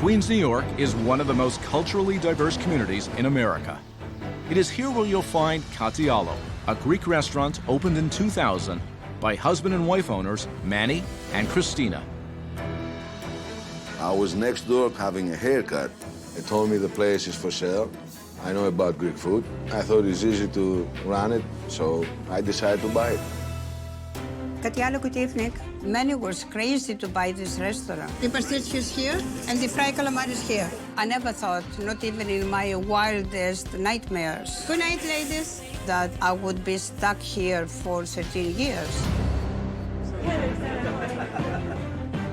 Queens, New York is one of the most culturally diverse communities in America. It is here where you'll find Katialo, a Greek restaurant opened in 2000 by husband and wife owners Manny and Christina. I was next door having a haircut. They told me the place is for sale. I know about Greek food. I thought it's easy to run it, so I decided to buy it. Katialo, good evening. Manny was crazy to buy this restaurant. The pastitsio is here and the fried calamari is here. I never thought, not even in my wildest nightmares. Good night, ladies. That I would be stuck here for 13 years.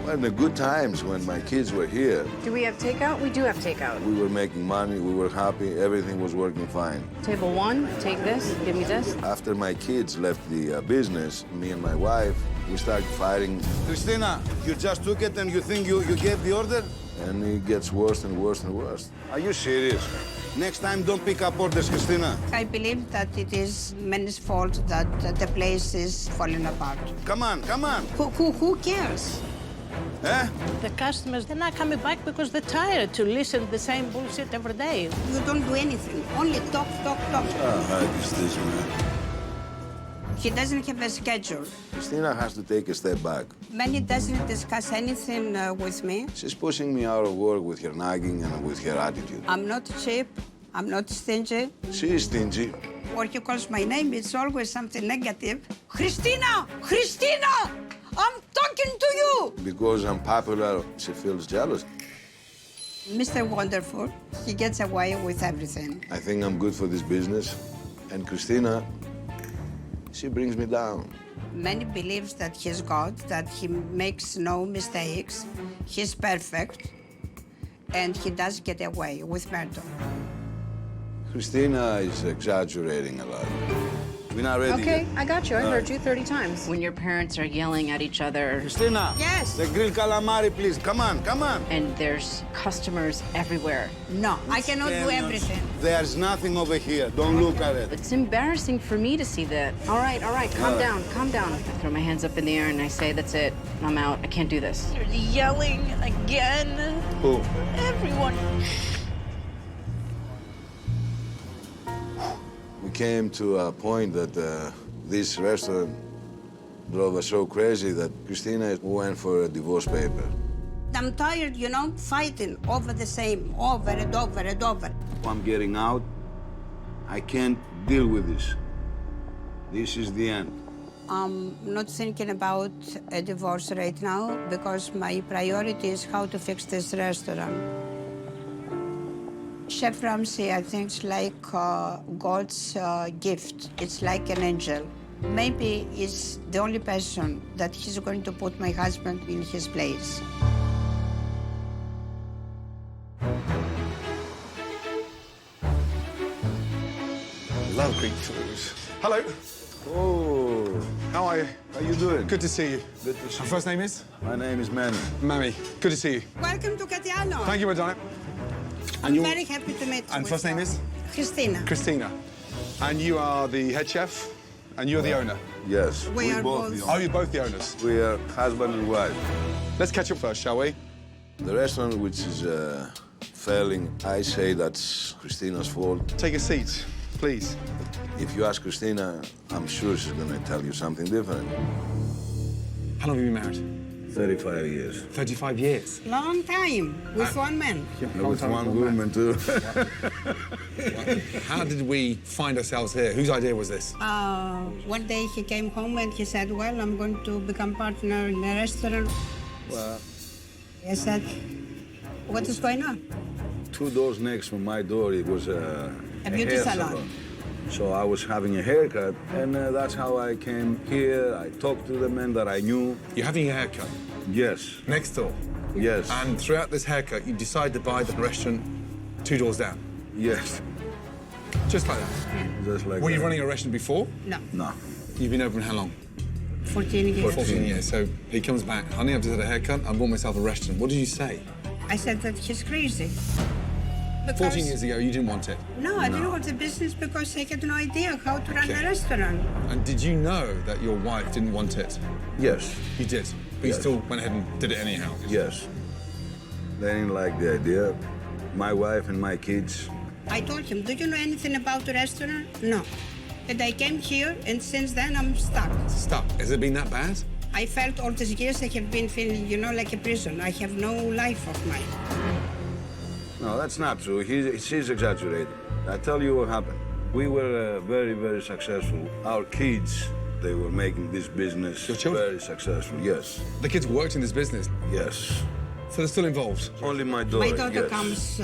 Well, in the good times when my kids were here, Do we have takeout? We do have takeout. we were making money, we were happy, everything was working fine. Table one, take this, give me this. After my kids left the business, me and my wife, we started fighting. Christina, you just took it and you think you gave the order? And it gets worse and worse and worse. Are you serious? Next time, don't pick up orders, Christina. I believe that it is Manny's fault that the place is falling apart. Come on, come on. Who cares? Eh? The customers, they're not coming back because they're tired to listen to the same bullshit every day. You don't do anything, only talk, talk, talk. How is this, man? He doesn't have a schedule. Christina has to take a step back. Manny doesn't discuss anything with me. She's pushing me out of work with her nagging and with her attitude. I'm not cheap, I'm not stingy. She is stingy. Or he calls my name, it's always something negative. Christina! Christina! I'm talking to you! Because I'm popular, she feels jealous. Mr. Wonderful, he gets away with everything. I think I'm good for this business. And Christina, she brings me down. Manny believes that he's God, that he makes no mistakes, he's perfect, and he does get away with murder. Christina is exaggerating a lot. We're not ready Okay, yet. I got you. I heard you 30 times. When your parents are yelling at each other Christina. Yes. The grilled calamari, please. Come on, come on. and there's customers everywhere. No, I cannot do everything. There's nothing over here. Don't look at it. It's embarrassing for me to see that. All right, calm down, calm down. I throw my hands up in the air and I say, that's it, I'm out, I can't do this. They're yelling again. Who? Everyone. We came to a point that this restaurant drove us so crazy that Christina went for a divorce paper. I'm tired, you know, fighting over the same, over and over and over. I'm getting out. I can't deal with this. This is the end. I'm not thinking about a divorce right now because my priority is how to fix this restaurant. Chef Ramsay, I think, is like God's gift. It's like an angel. Maybe he's the only person that he's going to put my husband in his place. Love Greek food. Hello. Oh, How are you? how you doing? Good to see you. Good to see Your you. first name is? My name is Manny. Mammy. Good to see you. Welcome to Katialo. Thank you, Madonna. I'm you- very happy to meet you. And first name is? Christina. Christina. And you are the head chef, and you're the owner. Yes, We are both both. Oh, you're both the owners. we are husband and wife. Let's catch up first, shall we? The restaurant which is failing, I say that's Christina's fault. Take a seat, please. If you ask Christina, I'm sure she's gonna tell you something different. How long have you been married? 35 years. 35 years. Long time with one man. With one woman, too. How did we find ourselves here? Whose idea was this? One day he came home and he said, well, I'm going to become partner in a restaurant. Well, I said, what is going on? 2 doors next from my door, it was a beauty hair salon. So I was having a haircut, and that's how I came here. I talked to the men that I knew. You're having a haircut Yes, next door. yes, And throughout this haircut, you decide to buy the restaurant 2 doors down. yes. Just like that. Just like Were you that. running a restaurant before? No, No. You've been open how long? 14 years. 14 years. So he comes back, honey, I've just had a haircut, I bought myself a restaurant. What did you say? I said that he's crazy. 14 years ago, you didn't want it. No, I didn't want the business because I had no idea how to run Okay. a restaurant. And did you know that your wife didn't want it? Yes, You did, but you Yes. still went ahead and did it anyhow. yes. They didn't like the idea. My wife and my kids. I told him, do you know anything about the restaurant? No. And I came here, and since then I'm stuck. Stuck? Has it been that bad? I felt all these years I have been feeling, you know, like a prison. I have no life of mine. No, that's not true. She's exaggerating. I tell you what happened. We were very, very successful. Our kids, they were making this business Your children? very successful. Yes. The kids worked in this business, Yes. so they're still involved. Only my daughter. My daughter yes. comes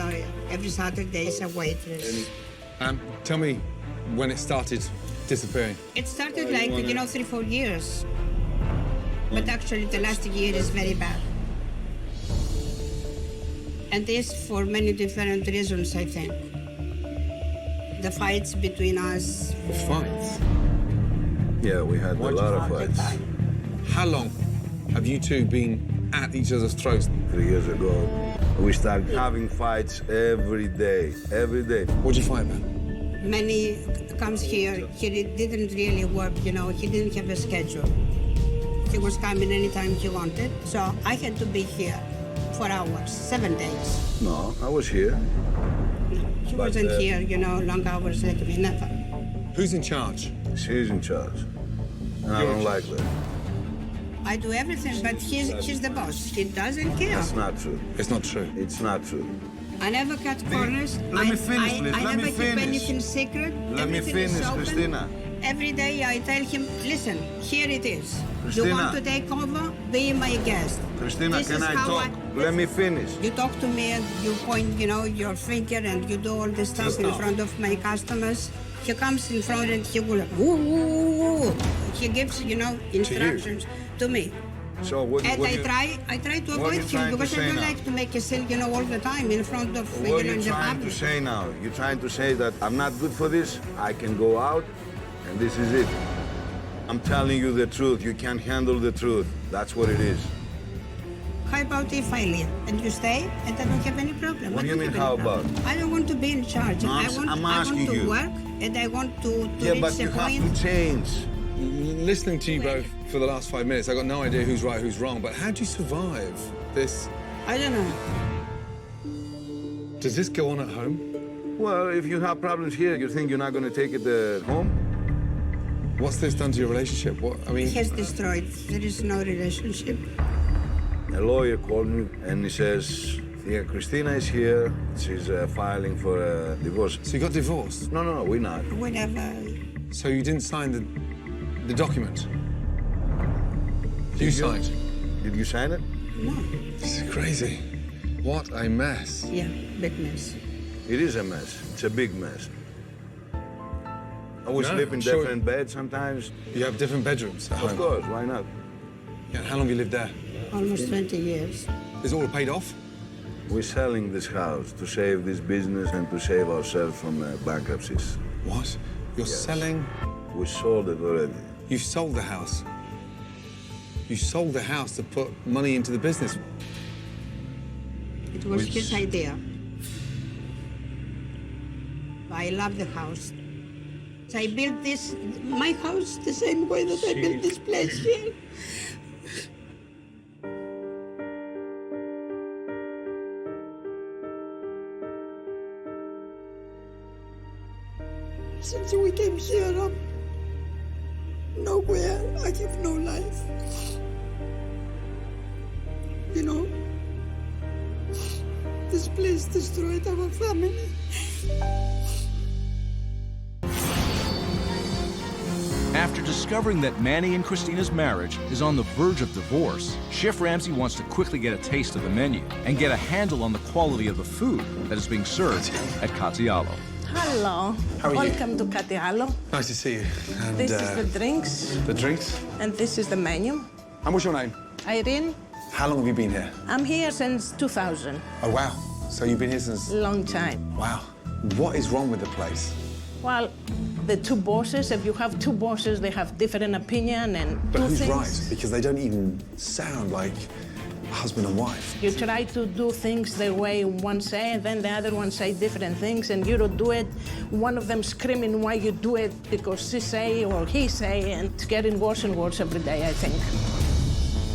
every Saturday as a waitress. Tell me when it started disappearing. It started like, you know, 3-4 years. But actually the last year is very bad. And this for many different reasons, I think. The fights between us. Fights? Yeah, we had a lot of fights. How long have you two been at each other's throats? 3 years ago, we started having fights every day, every day. What'd you fight about? Many comes here, he didn't really work, you know, he didn't have a schedule. He was coming anytime he wanted, so I had to be here for hours, 7 days. No, I was here. He But, wasn't here, you know, long hours like me, never. Who's in charge? She's in charge. And I don't like that. I do everything, but he's the boss. He doesn't care. That's not true. It's not true. It's not true. I never cut corners. let me finish, please. I Let me never keep finish. anything secret. Let me Everything is finish, open. Christina. Every day I tell him, listen, here it is. Christina. You want to take over? Be my guest. Christina, This can is I how talk? Let me finish. You talk to me and you point, you know, your finger and you do all this stuff in Stop. front of my customers. He comes in front and he will, woo, woo, woo, woo. He gives, you know, instructions to me. So what, And what I you, try to what avoid you him trying to because I say don't now? like to make a scene, you know, all the time in front of, what you are know, you in the trying to public. say now? You're trying to say that I'm not good for this? I can go out and this is it. I'm telling you the truth. You can't handle the truth. That's what it is. How about if I leave and you stay and I don't have any problem? What I do you don't mean, have how any problem. about? I don't want to be in charge. No, I I'm want asking to you. work and I want to Yeah, reach but the you have point. to change. Listening to you both for the last 5 minutes, I got no idea who's right, who's wrong, but how do you survive this? I don't know. Does this go on at home? Well, if you have problems here, you think you're not going to take it home? What's this done to your relationship? What, I mean, It has destroyed. There is no relationship. A lawyer called me and he says, yeah, Christina is here. She's filing for a divorce. so you got divorced? No, we're not. We never. So you didn't sign the document? You signed? Did you sign it? No. This is crazy. What a mess. Yeah, big mess. It is a mess. It's a big mess. I would No, sleep in sure. different beds sometimes. You have different bedrooms at home? Of course, why not? Yeah, how long have you lived there? Almost 20 years. Is it all paid off? We're selling this house to save this business and to save ourselves from bankruptcies. What? You're selling? We sold it already. You sold the house. You sold the house to put money into the business. It was his idea. I love the house. So I built my house the same way that I built this place here. Since we came here, I'm nowhere. I have no life. You know, this place destroyed our family. After discovering that Manny and Christina's marriage is on the verge of divorce, Chef Ramsay wants to quickly get a taste of the menu and get a handle on the quality of the food that is being served at Catialo. Hello. How are you? Welcome to Catialo. Nice to see you. And, This is the drinks, the drinks. and this is the menu. And what's your name? Irene, How long have you been here? I'm here since 2000. Oh, wow. So you've been here since... Long time. Wow. What is wrong with the place? Well, the two bosses, if you have two bosses, they have different opinion and But do who's things. right? Because they don't even sound like husband and wife. You try to do things the way one say, and then the other one say different things, and you don't do it. One of them screaming why you do it because she say or he say, and it's getting worse and worse every day, I think.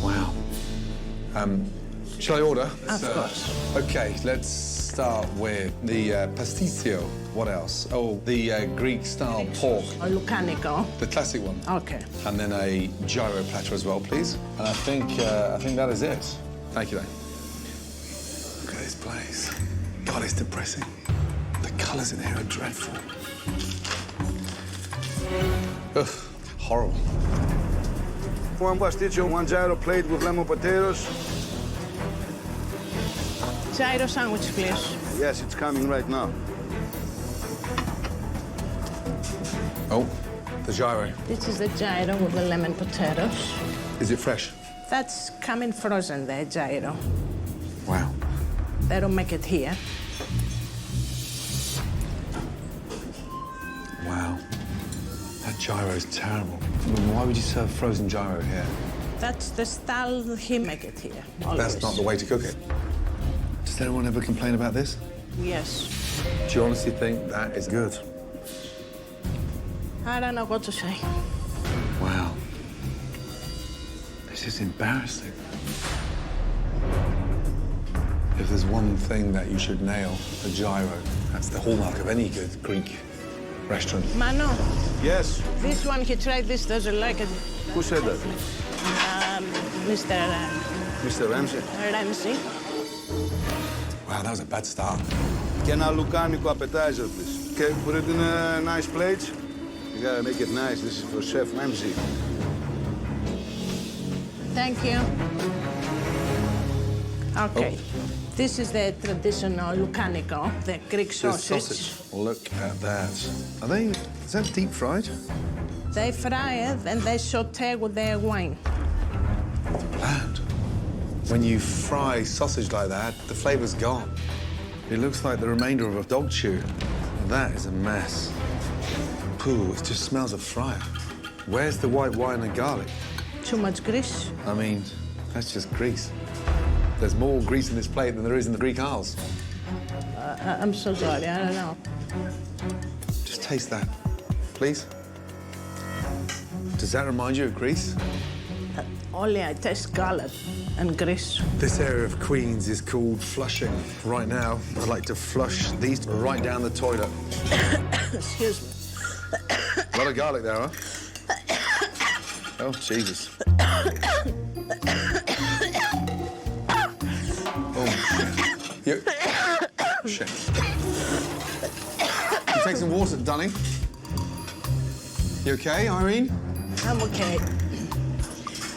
Wow. Shall I order? Of course. OK, let's start with the pasticcio. What else? Oh, the Greek-style pork. Or lucanico. The classic one. Okay. And then a gyro platter as well, please. And I think that is it. Thank you, Dave. Look at this place. God, it's depressing. The colours in here are dreadful. Ugh, horrible. One pasticcio, one gyro plate with lemon potatoes. Gyro sandwich, please. Yes, it's coming right now. Oh, the gyro. This is the gyro with the lemon potatoes. Is it fresh? That's coming frozen, the gyro. Wow. They don't make it here. Wow. That gyro is terrible. I mean, why would you serve frozen gyro here? That's the style he make it here, always. That's not the way to cook it. Does anyone ever complain about this? Yes. Do you honestly think that is good? I don't know what to say. Wow. This is embarrassing. If there's one thing that you should nail, a gyro. That's the hallmark of any good Greek restaurant. Mano, Yes. this one, he tried this, doesn't like it. Who said that? Mr. Mr. Ramsay. Ramsay. Wow, that was a bad start. Και ένα λουκάνικο appetizer, please. Okay, put it in a nice plate. You gotta make it nice. This is for Chef Ramsay. Thank you. Okay. This is the traditional lucanico, the Greek The sausage. Look at that. Is that deep fried? They fry it and they saute with their wine. Bland. When you fry sausage like that, the flavor's gone. It looks like the remainder of a dog chew. That is a mess. Pooh, it just smells of fryer. Where's the white wine and garlic? Too much grease. I mean, that's just grease. There's more grease in this plate than there is in the Greek Isles. I'm so sorry, I don't know. Just taste that, please. Does that remind you of Greece? Only I taste garlic and grease. This area of Queens is called Flushing. Right now, I'd like to flush these right down the toilet. Excuse me. A lot of garlic there, huh? Oh, Jesus. Oh, shit. You... Shit. You take some water, darling. You okay, Irene? I'm okay.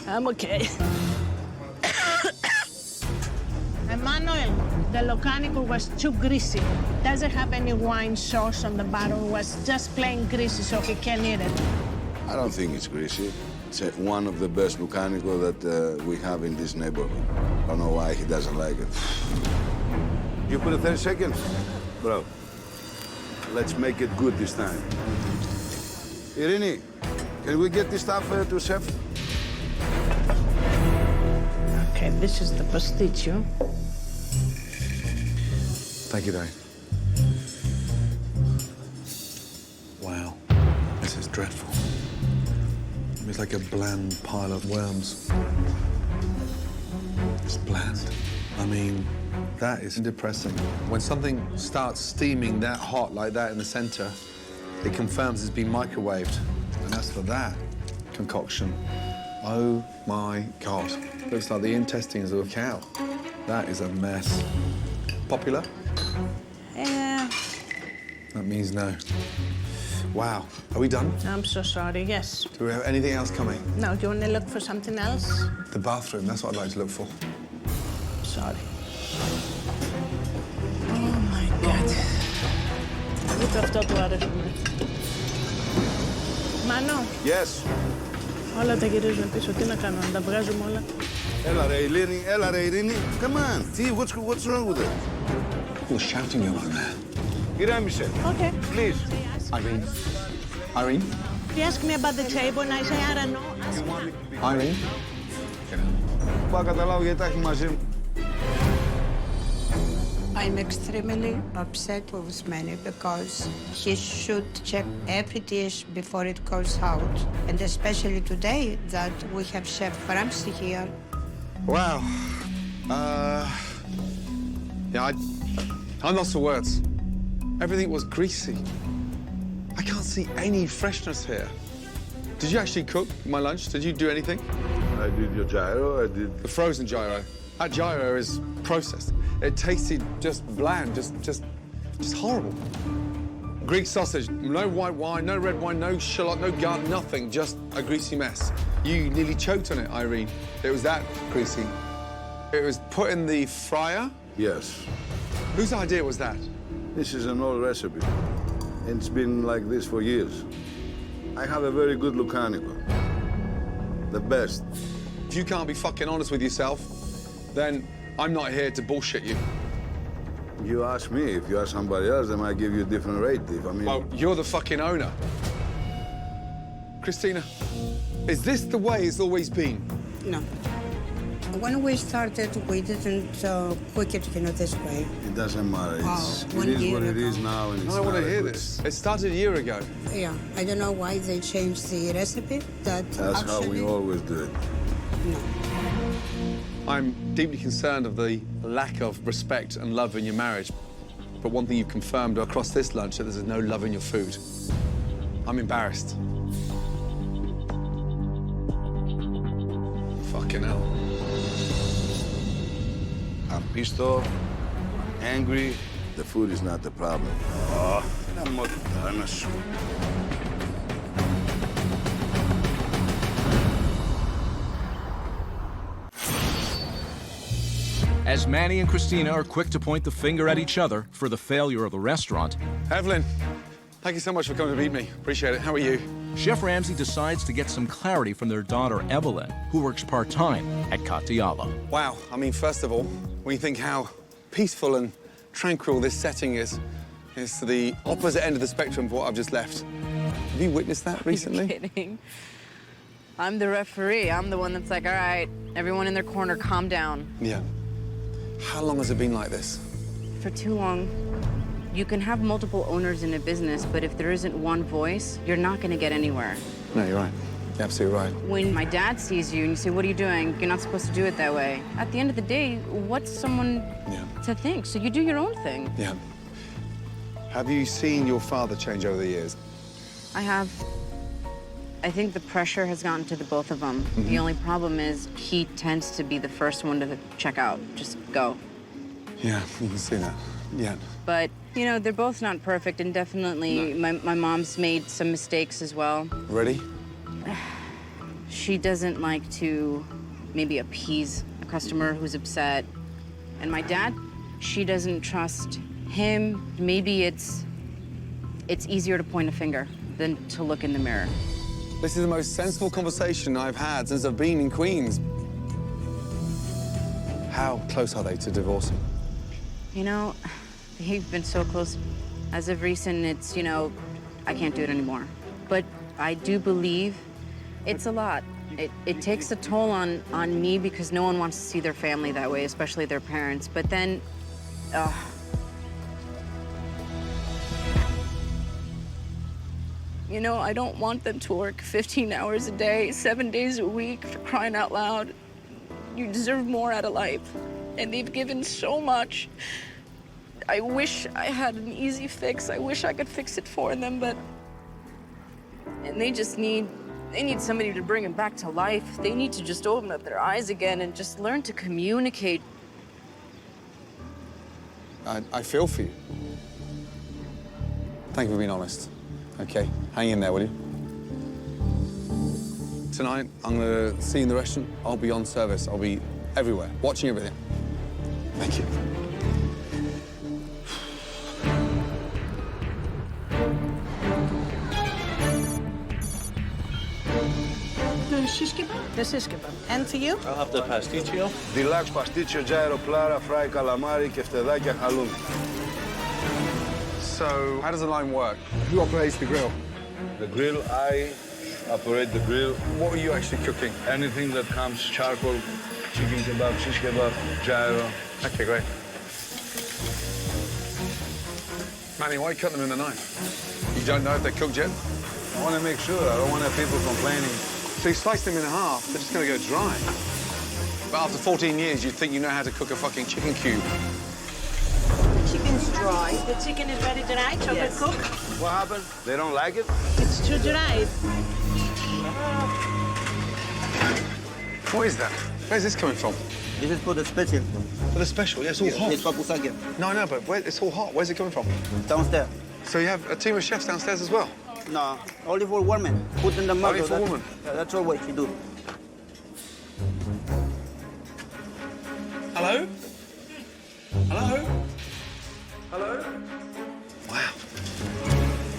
I'm okay. Emmanuel, the locanico was too greasy. Doesn't have any wine sauce on the bottom. It was just plain greasy, so he can't eat it. I don't think it's greasy. It's one of the best lucanico that we have in this neighborhood. I don't know why he doesn't like it. You put it 30 seconds? Bro, let's make it good this time. Irini, can we get this stuff to Chef? Okay, this is the pasticcio. Thank you, Dave. Wow, this is dreadful. It's like a bland pile of worms. It's bland. I mean, that is depressing. When something starts steaming that hot like that in the center, it confirms it's been microwaved. And as for that concoction, oh my God. Looks like the intestines of a cow. That is a mess. Popular? Yeah. That means no. Wow. Are we done? I'm so sorry, yes. Do we have anything else coming? No, do you want to look for something else? The bathroom, that's what I'd like to look for. Sorry. Oh my God. Ούτε αυτό του αρέσουμε. Μάνο, Yes. όλα τα γυρίζουν πίσω. Τι να κάνω, να τα βγάζουμε όλα. Έλα ρε Ειρήνη, έλα ρε Ειρήνη. Come on. See, what's wrong with it? What's shouting going on there? Ηρέμησε. Okay. Please. Irene? Irene? He asked me about the table and I say, I don't know. Irene? Πάω καταλάβω γιατί τα έχει μαζί μου. I'm extremely upset with Manny because he should check every dish before it goes out. And especially today that we have Chef Ramsay here. Wow. Yeah, I'm lost for words. Everything was greasy. I can't see any freshness here. Did you actually cook my lunch? Did you do anything? I did your gyro, I did... The frozen gyro. That gyro is processed. It tasted just bland, just horrible. Greek sausage, no white wine, no red wine, no shallot, no garlic, nothing, just a greasy mess. You nearly choked on it, Irene. It was that greasy. It was put in the fryer. Yes. Whose idea was that? This is an old recipe. It's been like this for years. I have a very good lucanico. The best. If you can't be fucking honest with yourself, then I'm not here to bullshit you. You ask me. If you ask somebody else, they might give you a different rate. If I mean... Well, you're the fucking owner. Christina, is this the way it's always been? No. When we started, we didn't cook it, this way. It doesn't matter. It 1 is year what it ago. is now, and it's I don't want not to a hear good- this. It started a year ago. Yeah, I don't know why they changed the recipe. That's how we always do it. No. I'm deeply concerned of the lack of respect and love in your marriage. But one thing you've confirmed across this lunch, that there's no love in your food. I'm embarrassed. Fucking hell. I'm pissed off, angry. The food is not the problem. Oh, I'm not done. As Manny and Christina are quick to point the finger at each other for the failure of the restaurant, Evelyn, thank you so much for coming to meet me. Appreciate it. How are you? Chef Ramsay decides to get some clarity from their daughter, Evelyn, who works part-time at Cattiallo. Wow. I mean, first of all, when you think how peaceful and tranquil this setting is, it's the opposite end of the spectrum of what I've just left. Have you witnessed that recently? Are you kidding? I'm the referee. I'm the one that's like, all right, everyone in their corner, calm down. Yeah. How long has it been like this? For too long. You can have multiple owners in a business, but if there isn't one voice, you're not going to get anywhere. No, you're right. You're absolutely right. When my dad sees you and you say, what are you doing? You're not supposed to do it that way. At the end of the day, what's someone to think? So you do your own thing. Yeah. Have you seen your father change over the years? I have. I think the pressure has gotten to the both of them. The only problem is he tends to be the first one to check out. Just go. Yeah, you can see that. Yeah. But, you know, they're both not perfect, and definitely my mom's made some mistakes as well. Ready? She doesn't like to maybe appease a customer who's upset. And my dad, she doesn't trust him. Maybe it's easier to point a finger than to look in the mirror. This is the most sensible conversation I've had since I've been in Queens. How close are they to divorcing? You know, they've been so close. As of recent, it's, you know, I can't do it anymore. But I do believe it's a lot. It takes a toll on me because no one wants to see their family that way, especially their parents. But then, you know, I don't want them to work 15 hours a day, 7 days a week, for crying out loud. You deserve more out of life. And they've given so much. I wish I had an easy fix. I wish I could fix it for them, but... And they just need somebody to bring them back to life. They need to just open up their eyes again and just learn to communicate. I feel for you. Thank you for being honest. Okay, hang in there, will you? Tonight, I'm gonna see you in the restaurant. I'll be on service. I'll be everywhere, watching everything. Thank you. The shish kebab. And for you? I'll have the pasticcio. Deluxe pasticcio, gyro, plara, fried calamari και φτεδάκια χαλούμι. So, how does the line work? Who operates the grill? The grill, I operate the grill. What are you actually cooking? Anything that comes, charcoal, chicken kebab, shish kebab, gyro. Okay, great. Manny, why cut them in the knife? You don't know if they're cooked yet? I want to make sure. I don't want to have people complaining. So you slice them in half, they're just going to go dry. but after 14 years, you'd think you know how to cook a fucking chicken cube. Chicken's dry. The chicken is very dry, to overcook. What happened? They don't like it? It's too dry. What is that? Where's this coming from? This is for the special. For the special, yeah, it's all hot. It's papusagya. No, I know, but it's all hot. Where's it coming from? Downstairs. So you have a team of chefs downstairs as well? No, only for women. Put in the mug. Only for women? Yeah, that's all what you do. Hello? Hello? Hello? Wow.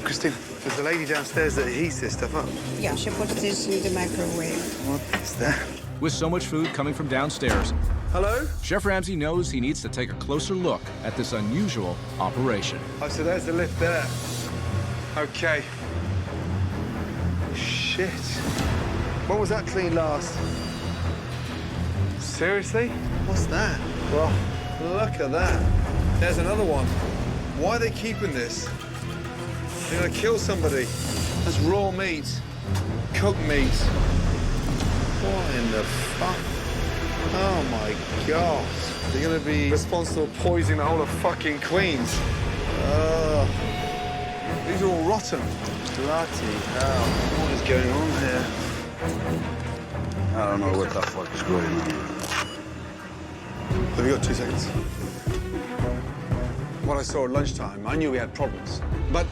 Christina, there's a lady downstairs that heats this stuff up. Yeah, she puts this in the microwave. What is that? With so much food coming from downstairs, Hello? Chef Ramsay knows he needs to take a closer look at this unusual operation. Oh, so there's the lift there. Okay. Shit. When was that clean last? Seriously? What's that? Well, look at that. There's another one. Why are they keeping this? They're gonna kill somebody. That's raw meat. Cooked meat. What in the fuck? Oh my God. They're gonna be responsible for poisoning the whole of fucking Queens. These are all rotten. Bloody hell. What is going on here? I don't know what the fuck is going on. Have you got 2 seconds? What I saw at lunchtime, I knew we had problems. But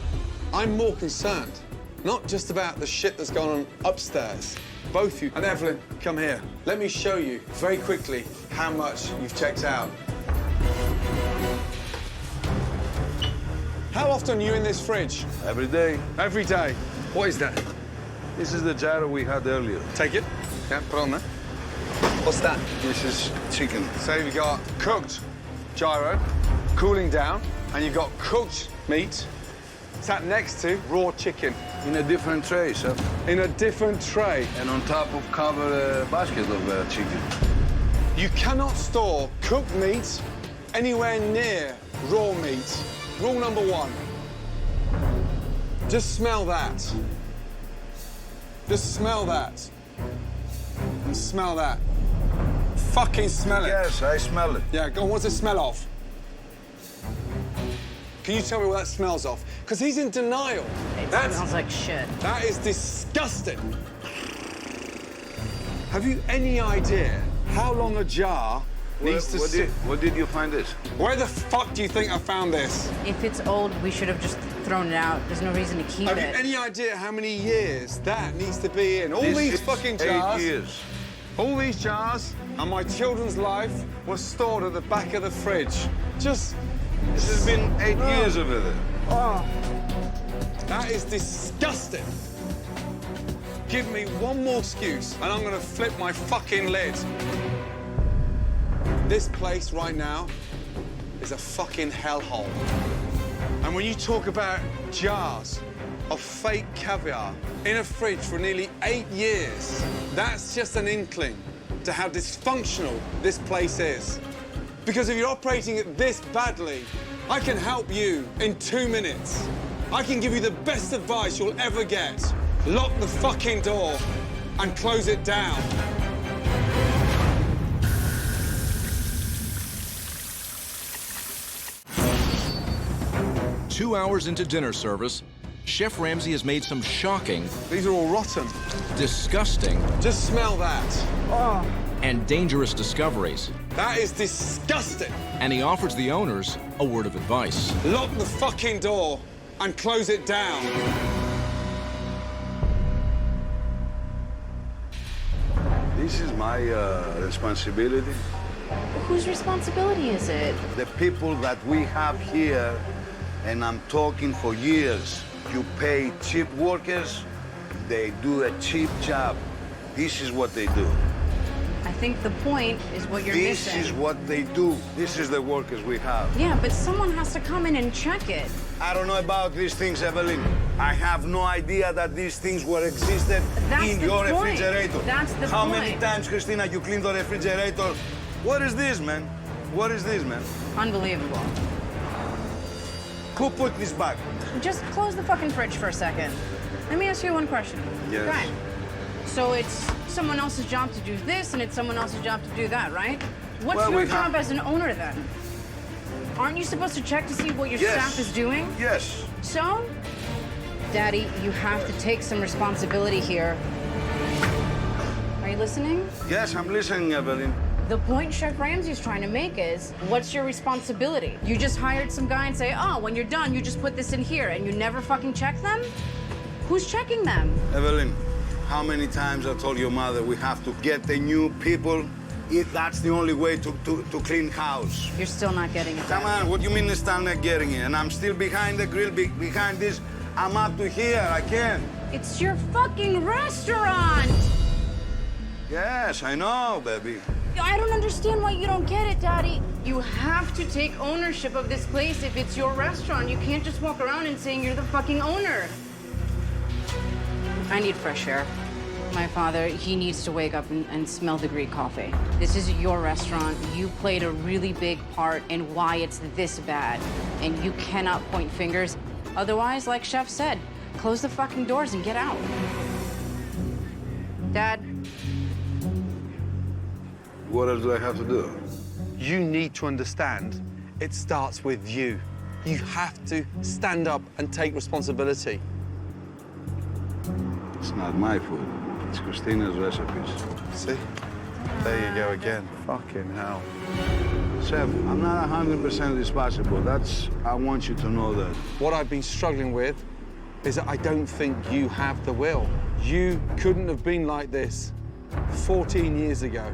I'm more concerned, not just about the shit that's gone on upstairs. Both you and Evelyn, come here. Let me show you very quickly how much you've checked out. How often are you in this fridge? Every day. Every day. What is that? This is the gyro we had earlier. Take it. Yeah, put on there. What's that? This is chicken. So you've got cooked gyro, cooling down, and you've got cooked meat sat next to raw chicken. In a different tray, sir. In a different tray. And on top of cover basket of chicken. You cannot store cooked meat anywhere near raw meat. Rule number 1. Just smell that. Just smell that. And smell that. Fucking smell it. Yes, I smell it. Yeah, go on, what's it smell of? Can you tell me what that smells of? Because he's in denial. It smells like shit. That is disgusting. Have you any idea how long a jar needs to sit? What did you find this? Where the fuck do you think I found this? If it's old, we should have just thrown it out. There's no reason to keep Have it. you any idea how many years that needs to be in? All This these is fucking 8 jars. years. All these jars and my children's life was stored at the back of the fridge. Just. This has been 8 years over there. Oh. That is disgusting. Give me one more excuse and I'm gonna flip my fucking lid. This place right now is a fucking hellhole. And when you talk about jars of fake caviar in a fridge for nearly 8 years, that's just an inkling to how dysfunctional this place is. Because if you're operating it this badly, I can help you in 2 minutes. I can give you the best advice you'll ever get. Lock the fucking door and close it down. Two hours into dinner service, Chef Ramsay has made some shocking, These are all rotten. disgusting, Just smell that. and dangerous discoveries. That is disgusting. And he offers the owners a word of advice. Lock the fucking door and close it down. This is my responsibility. Whose responsibility is it? The people that we have here, and I'm talking for years, you pay cheap workers, they do a cheap job. This is what they do. I think the point is what you're This missing. is what they do. This is the workers we have. Yeah, but someone has to come in and check it. I don't know about these things, Evelyn. I have no idea that these things were existed That's in the your point. refrigerator. That's the How point. many times, Christina, you cleaned the refrigerator? What is this, man? What is this, man? Unbelievable. Who put this back? Just close the fucking fridge for a second. Let me ask you one question. Yes. Okay. So it's someone else's job to do this and it's someone else's job to do that, right? What's Well, your we have- job as an owner then? Aren't you supposed to check to see what your Yes. staff is doing? Yes. So, Daddy, you have to take some responsibility here. Are you listening? Yes, I'm listening, Evelyn. The point Chef Ramsay's trying to make is, what's your responsibility? You just hired some guy and say, oh, when you're done, you just put this in here, and you never fucking check them? Who's checking them? Evelyn, how many times I told your mother we have to get the new people? That's the only way to clean house. You're still not getting it. Come on, what do you mean it's still not getting it? And I'm still behind the grill, behind this. I'm up to here, I can't. It's your fucking restaurant! Yes, I know, baby. I don't understand why you don't get it, Daddy. You have to take ownership of this place if it's your restaurant. You can't just walk around and saying you're the fucking owner. I need fresh air. My father, he needs to wake up and smell the Greek coffee. This is your restaurant. You played a really big part in why it's this bad. And you cannot point fingers. Otherwise, like Chef said, close the fucking doors and get out. Dad. What else do I have to do? You need to understand it starts with you. You have to stand up and take responsibility. It's not my food. It's Christina's recipes. See? There you go again. Fucking hell. Chef, I'm not 100% responsible. I want you to know that. What I've been struggling with is that I don't think you have the will. You couldn't have been like this 14 years ago.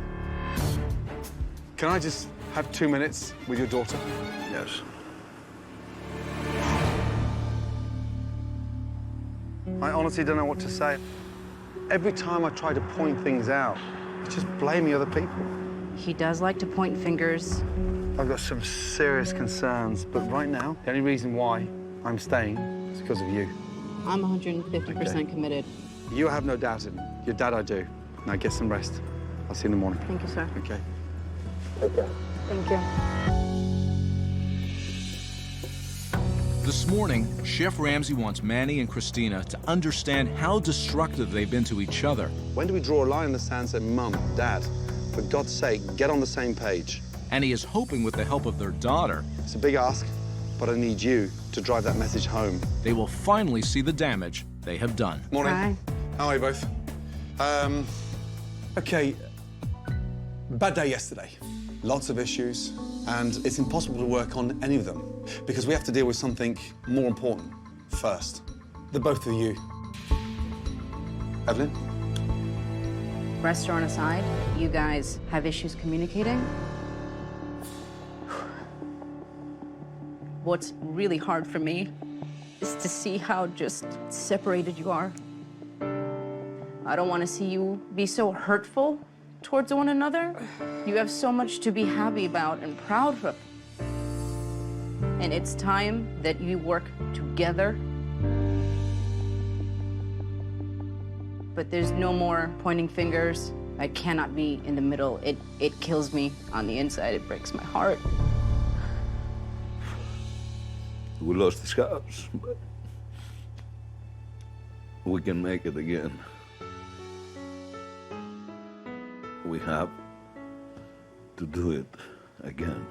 Can I just have 2 minutes with your daughter? Yes. I honestly don't know what to say. Every time I try to point things out, it's just blaming other people. He does like to point fingers. I've got some serious concerns, but right now, the only reason why I'm staying is because of you. I'm 150% committed. You have no doubt in me. Your dad, I do. Now get some rest. I'll see you in the morning. Thank you, sir. Okay. Thank you. This morning, Chef Ramsay wants Manny and Christina to understand how destructive they've been to each other. When do we draw a line in the sand and say, Mum, Dad, for God's sake, get on the same page? And he is hoping with the help of their daughter, It's a big ask, but I need you to drive that message home. they will finally see the damage they have done. Morning. Hi. How are you both? Okay, bad day yesterday. Lots of issues, and it's impossible to work on any of them because we have to deal with something more important first. The both of you. Evelyn? Restaurant aside, you guys have issues communicating? What's really hard for me is to see how just separated you are. I don't want to see you be so hurtful towards one another. You have so much to be happy about and proud of. And it's time that you work together. But there's no more pointing fingers. I cannot be in the middle. It kills me on the inside. It breaks my heart. We lost the scouts, but we can make it again. We have to do it again,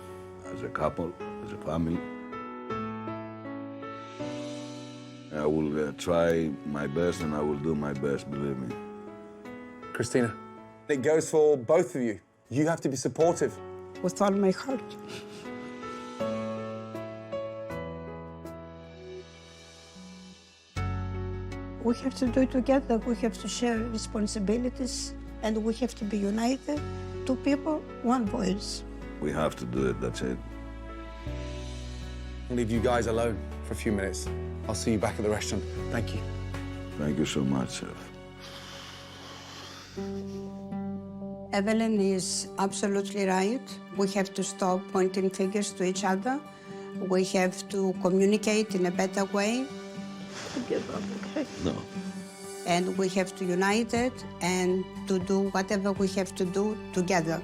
as a couple, as a family. I will try my best and I will do my best, believe me. Christina? It goes for both of you. You have to be supportive. With all my heart. We have to do it together. We have to share responsibilities, and we have to be united. Two people, one voice. We have to do it, that's it. I'll leave you guys alone for a few minutes. I'll see you back at the restaurant. Thank you. Thank you so much, Chef. Evelyn is absolutely right. We have to stop pointing fingers to each other. We have to communicate in a better way. Give up, okay? No. And we have to unite it and to do whatever we have to do together.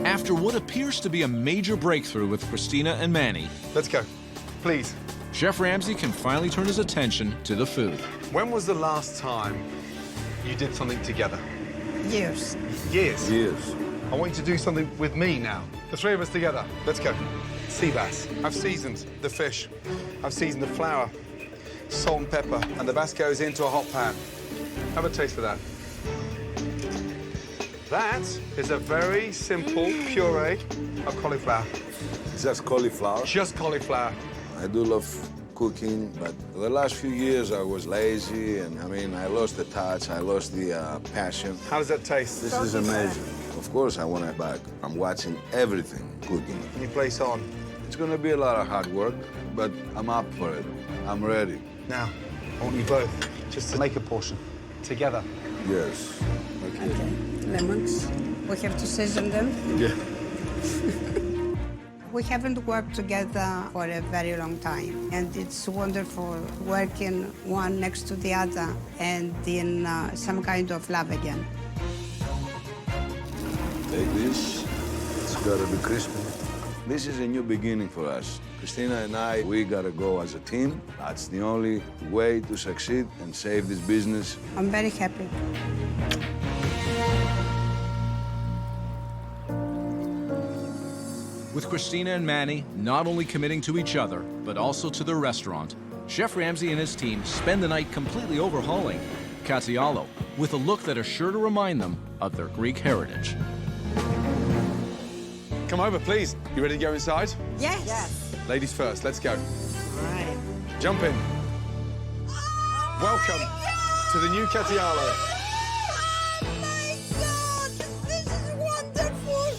After After what appears to be a major breakthrough with Christina and Manny, Let's go. Please. Chef Ramsay can finally turn his attention to the food. When was the last time you did something together? Years. Years. Years. I want you to do something with me now. The three of us together. Let's go. Sea bass. I've seasoned the fish. I've seasoned the flour, salt and pepper, and the bass goes into a hot pan. Have a taste of that. That is a very simple puree of cauliflower. Just cauliflower. Just cauliflower. I do love cooking, but the last few years I was lazy, and I mean, I lost the touch, I lost the passion. How does that taste? This is amazing. Of course, I want it back. I'm watching everything cooking. Can you place on? It's gonna be a lot of hard work, but I'm up for it. I'm ready. Now, I want you both just to make a portion together. Yes. Okay. Lemons. We have to season them. Yeah. We haven't worked together for a very long time, and it's wonderful working one next to the other and in some kind of love again. Take this. It's gotta be crispy. This is a new beginning for us. Christina and I, we gotta go as a team. That's the only way to succeed and save this business. I'm very happy. With Christina and Manny not only committing to each other, but also to their restaurant, Chef Ramsay and his team spend the night completely overhauling Katialo with a look that is sure to remind them of their Greek heritage. Come over, please. You ready to go inside? Yes. Yes. Ladies first, let's go. Right. Jump in. Welcome to the new Katialo. Oh my God! This is wonderful.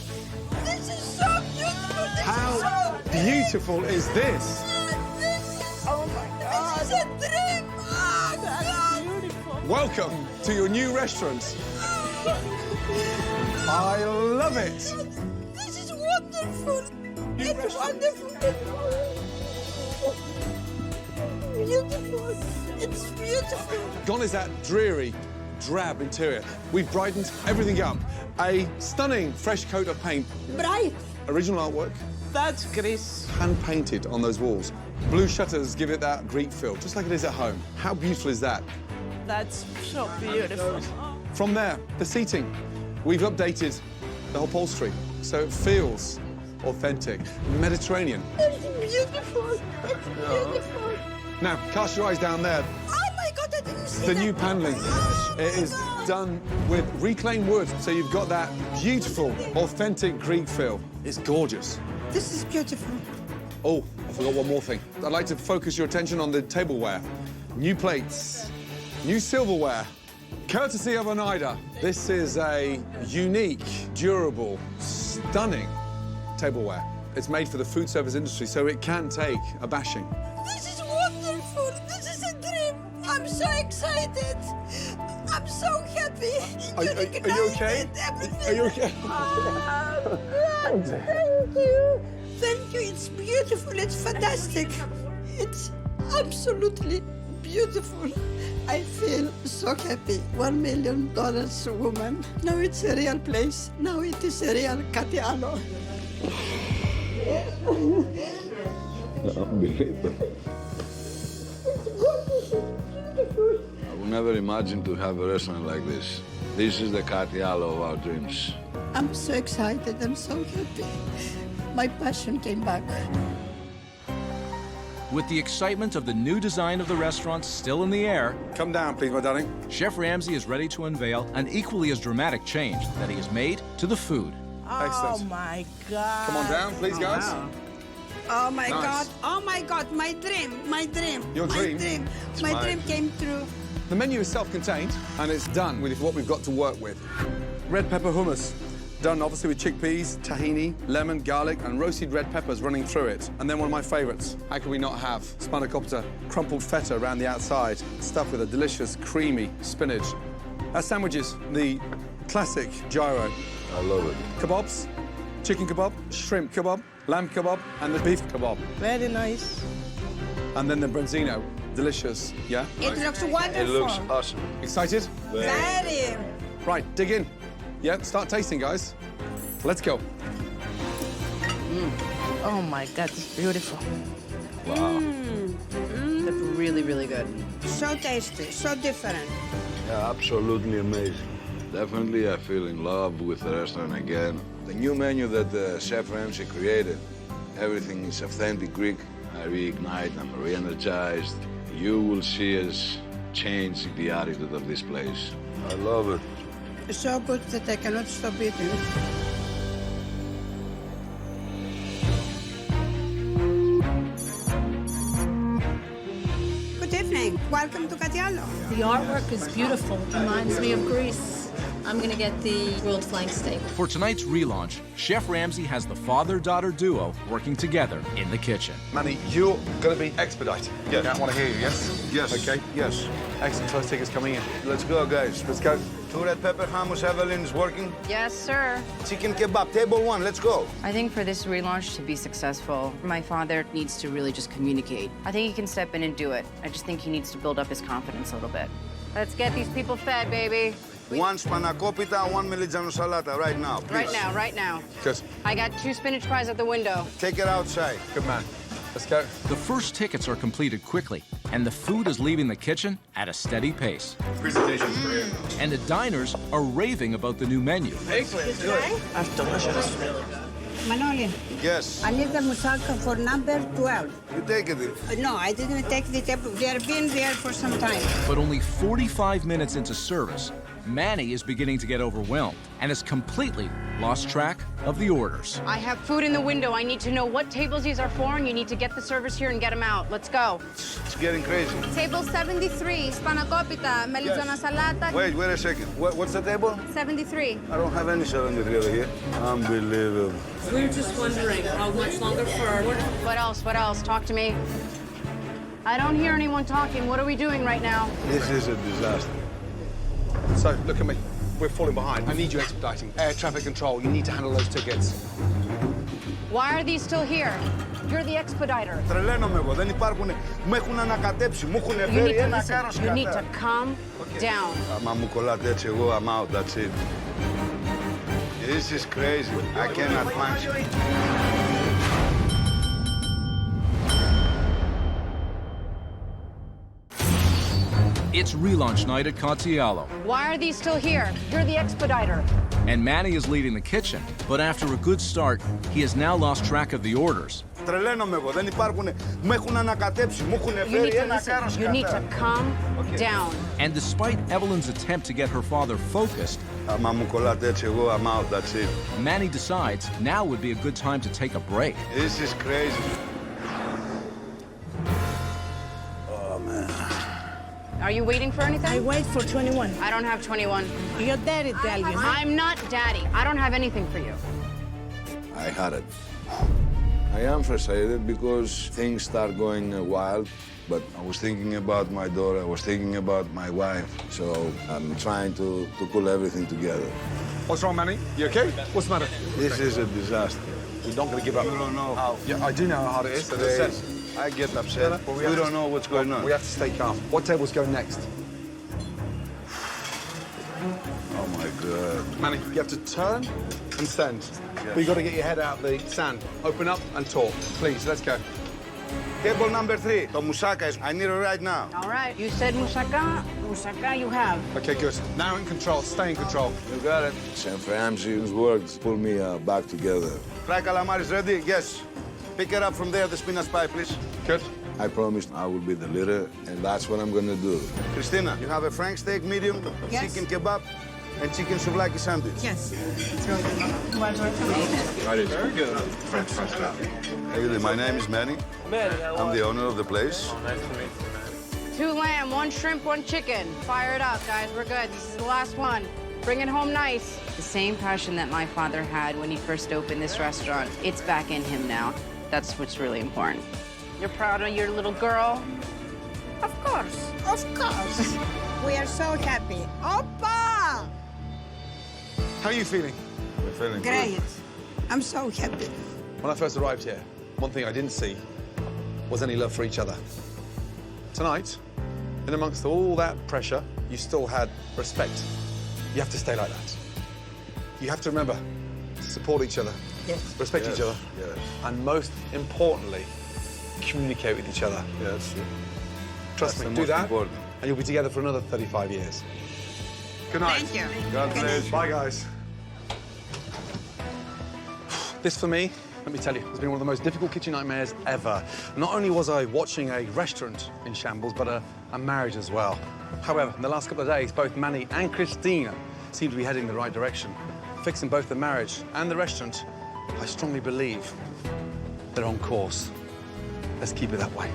This is so beautiful. This How is so beautiful is this? Oh my God! This is a dream. Oh, that's beautiful. Welcome to your new restaurant. I love it. This is wonderful. It's wonderful. Beautiful. It's beautiful. Gone is that dreary, drab interior. We've brightened everything up. A stunning fresh coat of paint. Bright. Original artwork. That's Greece. Hand painted on those walls. Blue shutters give it that Greek feel, just like it is at home. How beautiful is that? That's so beautiful. From there, the seating. We've updated the upholstery, so it feels authentic, Mediterranean. It's beautiful. It's beautiful. Now, cast your eyes down there. Oh my God, I didn't see The that. new paneling. Oh, It is God. done with reclaimed wood, so you've got that beautiful, authentic Greek feel. It's gorgeous. This is beautiful. Oh, I forgot one more thing. I'd like to focus your attention on the tableware. New plates, new silverware, courtesy of Oneida. This is a unique, durable, stunning tableware. It's made for the food service industry, so it can take a bashing. This is wonderful. This is a dream. I'm so excited. I'm so happy. Are you okay? Are you okay? Thank you. Thank you. It's beautiful. It's fantastic. It's absolutely beautiful. I feel so happy. $1 million woman. Now it's a real place. Now it is a real Katialo. Unbelievable. I would never imagine to have a restaurant like this. This is the Katialo of our dreams. I'm so excited. I'm so happy. My passion came back. With the excitement of the new design of the restaurant still in the air, Come down, please, my darling. Chef Ramsay is ready to unveil an equally as dramatic change that he has made to the food. Excellent. Oh my God. Come on down, please, guys. Oh my Nice. God. Oh my God. My dream. My dream. Your my dream? dream. It's My mine. dream came true. The menu is self-contained, and it's done with what we've got to work with. Red pepper hummus, done obviously with chickpeas, tahini, lemon, garlic, and roasted red peppers running through it. And then one of my favorites, how can we not have spanakopita, crumpled feta around the outside, stuffed with a delicious, creamy spinach. Our sandwiches, the classic gyro. I love it. Kebabs, chicken kebab, shrimp kebab, lamb kebab, and the beef kebab. Very nice. And then the branzino, delicious, yeah? It looks wonderful. It looks awesome. Excited? Very. Right, dig in. Yeah, start tasting, guys. Let's go. Oh my God, it's beautiful. Wow. That's really, really good. So tasty, so different. Yeah, absolutely amazing. Definitely, I feel in love with the restaurant again. The new menu that Chef Ramsay created, everything is authentic Greek. I reignite, I'm re-energized. You will see us change the attitude of this place. I love it. It's so good that I cannot stop eating. Good evening. Welcome to Katialo. The artwork is beautiful. Reminds me of Greece. I'm gonna get the grilled flank steak. For tonight's relaunch, Chef Ramsay has the father-daughter duo working together in the kitchen. Manny, you're going to be expediting. Yes. I want to hear you, yes? Yes. Okay. Yes. Excellent. First ticket's coming in. Let's go, guys. Let's go. Two red pepper hummus, Evelyn is working. Yes, sir. Chicken kebab, table one, let's go. I think for this relaunch to be successful, my father needs to really just communicate. I think he can step in and do it. I just think he needs to build up his confidence a little bit. Let's get these people fed, baby. One spanakopita, one Melanzano salata, right now, please. Right now. Good. I got 2 spinach pies at the window. Take it outside. Good man. Let's go. The first tickets are completed quickly, and the food is leaving the kitchen at a steady pace. Presentation for you. And the diners are raving about the new menu. Excellent. Good. That's delicious. Manoli, Yes. I need the moussaka for number 12. You take it. No, I didn't take the table. They have been there for some time. But only 45 minutes into service, Manny is beginning to get overwhelmed and has completely lost track of the orders. I have food in the window. I need to know what tables these are for, and you need to get the servers here and get them out. Let's go. It's getting crazy. Table 73, spanakopita, melanzana salata. Wait a second. What's the table? 73. I don't have any 73 over here. Unbelievable. We were just wondering how much longer for... What else? What else? Talk to me. I don't hear anyone talking. What are we doing right now? This is a disaster. So, look at me. We're falling behind. I need you expediting. Air traffic control, you need to handle those tickets. Why are these still here? You're the expediter. Τρελαίνομαι εγώ. Δεν υπάρχουν. Μου έχουν ανακατέψει. Μου έχουν You φέρει need to ένα listen. κάρο You need to σκατά. calm down. Άμα μου κολλάτε έτσι εγώ, I'm out. That's it. This is crazy. I cannot function. It's relaunch night at Catialo, Why are these still here? You're the expediter. and Manny is leading the kitchen. But after a good start, he has now lost track of the orders. Τρελαίνομαι εγώ. Δεν υπάρχουν. Μου έχουν ανακατέψει. Μου έχουν You need φέρει to ένα κάρο listen. You need to σκατά. calm down. And despite Evelyn's attempt to get her father focused, Άμα μου κολλάτε έτσι εγώ, I'm out. That's it. Manny decides now would be a good time to take a break. This is crazy. Are you waiting for anything? I wait for 21. I don't have 21. Your daddy tell you. I'm not daddy. I don't have anything for you. I had it. I am frustrated because things start going wild, but I was thinking about my daughter. I was thinking about my wife. so I'm trying to pull everything together. What's wrong, Manny? You okay? What's the matter? This is a disaster. We're not going to give up. You don't know how. Yeah, I do know how hard it is. As I said, I get upset. but We don't know what's going on. We have to stay calm. What tables go next? Oh my God. Manny, you have to turn and stand. But you've got to get your head out of the sand. Open up and talk. Please, let's go. Table number 3. The moussaka is. I need it right now. All right. You said moussaka. Moussaka you have. Okay, good. Now in control. Stay in control. You got it. Chef Ramsay's words pull me back together. Fried calamari is ready? Yes. Pick it up from there, the spinach pie, please. Good. I promised I will be the leader, and that's what I'm gonna do. Christina, you have a frank steak medium, Yes. chicken kebab, and chicken souvlaki sandwich. Yes. Very good. Hey, my name is Manny. I'm the owner of the place. 2 lamb, 1 shrimp, 1 chicken. Fire it up, guys. We're good. This is the last one. Bring it home nice. The same passion that my father had when he first opened this restaurant, it's back in him now. That's what's really important. You're proud of your little girl? Of course. Of course. We are so happy. Opa! How are you feeling? We're feeling Great. I'm so happy. When I first arrived here, one thing I didn't see was any love for each other. Tonight, in amongst all that pressure, you still had respect. You have to stay like that. You have to remember, support each other, Yes. respect each other, Yes. and most importantly, communicate with each other. Yes. Trust That's me, the do most that, important. and you'll be together for another 35 years. Good night. Thank you. God bless you. Bye, guys. This, for me, let me tell you, has been one of the most difficult kitchen nightmares ever. Not only was I watching a restaurant in shambles, but a marriage as well. However, in the last couple of days, both Manny and Christina seem to be heading in the right direction. Fixing both the marriage and the restaurant, I strongly believe they're on course. Let's keep it that way.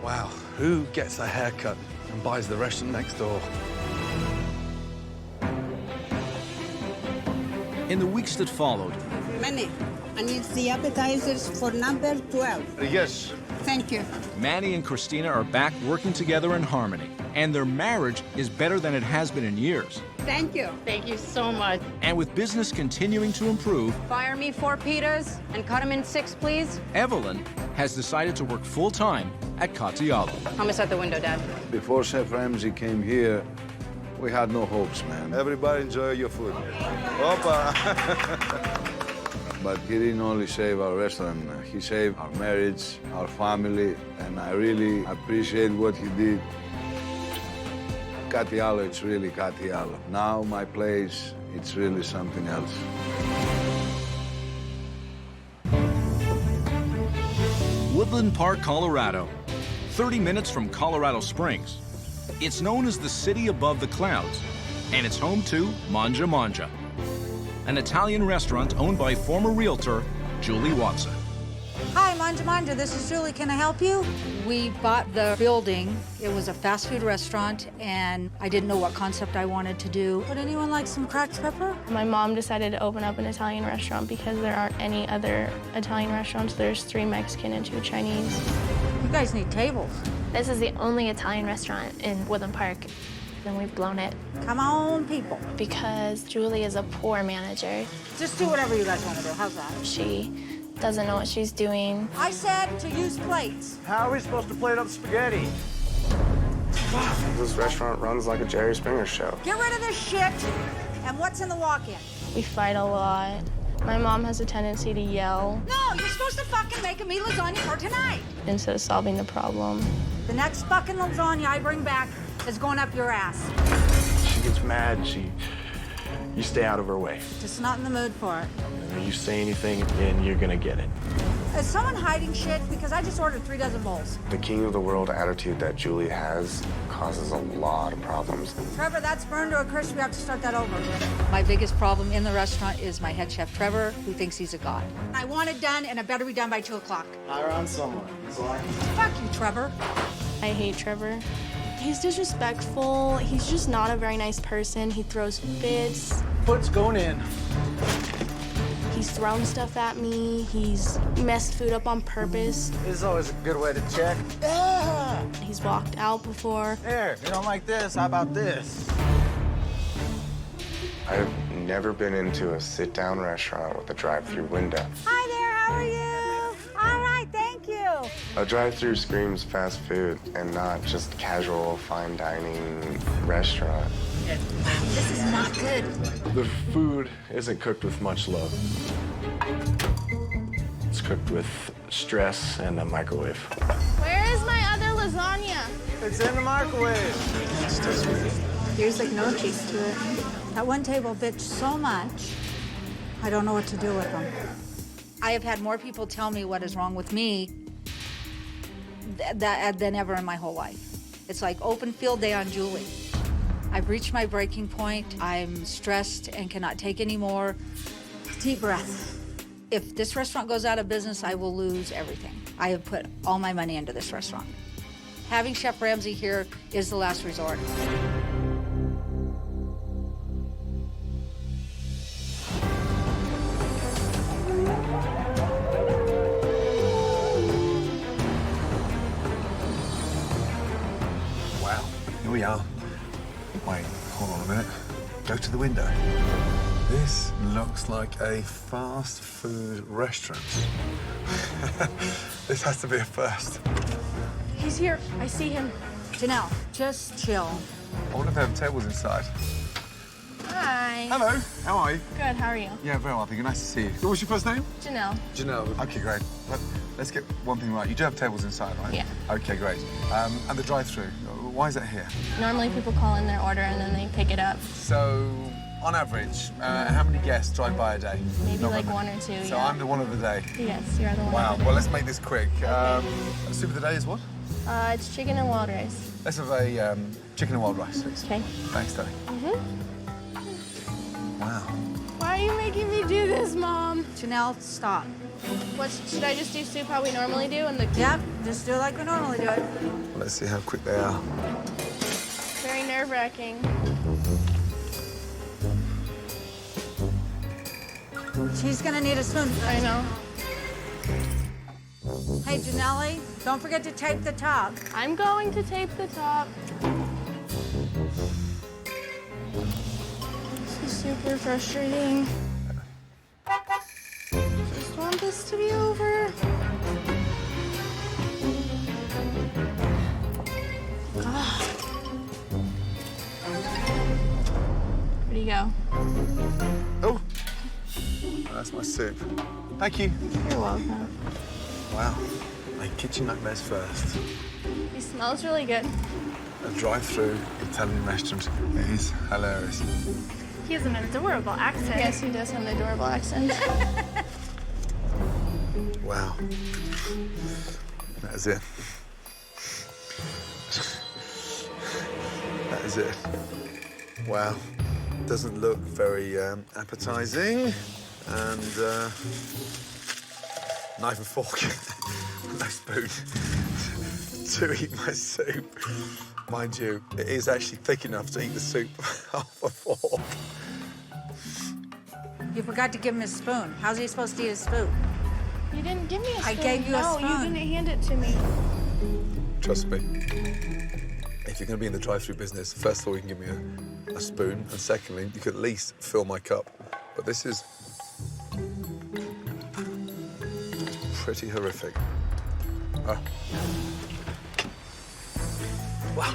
Wow, who gets a haircut and buys the restaurant next door? In the weeks that followed, Manny, I need the appetizers for number 12. Yes. Thank you. Manny and Christina are back working together in harmony, and their marriage is better than it has been in years. Thank you. Thank you so much. And with business continuing to improve, Fire me 4 pitas and cut them in 6, please. Evelyn has decided to work full-time at Catialo. I'm gonna set the window, Dad. Before Chef Ramsay came here, we had no hopes, man. Everybody enjoy your food. Opa! But he didn't only save our restaurant, he saved our marriage, our family, and I really appreciate what he did. Catialo, it's really Catialo. Now my place, it's really something else. Woodland Park, Colorado, 30 minutes from Colorado Springs. It's known as the city above the clouds, and it's home to Mangia Mangia, an Italian restaurant owned by former realtor Julie Watson. Hi, Mangia Mangia, this is Julie. Can I help you? We bought the building. It was a fast food restaurant, and I didn't know what concept I wanted to do. Would anyone like some cracked pepper? My mom decided to open up an Italian restaurant because there aren't any other Italian restaurants. There's 3 Mexican and 2 Chinese. You guys need tables. This is the only Italian restaurant in Woodland Park, and we've blown it. Come on, people. Because Julie is a poor manager. Just do whatever you guys want to do. How's that? She doesn't know what she's doing. I said to use plates. How are we supposed to plate up spaghetti? This restaurant runs like a Jerry Springer show. Get rid of this shit. And what's in the walk-in? We fight a lot. My mom has a tendency to yell No, you're supposed to fucking make a meat lasagna for tonight. instead of solving the problem. The next fucking lasagna I bring back is going up your ass. She gets mad, you stay out of her way. Just not in the mood for it. You say anything, and you're gonna get it. Is someone hiding shit? Because I just ordered 3 dozen bowls. The king of the world attitude that Julie has causes a lot of problems. Trevor, that's burned to a crisp. We have to start that over. My biggest problem in the restaurant is my head chef, Trevor, who thinks he's a god. I want it done, and it better be done by 2 o'clock. Hire on someone. Fuck you, Trevor. I hate Trevor. He's disrespectful. He's just not a very nice person. He throws fits. Foot's going in. He's thrown stuff at me. He's messed food up on purpose. This is always a good way to check. He's walked out before. Here, you don't like this? How about this? I've never been into a sit-down restaurant with a drive-through window. Hi there, how are you? All right, thank you. A drive-through screams fast food and not just casual fine dining restaurant. This is not good. The food isn't cooked with much love. It's cooked with stress and a microwave. Where is my other lasagna? It's in the microwave. There's like no cheese to it. That one table bitched so much, I don't know what to do with them. I have had more people tell me what is wrong with me than ever in my whole life. It's like open field day on Julie. I've reached my breaking point. I'm stressed and cannot take any more. Deep breath. If this restaurant goes out of business, I will lose everything. I have put all my money into this restaurant. Having Chef Ramsay here is the last resort. Wow, here we are. Wait, hold on a minute. Go to the window. This looks like a fast food restaurant. This has to be a first. He's here. I see him. Janelle, just chill. I wonder if they have tables inside. Hi. Hello, how are you? Good, how are you? Yeah, very well, thank you. Nice to see you. What's your first name? Janelle. Janelle. Okay, great. Let's get one thing right. You do have tables inside, right? Yeah. Okay, great. And the drive-through, why is that here? Normally people call in their order and then they pick it up. So, on average, how many guests drive by a day? Maybe Not like many. one or two, So yeah. I'm the one of the day. Yes, you're the one. Wow, of the well, day. let's make this quick. Soup of the day is what? It's chicken and wild rice. Let's have a chicken and wild rice, please. Okay. Thanks, Daddy. Wow. Why are you making me do this, Mom? Janelle, stop. Should I just do soup how we normally do? Yep, just do it like we normally do it. Let's see how quick they are. Very nerve-wracking. She's gonna need a spoon. I know. Hey, Janelle, don't forget to tape the top. I'm going to tape the top. This is super frustrating. Just want this to be over. Where'd you go? Oh, that's my soup. Thank you. You're welcome. Wow. My kitchen nightmares first. He smells really good. A drive-through Italian restaurant. It is hilarious. He has an adorable accent. Yes, he does have an adorable accent. Wow. That is it. That is it. Wow. Doesn't look very appetizing. And knife and fork. No spoon. To eat my soup. Mind you, it is actually thick enough to eat the soup off a fork. You forgot to give him his spoon. How's he supposed to eat his spoon? You didn't give me a spoon. I gave you a spoon. No, you didn't hand it to me. Trust me. If you're going to be in the drive-through business, first of all, you can give me a spoon, and secondly, you could at least fill my cup. But this is pretty horrific. Oh. Wow.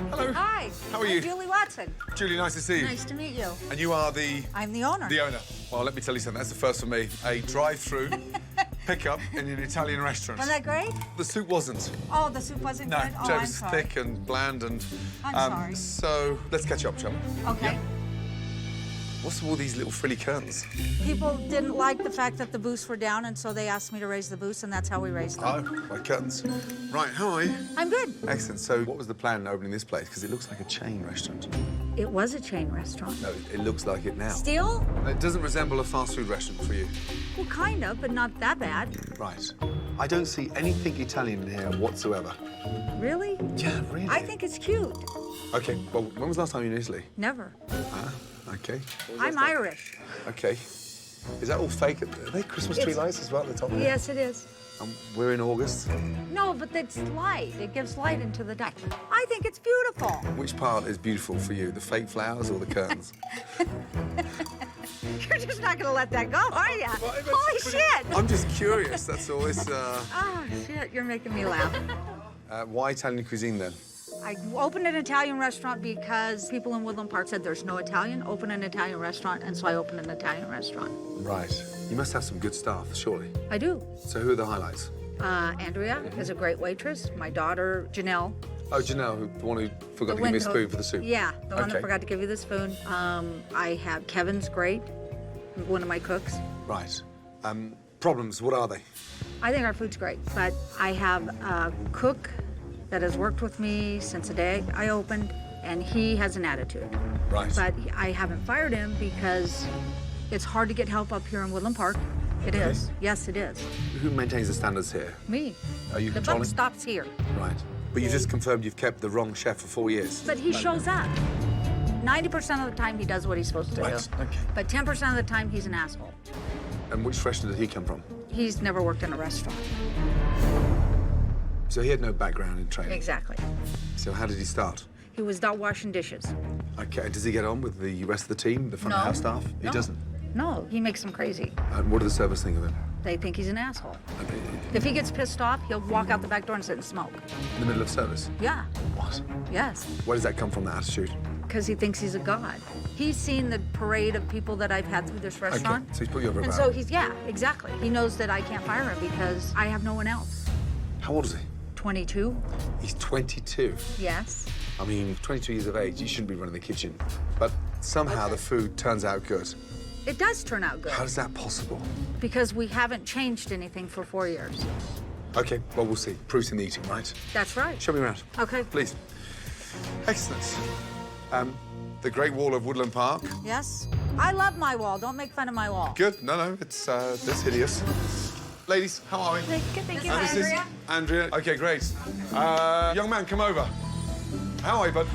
Hello. Hi. How are you? I'm Julie Watson. Julie, nice to see you. Nice to meet you. And you are the... I'm the owner. The owner. Well, let me tell you something. That's the first for me. A drive-through pickup in an Italian restaurant. Wasn't that great? The soup wasn't. Oh, the soup wasn't No, good? Oh, it I'm was sorry. thick and bland and... I'm sorry. So, let's catch up, shall we? Okay. What's all these little frilly curtains? People didn't like the fact that the booths were down, and so they asked me to raise the booths, and that's how we raised them. Oh, my curtains. Right, how are you? I'm good. Excellent. So, what was the plan in opening this place? Because it looks like a chain restaurant. It was a chain restaurant. No, it looks like it now. Still? It doesn't resemble a fast food restaurant for you. Well, kind of, but not that bad. Right. I don't see anything Italian in here whatsoever. Really? Yeah, really. I think it's cute. Okay, well, when was the last time you were in Italy? Never. Ah, okay. I'm Irish. Okay. Is that all fake? Are they Christmas tree lights as well at the top? Yes, it is. We're in August. No, but it's light. It gives light into the night. I think it's beautiful. Which part is beautiful for you, the fake flowers or the curtains? You're just not going to let that go, are you? Holy shit! I'm just curious, that's all. It's, Oh, shit, you're making me laugh. why Italian cuisine, then? I opened an Italian restaurant because people in Woodland Park said there's no Italian. Open an Italian restaurant, and so I opened an Italian restaurant. Right. You must have some good staff, surely. I do. So who are the highlights? Andrea is a great waitress. My daughter, Janelle. Oh, Janelle, the one who forgot to give me a spoon for the soup. Yeah, the one Okay. that forgot to give you the spoon. I have Kevin's great, one of my cooks. Right. Problems, what are they? I think our food's great, but I have a cook that has worked with me since the day I opened, and he has an attitude. Right. But I haven't fired him because it's hard to get help up here in Woodland Park. It Okay. is. Yes, it is. Who maintains the standards here? Me. Are you The controlling? buck stops here. Right. But you just confirmed you've kept the wrong chef for 4 years. But he shows up. 90% of the time, he does what he's supposed to Right, do. okay. But 10% of the time, he's an asshole. And which restaurant did he come from? He's never worked in a restaurant. So he had no background in training. Exactly. So how did he start? He was out washing dishes. Okay, does he get on with the rest of the team, the front of No. house staff? He No. doesn't. No, he makes them crazy. And what do the servers think of him? They think he's an asshole. If he gets pissed off, he'll walk out the back door and sit and smoke. In the middle of service? Yeah. What? Yes. Where does that come from, that attitude? Because he thinks he's a god. He's seen the parade of people that I've had through this restaurant. Okay, so he's put you over a And barrel. so yeah, exactly. He knows that I can't fire him because I have no one else. How old is he? 22. He's 22. Yes. I mean, 22 years of age, you shouldn't be running the kitchen. But somehow the food turns out good. It does turn out good. How is that possible? Because we haven't changed anything for 4 years. Okay, well, we'll see. Proof's in the eating, right? That's right. Show me around. Okay. Please. Excellent. The Great Wall of Woodland Park. Yes. I love my wall. Don't make fun of my wall. Good. No, it's that's hideous. Ladies, how are we? Good, thank you. And this is Andrea. Okay, great. Young man, come over. How are you, bud?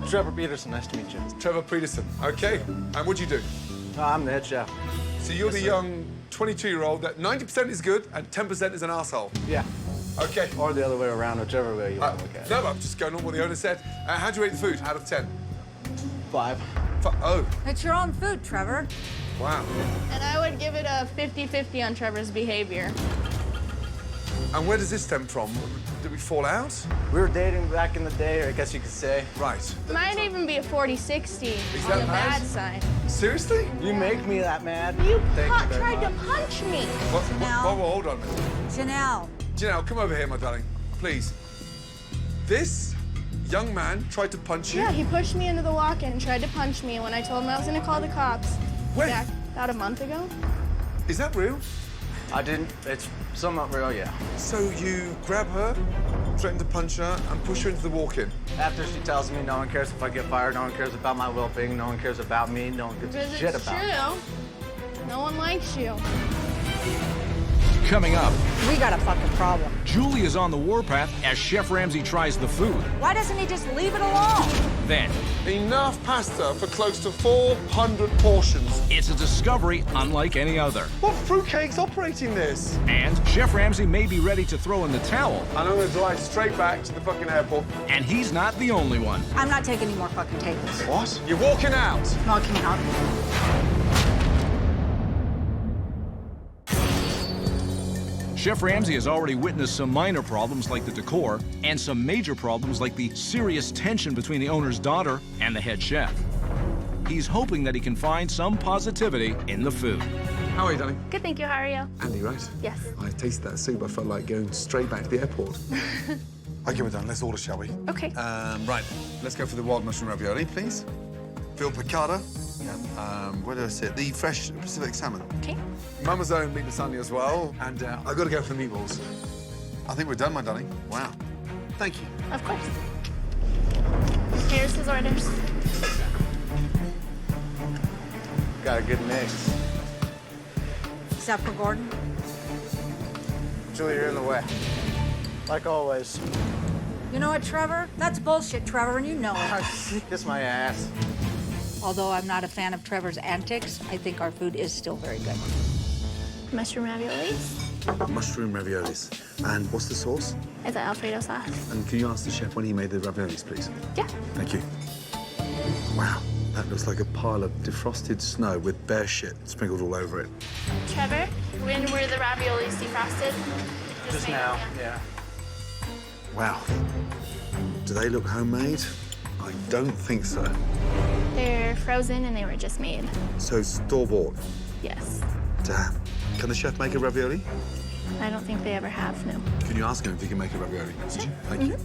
Trevor Peterson, nice to meet you. Trevor Peterson. Okay. And what do you do? I'm the head chef. So you're the young 22-year-old that 90% is good and 10% is an asshole. Yeah. Okay. Or the other way around, whichever way you want to look at it. No, I'm just going on what the owner said. How do you rate the food out of 10? 5. Oh. It's your own food, Trevor. Wow. And I would give it a 50-50 on Trevor's behavior. And where does this stem from? Did we fall out? We were dating back in the day, I guess you could say. Right. Might even be a 40-60 on that the bad? bad side. Seriously? You make me that mad. You Thank you very tried to much. punch me. Whoa, hold on a minute. Janelle. Janelle, come over here, my darling. Please. This young man tried to punch you? Yeah, he pushed me into the walk-in and tried to punch me when I told him I was going to call the cops. When? Yeah, about a month ago. Is that real? I didn't. It's somewhat real, yeah. So you grab her, threaten to punch her, and push her into the walk-in? After she tells me no one cares if I get fired, no one cares about my well-being, no one cares about me, no one gives a Because shit it's about me. true. No one likes you. Coming up, We got a fucking problem. Julie is on the warpath as Chef Ramsay tries the food. Why doesn't he just leave it alone? Then, Enough pasta for close to 400 portions. it's a discovery unlike any other. What fruitcake's operating this? And Chef Ramsay may be ready to throw in the towel. And I'm gonna drive straight back to the fucking airport. And he's not the only one. I'm not taking any more fucking tables. What? You're walking out? Walking out. Chef Ramsay has already witnessed some minor problems like the decor and some major problems like the serious tension between the owner's daughter and the head chef. He's hoping that he can find some positivity in the food. How are you, darling? Good, thank you. How are you? Andy, right? Yes. I tasted that soup. I felt like going straight back to the airport. Okay, we're done. Let's order, shall we? Okay. Right. Let's go for the wild mushroom ravioli, please. Veal piccata. Where do I sit? The fresh Pacific salmon. Okay. Mama's own meat lasagna as well. And I've got to go for the meatballs. I think we're done, my darling. Wow. Thank you. Of course. Here's his orders. Got a good mix. Is that for Gordon? Julie, you're in the way. Like always. You know what, Trevor? That's bullshit, Trevor, and you know it. Kiss my ass. Although I'm not a fan of Trevor's antics, I think our food is still very good. Mushroom raviolis. Mushroom raviolis. And what's the sauce? It's an Alfredo sauce. And can you ask the chef when he made the raviolis, please? Yeah. Thank you. Wow. That looks like a pile of defrosted snow with bear shit sprinkled all over it. Trevor, when were the raviolis defrosted? Just made now, them, yeah. Wow. Do they look homemade? I don't think so. They're frozen and they were just made. So store-bought. Yes. Damn. Can the chef make a ravioli? I don't think they ever have, no. Can you ask him if he can make a ravioli? Sure. Thank you.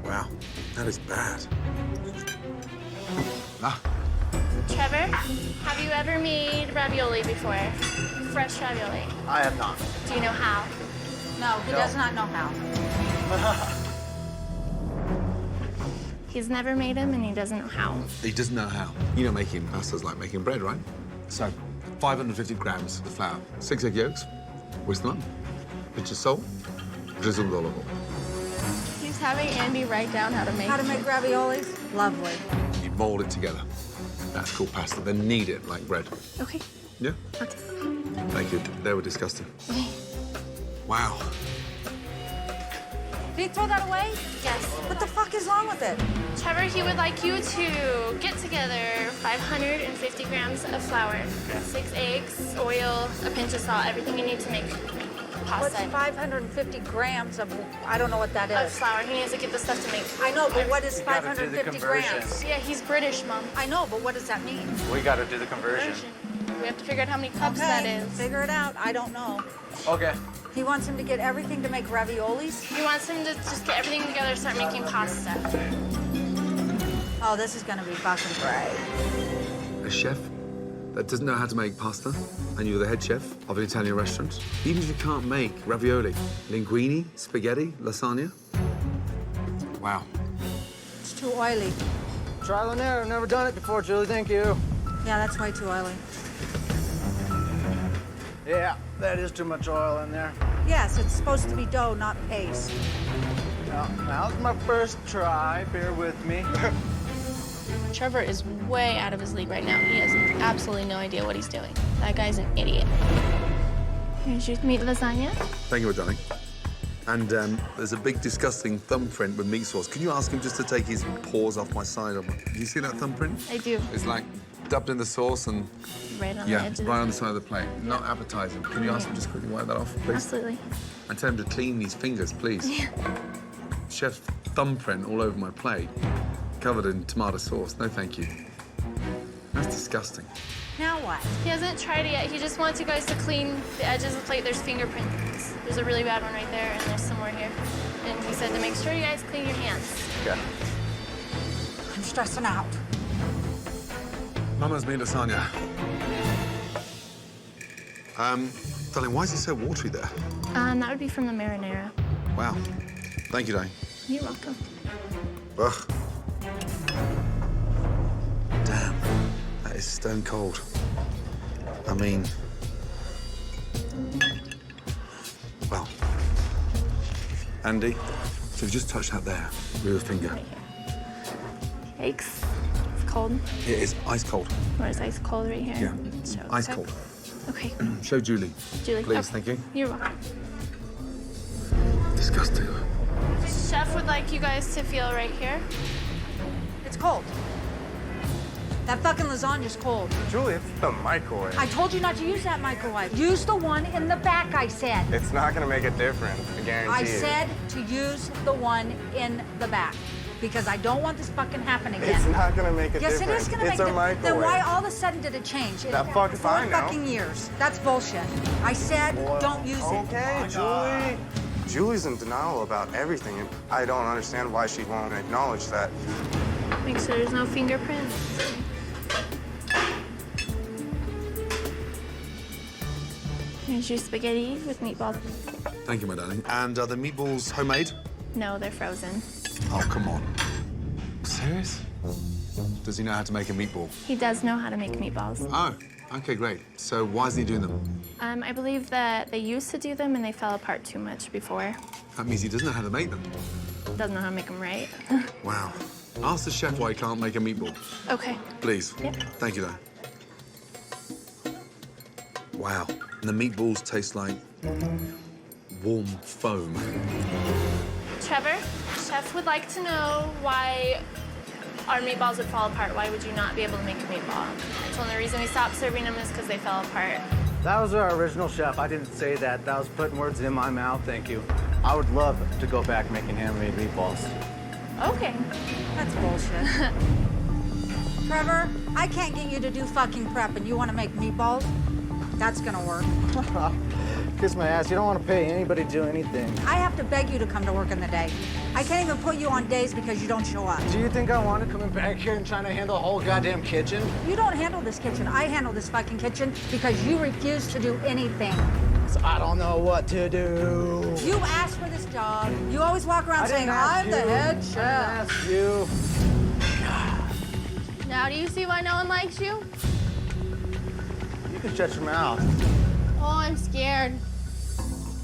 Wow. That is bad. Ah. Trevor, have you ever made ravioli before? Fresh ravioli. I have not. Do you know how? No, he does not know how. He's never made them and he doesn't know how. He doesn't know how. You know, making pasta's like making bread, right? So, 550 grams of flour, 6 egg yolks, whisk them up, pinch of salt, drizzled olive oil. He's having Andy write down how to make raviolis? Lovely. You mold it together. That's called pasta. Then knead it like bread. Okay. Yeah? Okay. Thank you. They were disgusting. Wow. Did he throw that away? Yes. What the fuck is wrong with it? Trevor, he would like you to get together 550 grams of flour, 6 eggs, oil, a pinch of salt, everything you need to make What's pasta. 550 grams of, I don't know what that Of is. flour. He needs to get the stuff to make. I know, but what is You gotta do the 550 conversion. grams? Yeah, he's British, Mom. I know, but what does that mean? We got to do the conversion. We have to figure out how many cups that Okay, is. figure it out. I don't know. Okay. He wants him to get everything to make raviolis. He wants him to just get everything together and start making pasta. Oh, this is gonna be fucking great. A chef that doesn't know how to make pasta, and you're the head chef of an Italian restaurant. Even if you can't make ravioli, linguine, spaghetti, lasagna. Wow. It's too oily. Trial and error. Never done it before, Julie. Thank you. Yeah, that's way too oily. Yeah, that is too much oil in there. Yes, it's supposed to be dough, not paste. Now, now's my first try. Bear with me. Trevor is way out of his league right now. He has absolutely no idea what he's doing. That guy's an idiot. Here's your meat lasagna. Thank you, darling. And there's a big, disgusting thumbprint with meat sauce. Can you ask him just to take his paws off my side? Do you see that thumbprint? I do. It's like dubbed in the sauce and Right on the yeah, edge of right on the side of the plate. Not appetizing. Can you ask him just quickly wipe that off, please? Absolutely. And tell him to clean his fingers, please. Yeah. Chef's thumbprint all over my plate, covered in tomato sauce. No, thank you. That's disgusting. Now what? He hasn't tried it yet. He just wants you guys to clean the edges of the plate. There's fingerprints. There's a really bad one right there, and there's some more here. And he said to make sure you guys clean your hands. Okay. I'm stressing out. Mama's meat lasagna. Darling, why is it so watery there? That would be from the marinara. Wow. Thank you, darling. You're welcome. Ugh. Damn. That is stone cold. I mean... Well... Andy, so you've just touched that there with your finger. Right here. Yikes. It's cold. It is ice cold. Or it's ice cold right here. Yeah. So, Ice okay. cold. Okay. Show Julie. Julie. Please, okay. thank you. You're welcome. Disgusting. Chef would like you guys to feel right here. It's cold. That fucking lasagna's cold. Julie, it's the microwave. I told you not to use that microwave. Use the one in the back, I said. It's not gonna make a difference, I guarantee I you. said to use the one in the back. Because I don't want this fucking happening again. It's not gonna make a yes, difference. Yes, it is gonna it's make a a microwave. Then why all of a sudden did it change? That fucking 4 fine now. fucking years. That's bullshit. I said don't use it. Okay, Julie. Julie's in denial about everything, and I don't understand why she won't acknowledge that. Make sure there's no fingerprints. Here's your spaghetti with meatballs. Thank you, my darling. And are the meatballs homemade? No, they're frozen. Oh, come on. Serious? Does he know how to make a meatball? He does know how to make meatballs. Oh, okay, great. So why isn't he doing them? I believe that they used to do them and they fell apart too much before. That means he doesn't know how to make them. Doesn't know how to make them right. Wow. Ask the chef why he can't make a meatball. Okay. Please. Yep. Thank you, though. Wow. And the meatballs taste like warm foam. Trevor, chef would like to know why our meatballs would fall apart. Why would you not be able to make a meatball? I told him the reason we stopped serving them is because they fell apart. That was our original chef. I didn't say that. That was putting words in my mouth. Thank you. I would love to go back making handmade meatballs. Okay. That's bullshit. Trevor, I can't get you to do fucking prep and you want to make meatballs? That's gonna work. Kiss my ass. You don't want to pay anybody to do anything. I have to beg you to come to work in the day. I can't even put you on days because you don't show up. Do you think I want to come back here and trying to handle the whole goddamn kitchen? You don't handle this kitchen. I handle this fucking kitchen because you refuse to do anything. So I don't know what to do. You asked for this job. You always walk around saying, I'm the head chef. I didn't ask you. Now do you see why no one likes you? You can shut your mouth. Oh, I'm scared.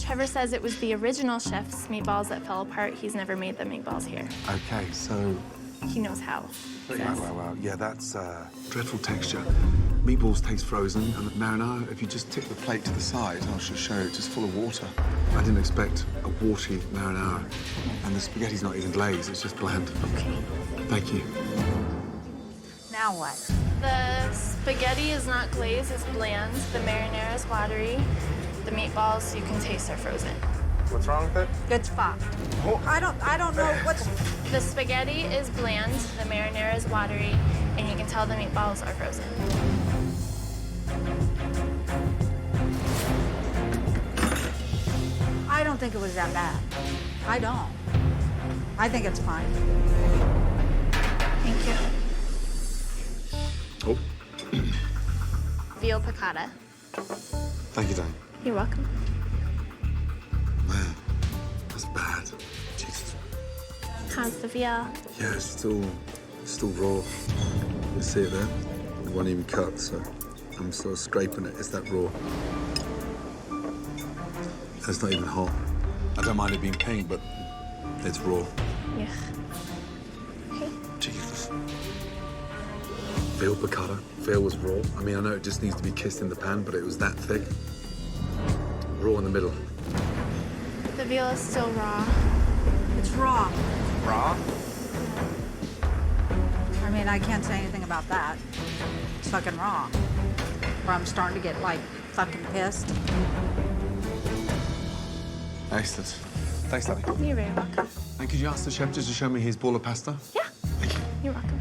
Trevor says it was the original chef's meatballs that fell apart. He's never made the meatballs here. Okay, so... He knows how. Wow. Yeah, that's dreadful texture. Meatballs taste frozen, and the marinara, if you just tip the plate to the side, I'll just show you, it's just full of water. I didn't expect a watery marinara. And the spaghetti's not even glazed, it's just bland. Okay. Thank you. Now what? The spaghetti is not glazed, it's bland. The marinara is watery. The meatballs, you can taste, are frozen. What's wrong with it? Good spot. I don't know what's... The spaghetti is bland, the marinara is watery, and you can tell the meatballs are frozen. I don't think it was that bad. I don't. I think it's fine. Thank you. Oh, Veal piccata. thank you, Dan. You're welcome. Man, that's bad. Jesus. How's the veal? Yeah, it's still raw. You see it there? It wasn't even cut, so I'm sort of scraping it. It's that raw. It's not even hot. I don't mind it being pink, but it's raw. Yeah. Okay. Jesus. Veal piccata. Veal was raw. I mean, I know it just needs to be kissed in the pan, but it was that thick. Raw in the middle. The veal is still raw. It's raw. Raw? I mean, I can't say anything about that. It's fucking raw. Or I'm starting to get, like, fucking pissed. Excellent. Thanks, Daddy. You're very welcome. And could you ask the chef just to show me his bowl of pasta? Yeah. Thank you. You're welcome.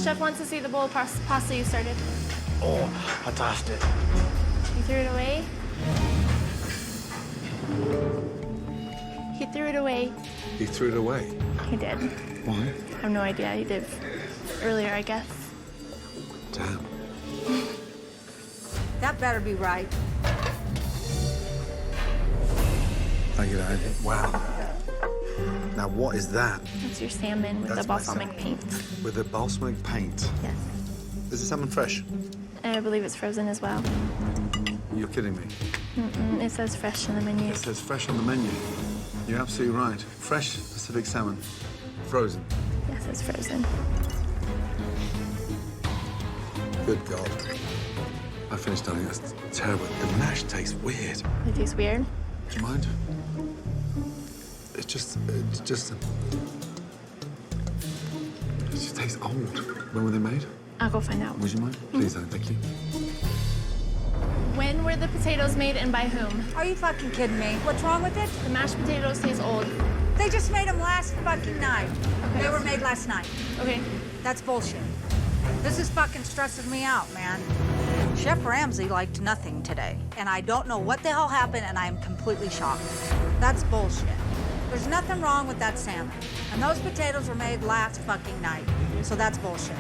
Chef wants to see the bowl of pasta you started. Oh, fantastic. You threw it away? He threw it away. He threw it away. He did. Why? I have no idea. He did earlier, I guess. Damn. That better be right. Thank you, Daddy. Wow. Now, what is that? That's your salmon with That's the my balsamic salmon. paint. With the balsamic paint. Yes. Is the salmon fresh? And I believe it's frozen as well. You're kidding me. It says fresh on the menu. It says fresh on the menu. You're absolutely right. Fresh Pacific salmon. Frozen. Yes, it's frozen. Good God. I finished, darling. That's terrible. The mash tastes weird. It tastes weird. Do you mind? It just tastes old. When were they made? I'll go find out. Would you mind? Please, darling. Thank you. When were the potatoes made and by whom? Are you fucking kidding me? What's wrong with it? The mashed potatoes taste old. They just made them last fucking night. Okay. They were made last night. Okay. That's bullshit. This is fucking stressing me out, man. Chef Ramsay liked nothing today, and I don't know what the hell happened, and I am completely shocked. That's bullshit. There's nothing wrong with that salmon, and those potatoes were made last fucking night, so that's bullshit.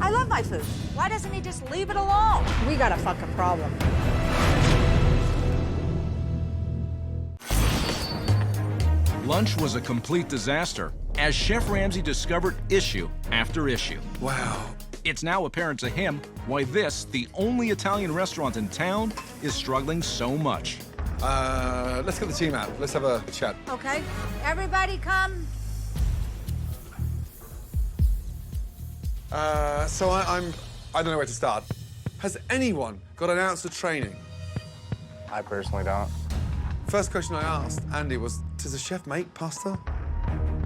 I love my food. Why doesn't he just leave it alone? We got a fucking problem. Lunch was a complete disaster as Chef Ramsay discovered issue after issue. Wow. It's now apparent to him why this, the only Italian restaurant in town, is struggling so much. Let's get the team out. Let's have a chat. Okay, everybody come. So I don't know where to start. Has anyone got an ounce of training? I personally don't. First question I asked Andy was, does the chef make pasta?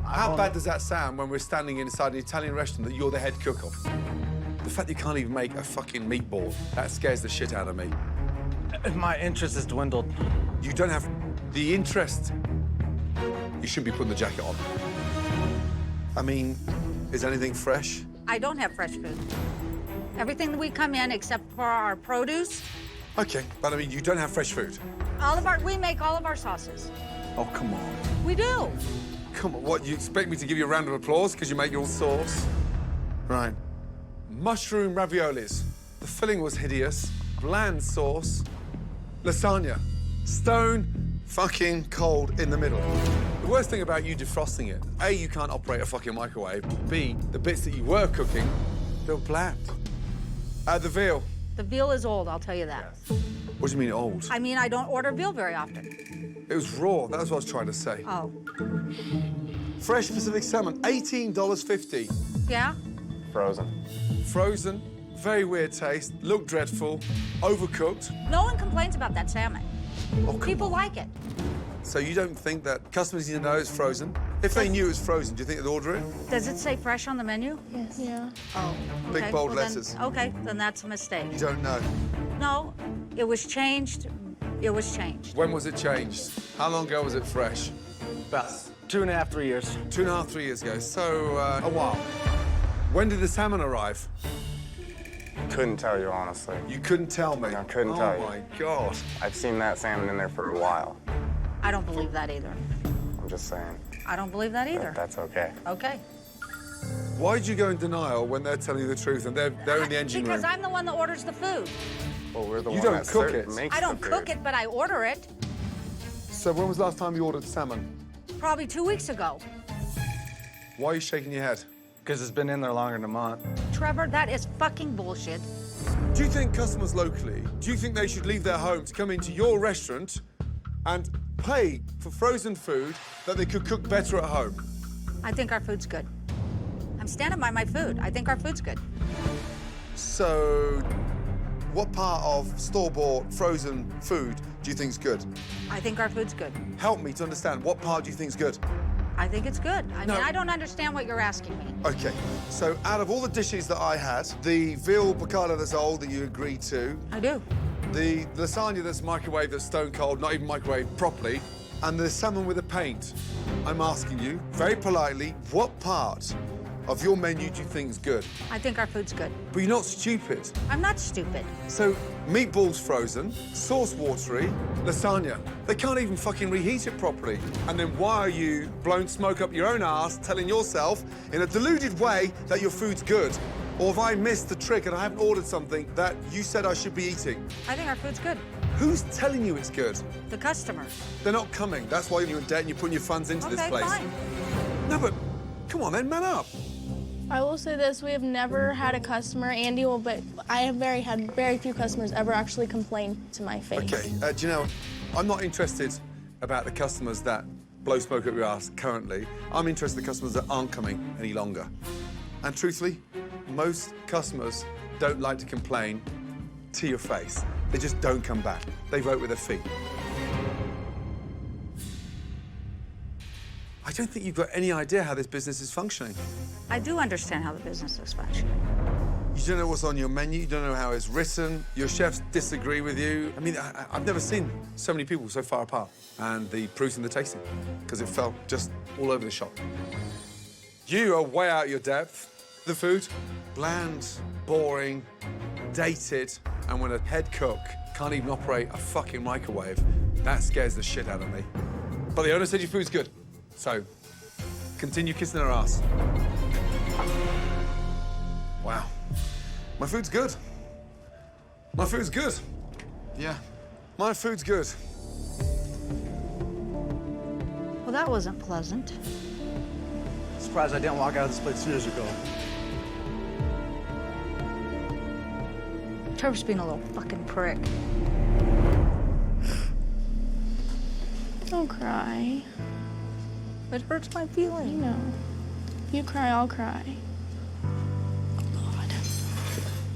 How bad does that sound when we're standing inside an Italian restaurant that you're the head cook of? The fact you can't even make a fucking meatball, that scares the shit out of me. My interest has dwindled. You don't have the interest. You shouldn't be putting the jacket on. I mean, is anything fresh? I don't have fresh food. Everything that we come in except for our produce, Okay, but I mean, you don't have fresh food. we make all of our sauces. Oh, come on. We do. Come on, what, you expect me to give you a round of applause because you make your own sauce? Right. Mushroom raviolis. The filling was hideous. Bland sauce. Lasagna. Stone fucking cold in the middle. The worst thing about you defrosting it, A, you can't operate a fucking microwave. B, the bits that you were cooking, they were bland. The veal. The veal is old, I'll tell you that. What do you mean old? I mean, I don't order veal very often. It was raw, that's what I was trying to say. Oh. Fresh Pacific salmon, $18.50. Yeah? Frozen. Frozen, very weird taste, looked dreadful, overcooked. No one complains about that salmon. Oh, People like it. So you don't think that customers need to know it's frozen? If they knew it was frozen, do you think they'd order it? Does it say fresh on the menu? Yes. Yeah. Oh, Big okay. bold Well, then- letters. Okay, then that's a mistake. You don't know. No, it was changed. It was changed. When was it changed? How long ago was it fresh? About 2.5, 3 years. 2.5, 3 years ago. So, a while. When did the salmon arrive? Couldn't tell you, honestly. You couldn't tell me? I couldn't tell you. Oh, my God. I've seen that salmon in there for a while. I don't believe that either. I'm just saying. I don't believe that either. That's okay. Okay. Why did you go in denial when they're telling you the truth and they're in the engine Because room? I'm the one that orders the food. Well, we're the You one don't that cook it. makes I don't the cook food. it, but I order it. So when was the last time you ordered salmon? Probably 2 weeks ago. Why are you shaking your head? Because it's been in there longer than a month. Trevor, that is fucking bullshit. Do you think customers locally, do you think they should leave their home to come into your restaurant and pay for frozen food that they could cook better at home? I think our food's good. I'm standing by my food. I think our food's good. So, what part of store-bought frozen food do you think's good? I think our food's good. Help me to understand, what part do you think's good? I think it's good. I No. mean, I don't understand what you're asking me. Okay, so out of all the dishes that I had, the veal piccata that's old that you agreed to, I do. the lasagna that's microwaved that's stone cold, not even microwaved properly, and the salmon with the paint, I'm asking you, very politely, what part of your menu do you think's good? I think our food's good. But you're not stupid. I'm not stupid. So, meatballs frozen, sauce watery, lasagna. They can't even fucking reheat it properly. And then why are you blowing smoke up your own ass, telling yourself in a deluded way that your food's good? Or have I missed the trick and I haven't ordered something that you said I should be eating? I think our food's good. Who's telling you it's good? The customers. They're not coming. That's why you're in debt and you're putting your funds into this Okay, place. fine. No, but come on then, man up. I will say this, we have never had a customer, Andy will, but I have had very few customers ever actually complain to my face. Okay, do you know, I'm not interested about the customers that blow smoke up your ass currently. I'm interested in the customers that aren't coming any longer. And truthfully, most customers don't like to complain to your face. They just don't come back. They vote with their feet. I don't think you've got any idea how this business is functioning. I do understand how the business is functioning. You don't know what's on your menu, you don't know how it's written, your chefs disagree with you. I mean, I've never seen so many people so far apart. And the proof's in the tasting, because it felt just all over the shop. You are way out your depth. The food, bland, boring, dated, and when a head cook can't even operate a fucking microwave, that scares the shit out of me. But the owner said your food's good, so continue kissing her ass. Wow. My food's good. My food's good. Yeah. My food's good. Well, that wasn't pleasant. Surprised I didn't walk out of this place years ago. Trevor's being a little fucking prick. Don't cry. It hurts my feelings. You know. If you cry, I'll cry. God.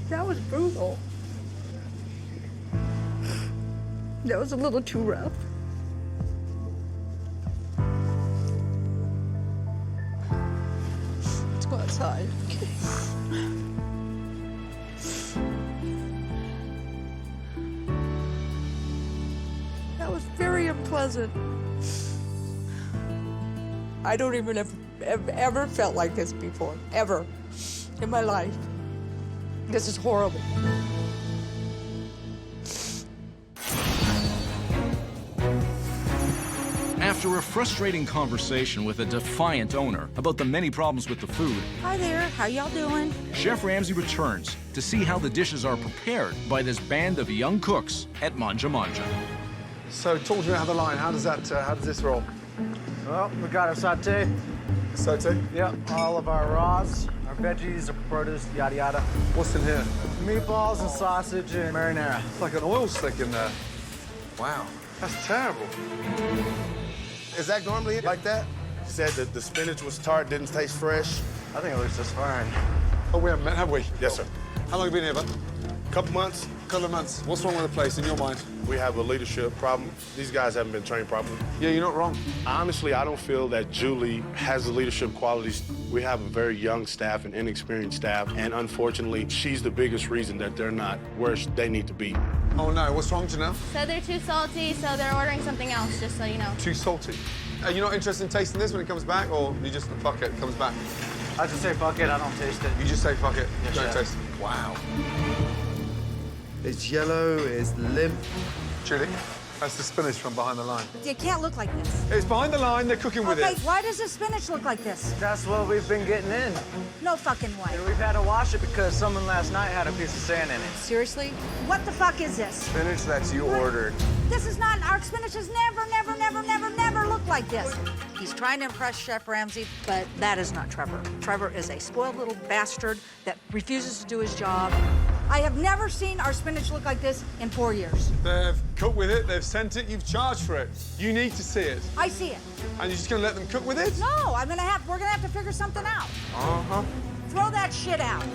That was brutal. That was a little too rough. Let's go outside. That was very unpleasant. I don't even have ever felt like this before, ever, in my life. This is horrible. After a frustrating conversation with a defiant owner about the many problems with the food, Hi there, how y'all doing? Chef Ramsay returns to see how the dishes are prepared by this band of young cooks at Manja Manja. So talk to me about the line. How does this roll? Well, we got our sauté. Sauté? Yep, all of our raws, our veggies, our produce, yada yada. What's in here? Meatballs and sausage and marinara. It's like an oil slick in there. Wow, that's terrible. Is that normally like that? You said that the spinach was tart, didn't taste fresh. I think it looks just fine. Oh, we haven't met, have we? Yes, sir. How long have you been here, bud? Couple months. Couple of months. What's wrong with the place in your mind? We have a leadership problem. These guys haven't been trained properly. Yeah, you're not wrong. Honestly, I don't feel that Julie has the leadership qualities. We have a very young staff and inexperienced staff, and unfortunately, she's the biggest reason that they're not where they need to be. Oh no, what's wrong, Janelle? So they're too salty, so they're ordering something else, just so you know. Too salty. Are you not interested in tasting this when it comes back, or you just fuck it comes back? I just say fuck it, I don't taste it. You just say fuck it, Yes, don't chef. taste it. Wow. It's yellow, it's limp. Julie, that's the spinach from behind the line. It can't look like this. It's behind the line, they're cooking with Okay, it. why does the spinach look like this? That's what we've been getting in. No fucking way. And we've had to wash it because someone last night had a piece of sand in it. Seriously? What the fuck is this? Spinach that you ordered. This is not, our spinach has never looked like this. He's trying to impress Chef Ramsay, but that is not Trevor. Trevor is a spoiled little bastard that refuses to do his job. I have never seen our spinach look like this in 4 years. They've cooked with it, they've sent it, you've charged for it. You need to see it. I see it. And you're just gonna let them cook with it? No, we're gonna have to figure something out. Uh-huh. Throw that shit out.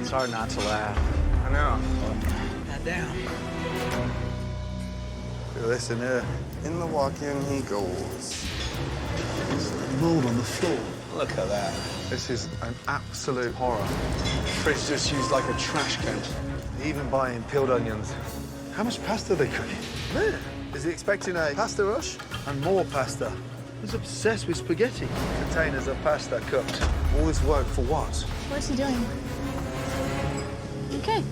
It's hard not to laugh. I know. That down. Feel this in here. In the walk-in he goes. Mold on the floor. Look at that. This is an absolute horror. Fridge just used like a trash can. Even buying peeled onions. How much pasta are they cooking? Man, is he expecting a pasta rush? And more pasta. He's obsessed with spaghetti. Containers of pasta cooked. All this work for what? What's he doing? Okay.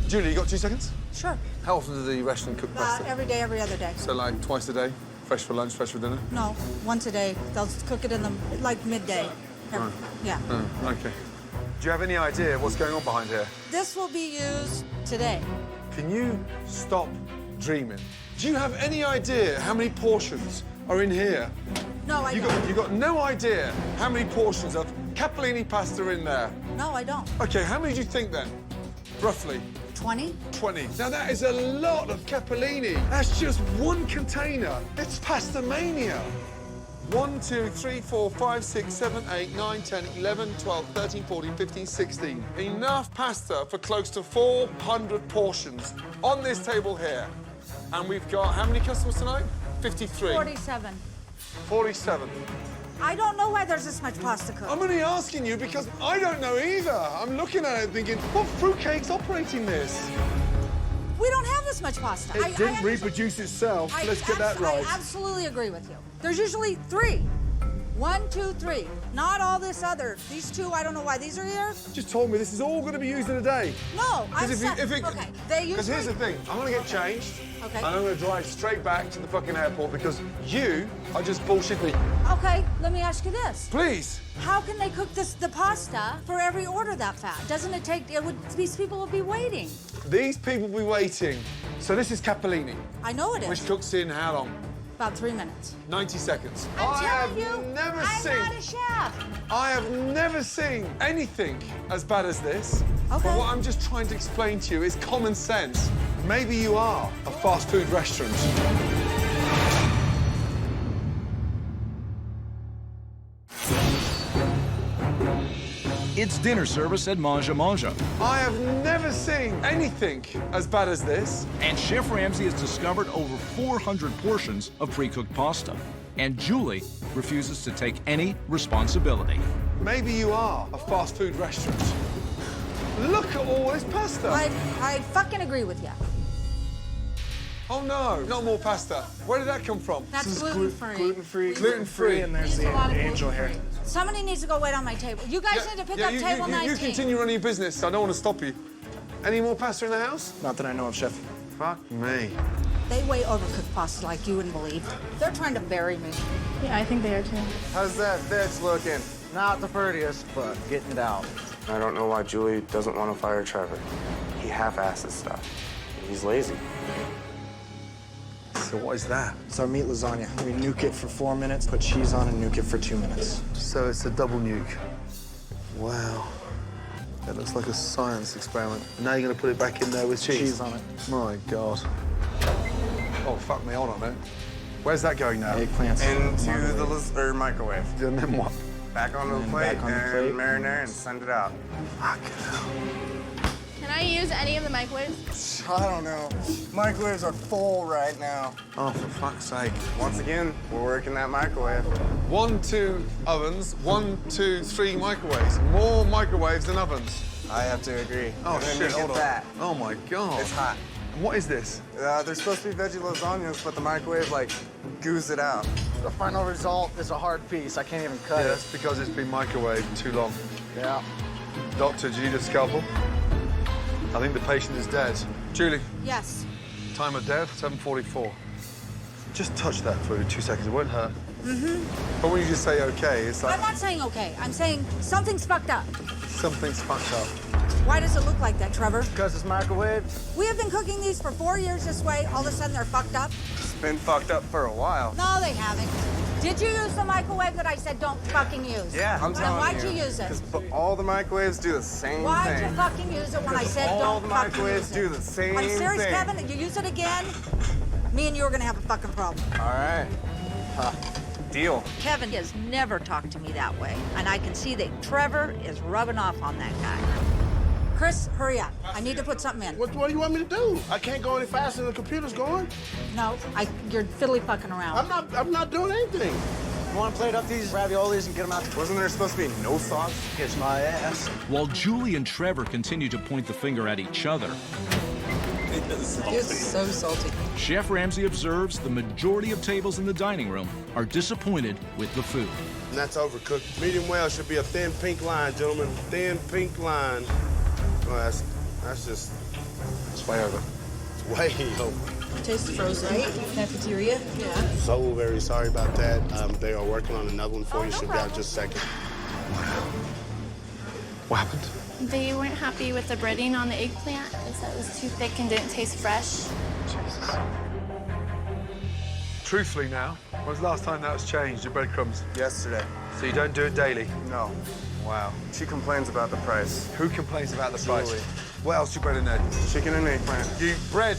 Julie, you got 2 seconds? Sure. How often does the restaurant cook pasta? Every day, every other day. So like twice a day? Fresh for lunch, fresh for dinner? No, once a day. They'll cook it in the, like, midday. Yeah. Okay. Do you have any idea what's going on behind here? This will be used today. Can you stop dreaming? Do you have any idea how many portions are in here? No, I don't. You got no idea how many portions of capellini pasta in there? No, I don't. Okay, how many do you think then? Roughly? 20? 20. Now that is a lot of capellini. That's just one container. It's pasta mania. 1, 2, 3, 4, 5, 6, 7, 8, 9, 10, 11, 12, 13, 14, 15, 16. Enough pasta for close to 400 portions on this table here. And we've got how many customers tonight? 53. 47. 47. I don't know why there's this much pasta cooked. I'm only asking you because I don't know either. I'm looking at it thinking, what fruitcake's operating this? We don't have this much pasta. It didn't reproduce itself. Let's get that right. I absolutely agree with you. There's usually 3. 1, 2, 3. Not all this other. These 2, I don't know why these are here. Just told me this is all going to be used in a day. No, I'm Because okay. They usually... Because here's the thing. I'm going to get changed. Okay. And I'm going to drive straight back to the fucking airport because you are just bullshitting me. Okay, let me ask you this. Please. How can they cook the pasta for every order that fast? Doesn't it take... These people will be waiting. These people will be waiting. So this is capellini. I know it is. Which cooks in how long? About 3 minutes. 90 seconds. I'm telling you, I'm not a chef. I have never seen anything as bad as this. Okay. But what I'm just trying to explain to you is common sense. Maybe you are a fast food restaurant. It's dinner service at Manja Manja. I have never seen anything as bad as this. And Chef Ramsay has discovered over 400 portions of pre-cooked pasta. And Julie refuses to take any responsibility. Maybe you are a fast food restaurant. Look at all this pasta. I fucking agree with you. Oh no, not more pasta. Where did that come from? That's gluten-free. Gluten-free. Gluten-free. And there's There's a lot the of angel hair. Somebody needs to go wait on my table. You guys need to pick up table 19. You continue running your business. I don't want to stop you. Any more pasta in the house? Not that I know of, Chef. Fuck me. They way overcooked pasta like you wouldn't believe. They're trying to bury me. Yeah, I think they are too. How's that bitch looking? Not the prettiest, but getting it out. I don't know why Julie doesn't want to fire Trevor. He half-asses stuff. He's lazy. So what is that? It's our meat lasagna. We nuke it for 4 minutes, put cheese on, and nuke it for 2 minutes. So it's a double nuke. Wow. That looks like a science experiment. Now you're going to put it back in there with cheese? Cheese on it. My God. Oh, fuck me. Hold on a minute. Where's that going now? Eggplants. Into the microwave. And then what? Back onto the And plate back on the and plate. marinate and send it out. Fucking hell. I use any of the microwaves? I don't know. Microwaves are full right now. Oh, for fuck's sake. Once again, we're working that microwave. 1, 2 ovens, 1, 2, 3 microwaves. More microwaves than ovens. I have to agree. Oh, And then shit, you hold get on. that. Oh, my God. It's hot. And what is this? They're supposed to be veggie lasagnas, but the microwave, like, goos it out. The final result is a hard piece. I can't even cut Yeah, it. that's because it's been microwaved too long. Yeah. Doctor, do you need a scalpel? I think the patient is dead. Julie, Yes. time of death, 7:44. Just touch that for 2 seconds, it won't hurt. Mm-hmm. But when you just say okay, it's like I'm not saying okay. I'm saying something's fucked up. something's fucked up. Why does it look like that, Trevor? Because it's microwave. We have been cooking these for 4 years this way. All of a sudden, they're fucked up. It's been fucked up for a while. No, they haven't. Did you use the microwave that I said don't fucking use? Yeah, I'm Then telling why'd you. you use it? Because all the microwaves do the same Why'd thing. you fucking use it when I said all don't the fucking microwaves use it? do the same I'm serious, thing. Kevin. If you use it again, me and you are gonna have a fucking problem. All right. Deal. Kevin has never talked to me that way, and I can see that Trevor is rubbing off on that guy. Chris, hurry up. I need to put something in. What do you want me to do? I can't go any faster than the computer's going. No, you're fiddly fucking around. I'm not doing anything. You want to plate up these raviolis and get them out? Wasn't there supposed to be no sauce? Kiss my ass. While Julie and Trevor continue to point the finger at each other, It's so salty. Chef Ramsay observes the majority of tables in the dining room are disappointed with the food. And that's overcooked. Medium well should be a thin pink line, gentlemen. Thin pink line. Oh, that's just, It's way over. it's way over. Tastes frozen. Right? Cafeteria? Yeah. So very sorry about that. They are working on another one for you. Should be out just a second. What happened? They weren't happy with the breading on the eggplant. They said it was too thick and didn't taste fresh. Jesus. Truthfully now, when was the last time that was changed, your breadcrumbs? Yesterday. So you don't do it daily? No. Wow. She complains about the price. Who complains about the Julie. price? What else do you bread in there? Chicken and eggplant. You bread,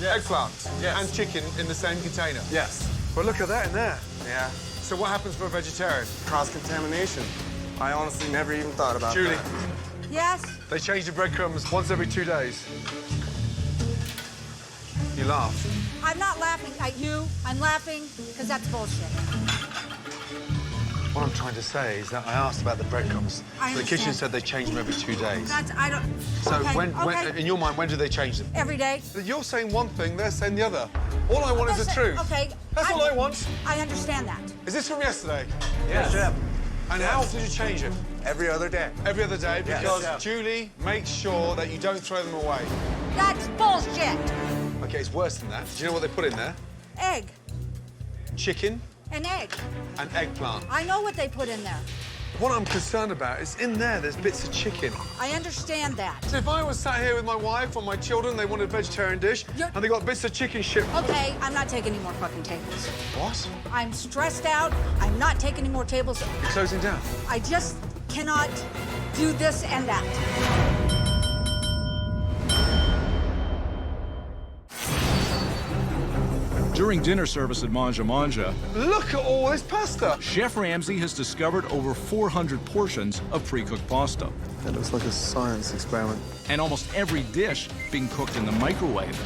Yes. eggplant, Yes. and chicken in the same container? Yes. Well, look at that in there. Yeah. So what happens for a vegetarian? Cross-contamination. I honestly never even thought about Julie, that. Yes? they change the breadcrumbs once every 2 days. You laugh. I'm not laughing at you. I'm laughing because that's bullshit. What I'm trying to say is that I asked about the breadcrumbs. I The kitchen understand. said they change them every 2 days. I don't. So okay, when, okay. in your mind, when do they change them? Every day. You're saying one thing, they're saying the other. All I want is the That's it. truth. Okay. That's all I want. I understand that. Is this from yesterday? Yes. Chef. And how often did you change it? Every other day. Every other day, Yes. because Yes. Julie makes sure that you don't throw them away. That's bullshit. Okay, it's worse than that. Do you know what they put in there? Egg. Chicken An egg. and eggplant. I know what they put in there. What I'm concerned about is in there's bits of chicken. I understand that. So if I was sat here with my wife or my children, they wanted a vegetarian dish, and they got bits of chicken shipped. Okay, I'm not taking any more fucking tables. What? I'm stressed out. I'm not taking any more tables. You're closing down. I just cannot do this and that. During dinner service at Manja Manja, Look at all this pasta. Chef Ramsay has discovered over 400 portions of pre-cooked pasta, That looks like a science experiment. and almost every dish being cooked in the microwave.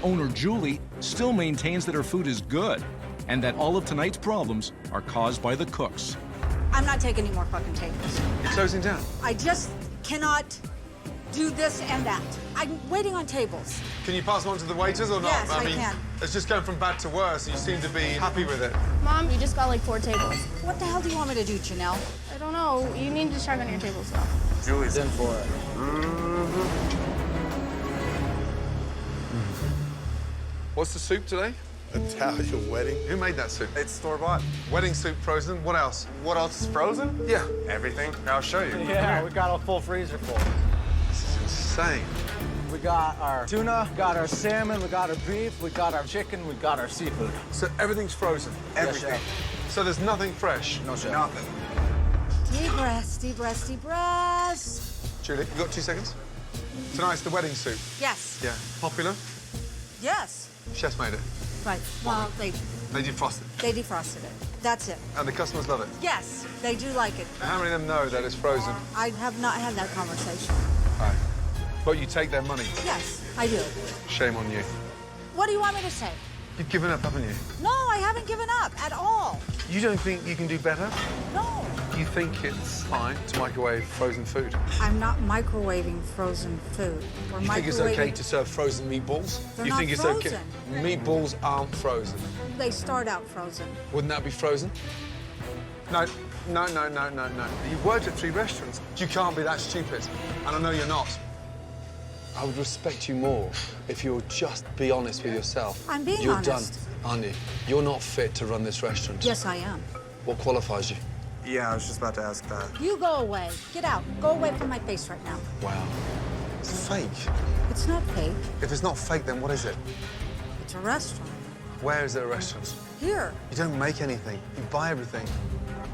Owner Julie still maintains that her food is good and that all of tonight's problems are caused by the cooks. I'm not taking any more fucking tables. You're closing down. I just cannot do this and that. I'm waiting on tables. Can you pass them on to the waiters or not? Yes, I mean, can. it's just going from bad to worse, and you seem to be happy with it. Mom, you just got like 4 tables. What the hell do you want me to do, Janelle? I don't know. You need to check on your tables though. Julie's in for it. What's the soup today? Italian wedding. Who made that soup? It's store-bought. Wedding soup frozen. What else? What else is frozen? Yeah. Everything. I'll show you. Yeah, we got a full freezer full. This is insane. We got our tuna, got our salmon, we got our beef, we got our chicken, we got our seafood. So everything's frozen. Everything. Chef. So there's nothing fresh. No, chef. Nothing. Deep breaths, deep breaths, deep breaths. Julie, you got 2 seconds? Tonight's the wedding soup. Yes. Yeah. Popular? Yes. Chef's made it. Right. Well, They defrost it. they defrosted it. That's it. And the customers love it. Yes, they do like it. How many of them know that it's frozen? I have not had that conversation. All right. But you take their money. Yes, I do. Shame on you. What do you want me to say? You've given up, haven't you? No, I haven't given up at all. You don't think you can do better? No. You think it's fine to microwave frozen food? I'm not microwaving frozen food. Or You think it's okay to serve frozen meatballs? They're you not think it's frozen. okay? Meatballs aren't frozen. They start out frozen. Wouldn't that be frozen? No. You've worked at 3 restaurants. You can't be that stupid. And I know you're not. I would respect you more if you would just be honest with yourself. I'm being You're honest. done, aren't you? You're not fit to run this restaurant. Yes, I am. What qualifies you? Yeah, I was just about to ask that. You go away. Get out. Go away from my face right now. Wow. It's fake. It's not fake. If it's not fake, then what is it? It's a restaurant. Where is it a restaurant? Here. You don't make anything. You buy everything.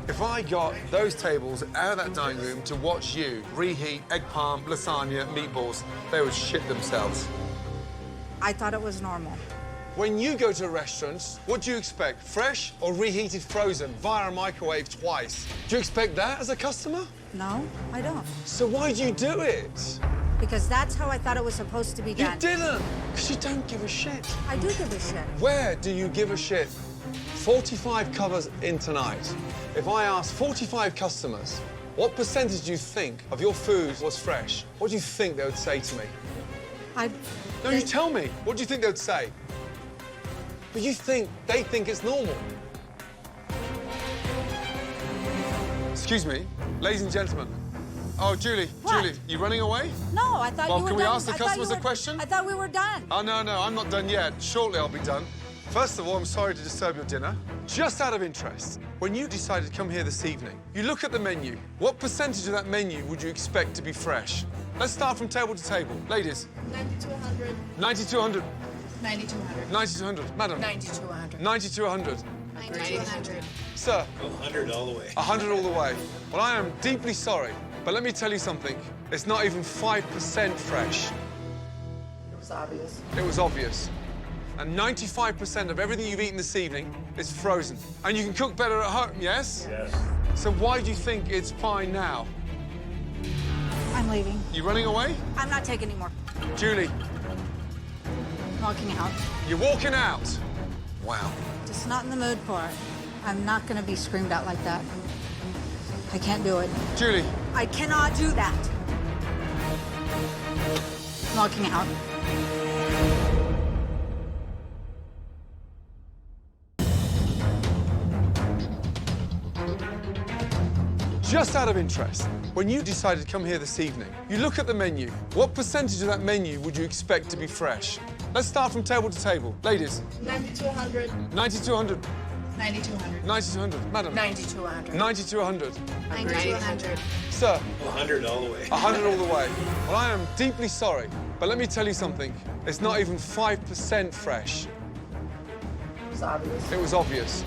If I got those tables out of that dining room to watch you reheat egg parm, lasagna, meatballs, they would shit themselves. I thought it was normal. When you go to a restaurant, what do you expect? Fresh or reheated frozen via a microwave twice? Do you expect that as a customer? No, I don't. So why do you do it? Because that's how I thought it was supposed to be done. You didn't, because you don't give a shit. I do give a shit. Where do you give a shit? 45 covers in tonight. If I asked 45 customers, what percentage do you think of your food was fresh? What do you think they would say to me? No, you tell me. What do you think they would say? But they think it's normal. Excuse me, ladies and gentlemen. Oh, Julie, What? Julie, you running away? No, I thought Well, you were can done. we ask the I thought customers you a question? I thought we were done. Oh, no, I'm not done yet. Shortly I'll be done. First of all, I'm sorry to disturb your dinner. Just out of interest, when you decided to come here this evening, you look at the menu. What percentage of that menu would you expect to be fresh? Let's start from table to table. Ladies. 90 to 100. 90 to 100. 90 to 100. 90 to 100. Madam. 90 to 100. 90 to 100. 90 to 100. Sir. 100 all the way. 100 all the way. Well, I am deeply sorry, but let me tell you something. It's not even 5% fresh. It was obvious. It was obvious. And 95% of everything you've eaten this evening is frozen. And you can cook better at home, yes? Yes. So why do you think it's fine now? I'm leaving. You running away? I'm not taking any more. Julie, I'm walking out. you're walking out. Wow. Just not in the mood for it. I'm not going to be screamed at like that. I can't do it. Julie. I cannot do that. I'm walking out. Just out of interest, when you decided to come here this evening, you look at the menu. What percentage of that menu would you expect to be fresh? Let's start from table to table. Ladies. 90 to 100. 90 to 100. 90 to 100. 90 to 100. Madam. 90 to 100. 90 to 100. 90 to 100. Sir. 100 all the way. 100 all the way. Well, I am deeply sorry, but let me tell you something. It's not even 5% fresh. It was obvious. It was obvious.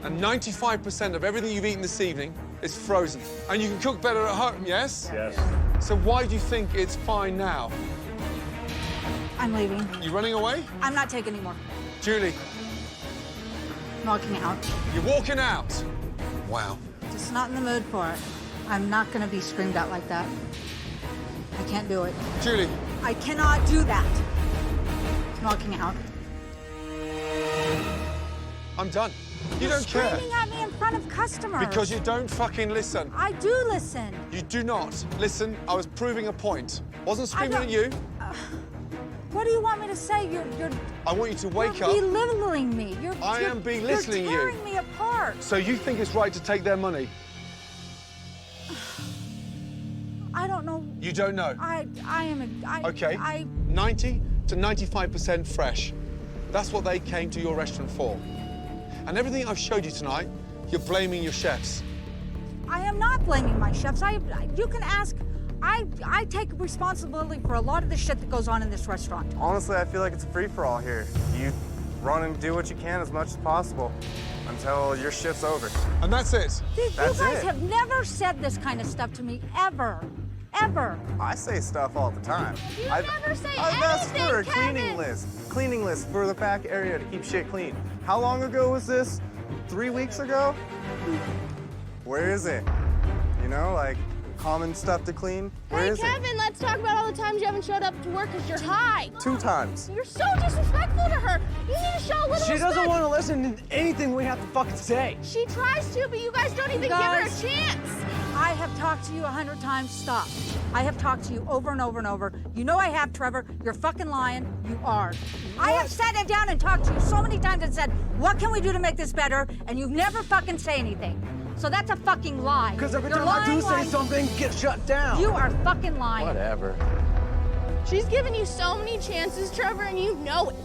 And 95% of everything you've eaten this evening is frozen. And you can cook better at home, yes? Yes. So why do you think it's fine now? I'm leaving. You running away? I'm not taking any more. Julie. I'm walking out. You're walking out. Wow. Just not in the mood for it. I'm not going to be screamed at like that. I can't do it. Julie. I cannot do that. I'm walking out. I'm done. You don't care. Screaming at me in front of customers. Because you don't fucking listen. I do listen. You do not listen. I was proving a point. Wasn't screaming at you. What do you want me to say? You're I want you to wake you're up. belittling me. I am belittling you. You're tearing me apart. So you think it's right to take their money? I don't know. You don't know? Okay. 90 to 95% fresh. That's what they came to your restaurant for. And everything I've showed you tonight, you're blaming your chefs. I am not blaming my chefs. You can ask. I take responsibility for a lot of the shit that goes on in this restaurant. Honestly, I feel like it's a free-for-all here. You run and do what you can as much as possible until your shift's over. And that's it? You That's guys it. have never said this kind of stuff to me, ever. Ever. I say stuff all the time. You I've never say asked anything, for a Kevin. cleaning list for the back area to keep shit clean. How long ago was this? 3 weeks ago? Where is it? You know, like, common stuff to clean. Where Hey, is Kevin, let's talk about all the times you haven't showed up to work because you're high. it? 2 times. You're so disrespectful to her. You need to show a little She respect. doesn't want to listen to anything we have to fucking say. She tries to, but you guys don't even give her a chance. I have talked to you 100 times. Stop. I have talked to you over and over and over. You know I have, Trevor. You're fucking lying. You are. I have sat down and talked to you so many times and said, what can we do to make this better? And you never fucking say anything. So that's a fucking lie. Because every You're time I do lying. say something, get shut down. You are fucking lying. Whatever. She's given you so many chances, Trevor, and you know it.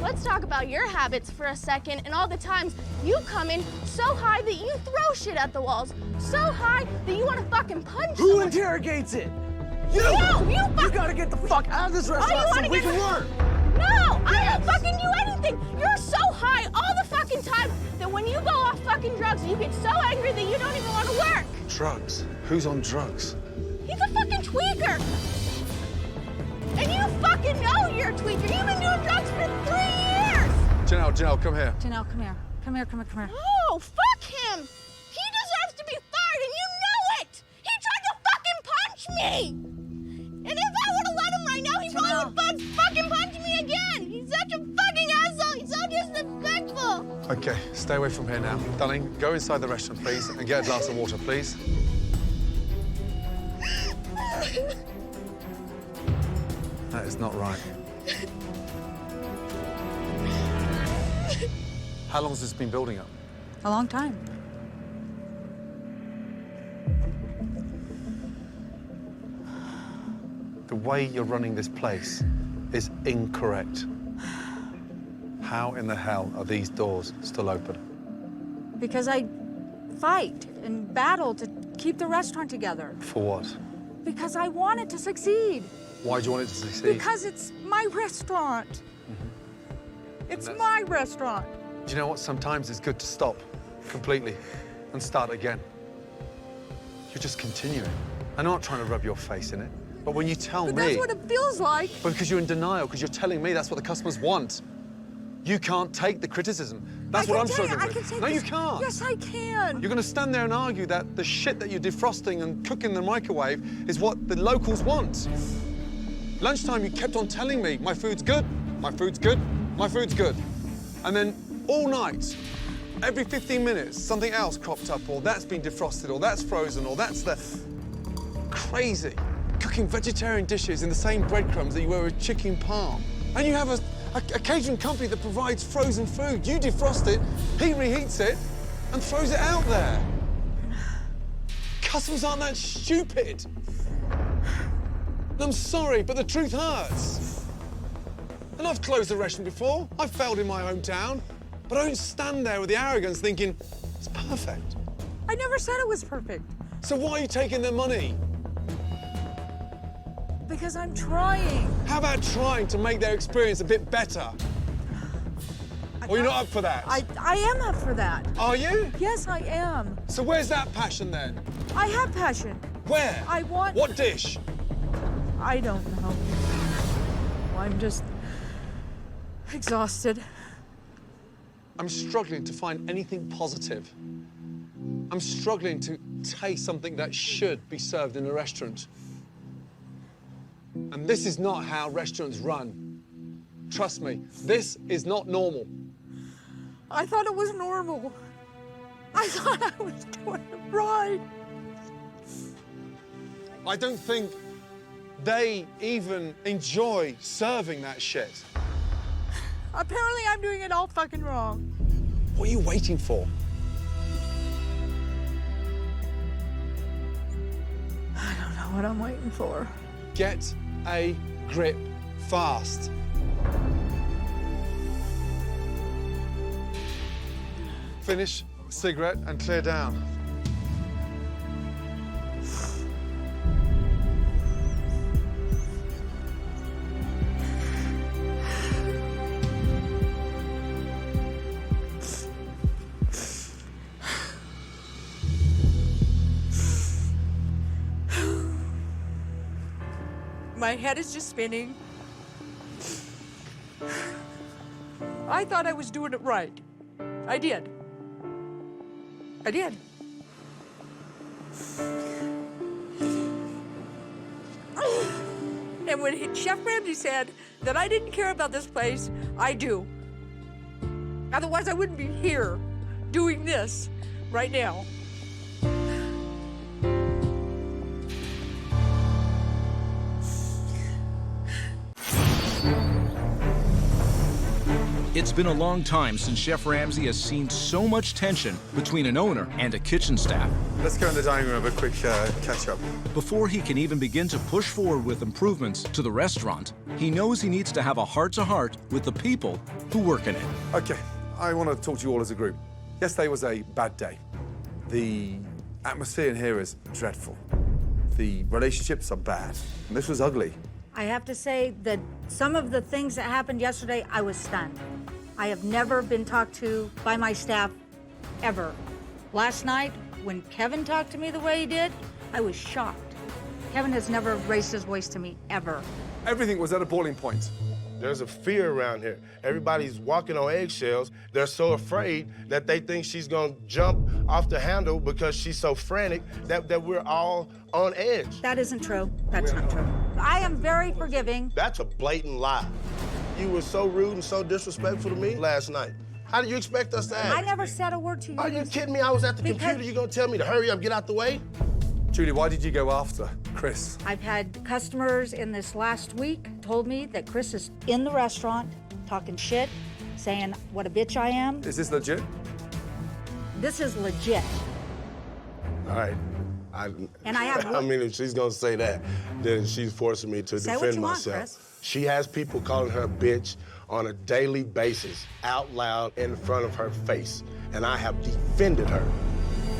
Let's talk about your habits for a second and all the times you come in so high that you throw shit at the walls. So high that you want to fucking punch Who someone. interrogates it? You! You gotta get the fuck out of this Oh, you restaurant so wanna we get can work! No! I don't fucking do anything! You're so high all the fucking time that when you go off fucking drugs, you get so angry that you don't even want to work. Drugs? Who's on drugs? He's a fucking tweaker! And you fucking know you're a tweaker. You've been doing drugs for 3 years! Janelle, come here. Janelle, come here. Come here, come here, come here. Oh, fuck him! He deserves to be fired, and you know it! He tried to fucking punch me! And if I would have let him right now, he probably would fucking punch me again! He's such a fucking asshole! He's so disrespectful! Okay, stay away from here now. Darling, go inside the restaurant, please, and get a glass of water, please. That is not right. How long has this been building up? A long time. The way you're running this place is incorrect. How in the hell are these doors still open? Because I fight and battle to keep the restaurant together. For what? Because I want it to succeed. Why do you want it to succeed? Because it's my restaurant. Mm-hmm. It's my restaurant. Do you know what? Sometimes it's good to stop completely and start again. You're just continuing. I'm not trying to rub your face in it, but when you tell me... But that's what it feels like. But because you're in denial, because you're telling me that's what the customers want. You can't take the criticism. That's what I'm struggling with. No, you can't. Yes, I can. You're going to stand there and argue that the shit that you're defrosting and cooking in the microwave is what the locals want. Lunchtime, you kept on telling me, my food's good, my food's good, my food's good. And then all night, every 15 minutes, something else cropped up, or that's been defrosted, or that's frozen, or that's the... Crazy. Cooking vegetarian dishes in the same breadcrumbs that you were with chicken parm. And you have a catering company that provides frozen food. You defrost it, he reheats it, and throws it out there. Customers aren't that stupid. And I'm sorry, but the truth hurts. And I've closed a restaurant before. I've failed in my hometown. But I don't stand there with the arrogance thinking, it's perfect. I never said it was perfect. So why are you taking their money? Because I'm trying. How about trying to make their experience a bit better? Or you're not up for that? I am up for that. Are you? Yes, I am. So where's that passion then? I have passion. Where? I want... What dish? I don't know. I'm just exhausted. I'm struggling to find anything positive. I'm struggling to taste something that should be served in a restaurant. And this is not how restaurants run. Trust me, this is not normal. I thought it was normal. I thought I was doing it right. I don't think they even enjoy serving that shit. Apparently, I'm doing it all fucking wrong. What are you waiting for? I don't know what I'm waiting for. Get a grip fast. Finish, cigarette, and clear down. My head is just spinning. I thought I was doing it right. I did. I did. And when Chef Ramsay said that I didn't care about this place, I do. Otherwise, I wouldn't be here doing this right now. It's been a long time since Chef Ramsay has seen so much tension between an owner and a kitchen staff. Let's go in the dining room, have a quick catch-up. Before he can even begin to push forward with improvements to the restaurant, he knows he needs to have a heart-to-heart with the people who work in it. Okay, I want to talk to you all as a group. Yesterday was a bad day. The atmosphere in here is dreadful. The relationships are bad. And this was ugly. I have to say that some of the things that happened yesterday, I was stunned. I have never been talked to by my staff, ever. Last night, when Kevin talked to me the way he did, I was shocked. Kevin has never raised his voice to me, ever. Everything was at a boiling point. There's a fear around here. Everybody's walking on eggshells. They're so afraid that they think she's gonna jump off the handle because she's so frantic that we're all on edge. That isn't true. That's not true. I am very forgiving. That's a blatant lie. You were so rude and so disrespectful to me last night. How do you expect us to act? I never said a word to you. Are you kidding me? I was at the computer. You gonna tell me to hurry up, get out the way? Julie, why did you go after Chris? I've had customers in this last week told me that Chris is in the restaurant talking shit, saying what a bitch I am. Is this legit? This is legit. All right. And I have. I mean, if she's gonna say that, then she's forcing me to Say what defend you want, myself. Chris. She has people calling her a bitch on a daily basis, out loud in front of her face, and I have defended her.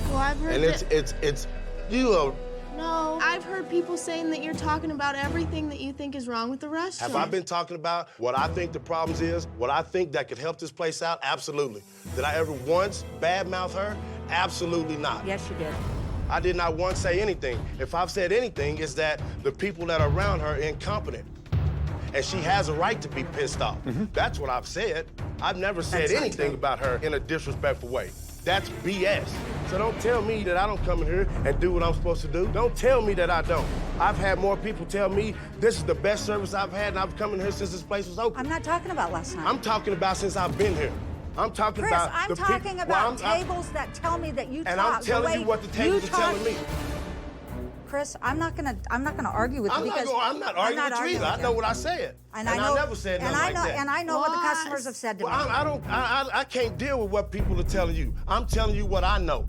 Well, I've heard And it's you are. No, I've heard people saying that you're talking about everything that you think is wrong with the restaurant. Have I been talking about what I think the problems is, what I think that could help this place out? Absolutely. Did I ever once badmouth her? Absolutely not. Yes, you did. I did not once say anything. If I've said anything, it's that the people that are around her are incompetent. And she has a right to be pissed off. That's what I've said. I've never said anything about her in a disrespectful way. That's BS. So don't tell me that I don't come in here and do what I'm supposed to do. Don't tell me that I don't. I've had more people tell me this is the best service I've had, and I've come in here since this place was open. I'm not talking about last night. I'm talking about since I've been here. I'm talking Chris, about I'm the talking about tables that tell me that you talk. And I'm telling you what the tables are telling me. Chris, I'm not gonna argue with you because I'm not arguing with you either. I know what I said. And I never said nothing like that. And I know what the customers have said to me. I can't deal with what people are telling you. I'm telling you what I know.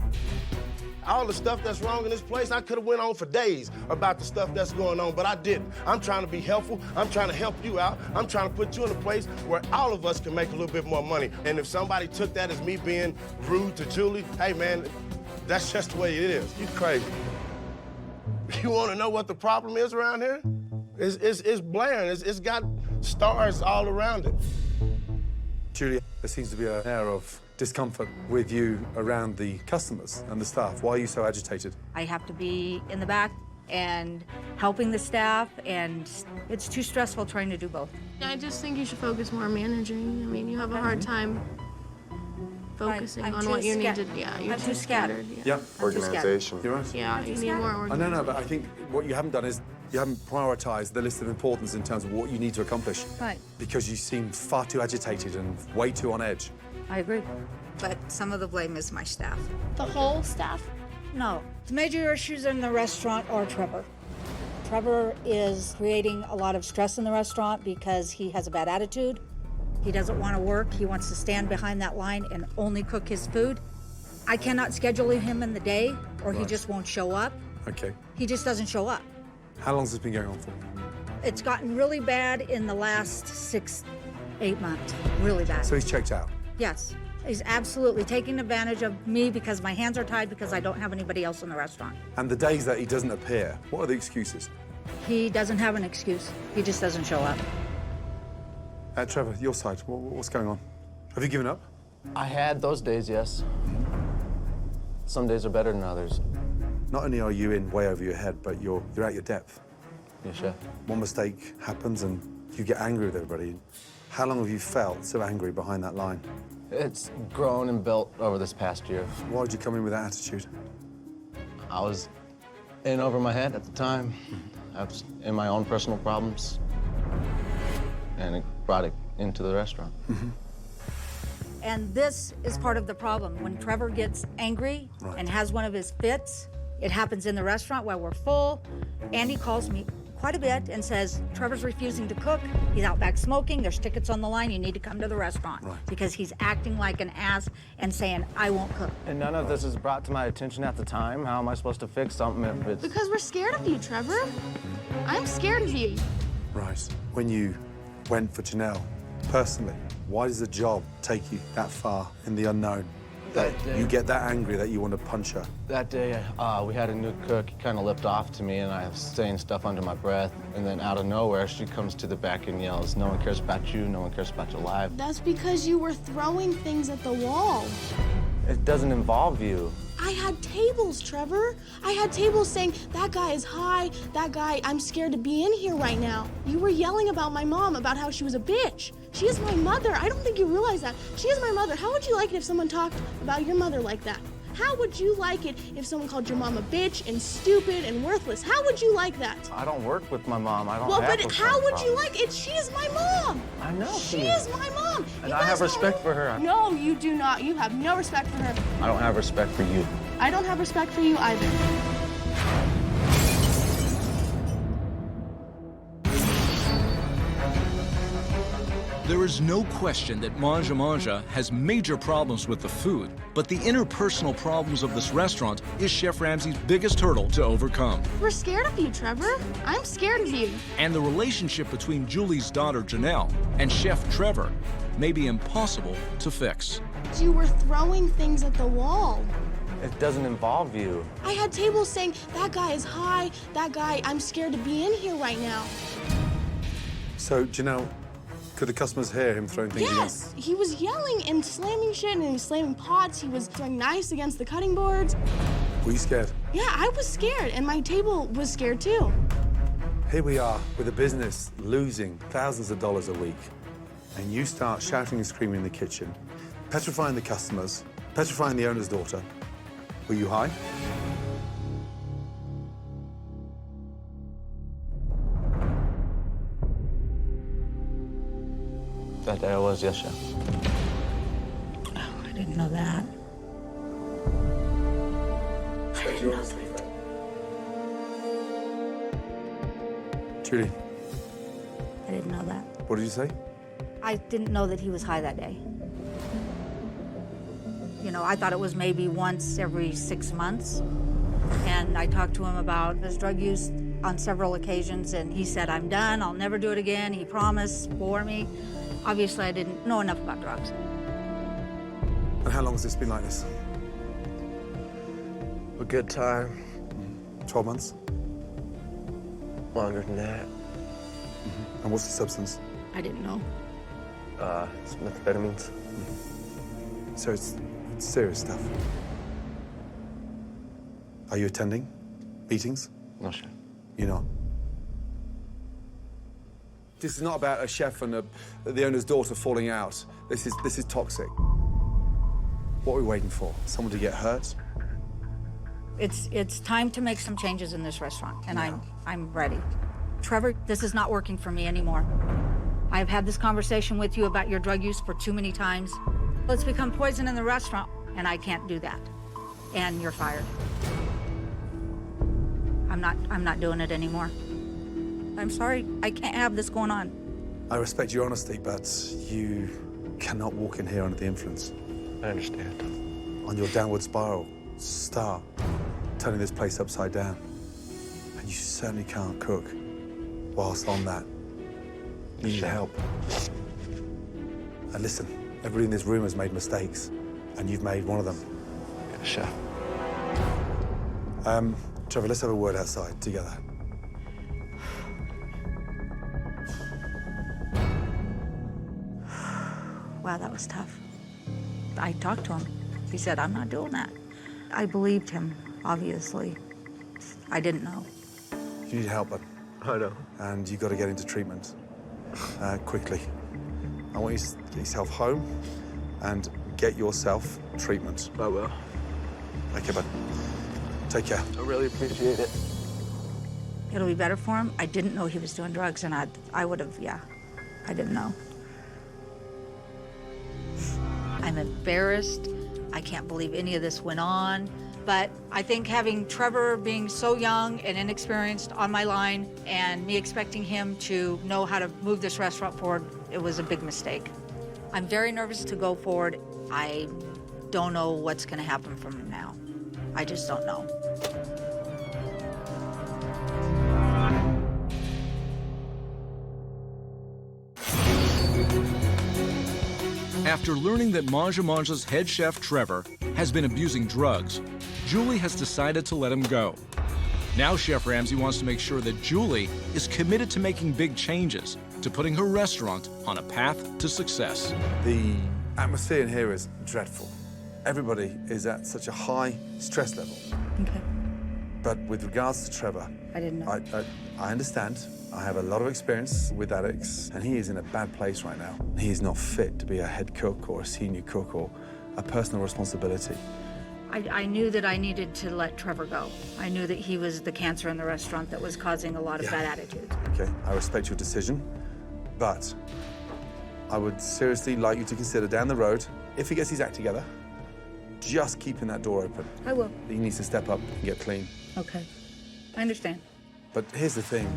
All the stuff that's wrong in this place, I could have went on for days about the stuff that's going on, but I didn't. I'm trying to be helpful. I'm trying to help you out. I'm trying to put you in a place where all of us can make a little bit more money. And if somebody took that as me being rude to Julie, hey, man, that's just the way it is. You crazy. You want to know what the problem is around here? It's blaring. It's got stars all around it. Julie, there seems to be an air of discomfort with you around the customers and the staff. Why are you so agitated? I have to be in the back and helping the staff, and it's too stressful trying to do both. I just think you should focus more on managing. I mean, you have a hard time focusing I'm on too what you need scared. to. Yeah, you're I'm too too scattered. Yeah. Organization. You're right. Yeah, you need more I organization. know, but I think what you haven't done is you haven't prioritized the list of importance in terms of what you need to accomplish. Right. Because you seem far too agitated and way too on edge. I agree. But some of the blame is my staff. The whole staff? No. The major issues in the restaurant are Trevor. Trevor is creating a lot of stress in the restaurant because he has a bad attitude. He doesn't want to work. He wants to stand behind that line and only cook his food. I cannot schedule him in the day or he just won't show up. Okay. He just doesn't show up. How long has this been going on for? It's gotten really bad in the last 6-8 months. Really bad. So he's checked out? Yes. He's absolutely taking advantage of me because my hands are tied because I don't have anybody else in the restaurant. And the days that he doesn't appear, what are the excuses? He doesn't have an excuse. He just doesn't show up. Trevor, your side, what's going on? Have you given up? I had those days, yes. Some days are better than others. Not only are you in way over your head, but you're at your depth. Yes, Chef. One mistake happens and you get angry with everybody. How long have you felt so angry behind that line? It's grown and built over this past year. Why did you come in with that attitude? I was in over my head at the time. have in my own personal problems, and it brought it into the restaurant. And this is part of the problem. When Trevor gets angry and has one of his fits, it happens in the restaurant while we're full. Andy calls me quite a bit and says, Trevor's refusing to cook. He's out back smoking. There's tickets on the line. You need to come to the restaurant. Because he's acting like an ass and saying, I won't cook. And none of this is brought to my attention at the time. How am I supposed to fix something if it's... Because we're scared of you, Trevor. I'm scared of you. Right. When you went for Janelle, personally, why does the job take you that far in the unknown? That you get that angry that you want to punch her? That day, we had a new cook. He kind of lipped off to me, and I was saying stuff under my breath. And then out of nowhere, she comes to the back and yells, no one cares about you, no one cares about your life. That's because you were throwing things at the wall. It doesn't involve you. I had tables, Trevor. I had tables saying, that guy is high, that guy, I'm scared to be in here right now. You were yelling about my mom, about how she was a bitch. She is my mother. I don't think you realize that. She is my mother. How would you like it if someone talked about your mother like that? How would you like it if someone called your mom a bitch and stupid and worthless? How would you like that? I don't work with my mom. I don't Well, have but those how kind of would you problems. like it? She is my mom. I know She is my mom. And You I have guys respect don't- for her. No, you do not. You have no respect for her. I don't have respect for you. I don't have respect for you either. There is no question that Manja Manja has major problems with the food, but the interpersonal problems of this restaurant is Chef Ramsay's biggest hurdle to overcome. We're scared of you, Trevor. I'm scared of you. And the relationship between Julie's daughter Janelle and Chef Trevor may be impossible to fix. You were throwing things at the wall. It doesn't involve you. I had tables saying, that guy is high, that guy, I'm scared to be in here right now. So, Janelle, could the customers hear him throwing things Yes, he was yelling and slamming shit and he was slamming pots. He was throwing knives against the cutting boards. again? Were you scared? Yeah, I was scared and my table was scared too. Here we are with a business losing thousands of dollars a week, and you start shouting and screaming in the kitchen, petrifying the customers, petrifying the owner's daughter. Were you high? That day I was, yes, Chef. Oh, I didn't know that. I didn't know that. Julie, I didn't know that. what did you say? I didn't know that he was high that day. You know, I thought it was maybe once every 6 months. And I talked to him about his drug use on several occasions, and he said, I'm done, I'll never do it again. He promised for me. Obviously, I didn't know enough about drugs. And how long has this been like this? A good time. 12 months? Longer than that. And what's the substance? I didn't know. It's methamphetamines. So it's serious stuff. Are you attending meetings? No, Chef. You're not? This is not about a chef and the owner's daughter falling out. This is toxic. What are we waiting for? Someone to get hurt? It's time to make some changes in this restaurant, and I'm ready. Trevor, this is not working for me anymore. I've had this conversation with you about your drug use for too many times. It's become poison in the restaurant, and I can't do that. And you're fired. I'm not doing it anymore. I'm sorry, I can't have this going on. I respect your honesty, but you cannot walk in here under the influence. I understand. On your downward spiral, start turning this place upside down. And you certainly can't cook whilst on that. You need help. And listen, everybody in this room has made mistakes, and you've made one of them. Yeah, Chef. Trevor, let's have a word outside together. Wow, that was tough. I talked to him. He said, I'm not doing that. I believed him, obviously. I didn't know. You need help, bud. I know. And you've got to get into treatment quickly. I want you to get yourself home and get yourself treatment. I will. Okay, bud. Take care. I really appreciate it. it'll be better for him. I didn't know he was doing drugs, and I would have, yeah, I didn't know. I'm embarrassed. I can't believe any of this went on. But I think having Trevor being so young and inexperienced on my line and me expecting him to know how to move this restaurant forward, it was a big mistake. I'm very nervous to go forward. I don't know what's going to happen from now. I just don't know. After learning that Manja Manja's head chef, Trevor, has been abusing drugs, Julie has decided to let him go. Now Chef Ramsay wants to make sure that Julie is committed to making big changes, to putting her restaurant on a path to success. The atmosphere in here is dreadful. Everybody is at such a high stress level. Okay. But with regards to Trevor, I didn't know. I understand. I have a lot of experience with addicts, and he is in a bad place right now. He is not fit to be a head cook or a senior cook or a personal responsibility. I knew that I needed to let Trevor go. I knew that he was the cancer in the restaurant that was causing a lot of bad attitudes. Okay, I respect your decision, but I would seriously like you to consider down the road, if he gets his act together, just keeping that door open. I will. He needs to step up and get clean. Okay. I understand. But here's the thing.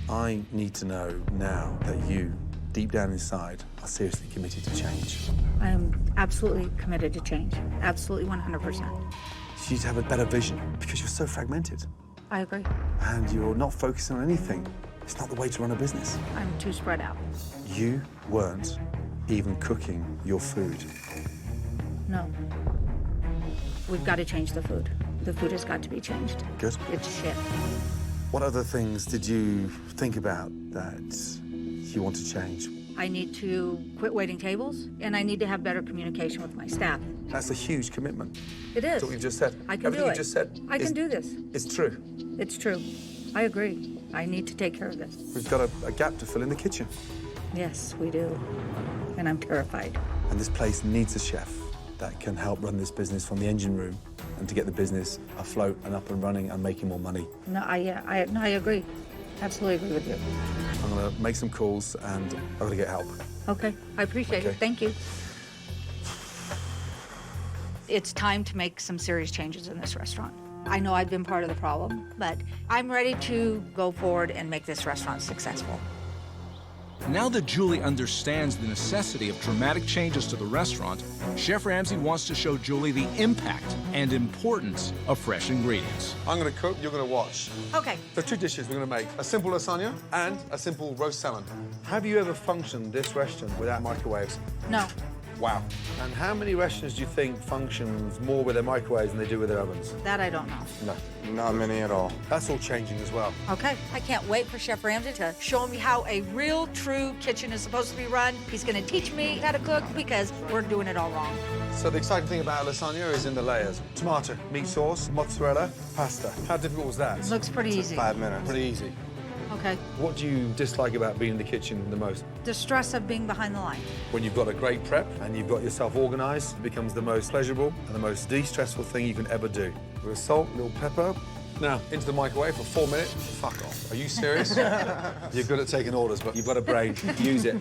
I need to know now that you, deep down inside, are seriously committed to change. I am absolutely committed to change. Absolutely 100%. You need to have a better vision because you're so fragmented I agree. and you're not focusing on anything. It's not the way to run a business. I'm too spread out. You weren't even cooking your food. No. We've got to change the food. The food has got to be changed. Good. It's shit. What other things did you think about that you want to change? I need to quit waiting tables, and I need to have better communication with my staff. That's a huge commitment. It is. That's what you just said. I can Everything do it. you just said. I can do this. It's true. It's true. I agree. I need to take care of this. We've got a gap to fill in the kitchen. Yes, we do. And I'm terrified. And this place needs a chef that can help run this business from the engine room and to get the business afloat and up and running and making more money. No, I agree. Absolutely agree with you. I'm gonna make some calls and I'm gonna get help. Okay, I appreciate it. Thank you. It's time to make some serious changes in this restaurant. I know I've been part of the problem, but I'm ready to go forward and make this restaurant successful. Now that Julie understands the necessity of dramatic changes to the restaurant, Chef Ramsay wants to show Julie the impact and importance of fresh ingredients. I'm gonna cook, you're gonna watch. Okay. The two dishes we're gonna make, a simple lasagna and a simple roast salmon. Have you ever functioned this restaurant without microwaves? No. Wow. And how many restaurants do you think functions more with their microwaves than they do with their ovens? That I don't know. No. Not many at all. That's all changing as well. Okay. I can't wait for Chef Ramsay to show me how a real, true kitchen is supposed to be run. He's going to teach me how to cook because we're doing it all wrong. So the exciting thing about lasagna is in the layers. Tomato, meat sauce, mozzarella, pasta. How difficult was that? Looks pretty easy. 5 minutes. Pretty easy. Okay. What do you dislike about being in the kitchen the most? The stress of being behind the line. When you've got a great prep and you've got yourself organized, it becomes the most pleasurable and the most de-stressful thing you can ever do. With salt, a little pepper. Now, into the microwave for 4 minutes. Fuck off. Are you serious? You're good at taking orders, but you've got a brain. Use it.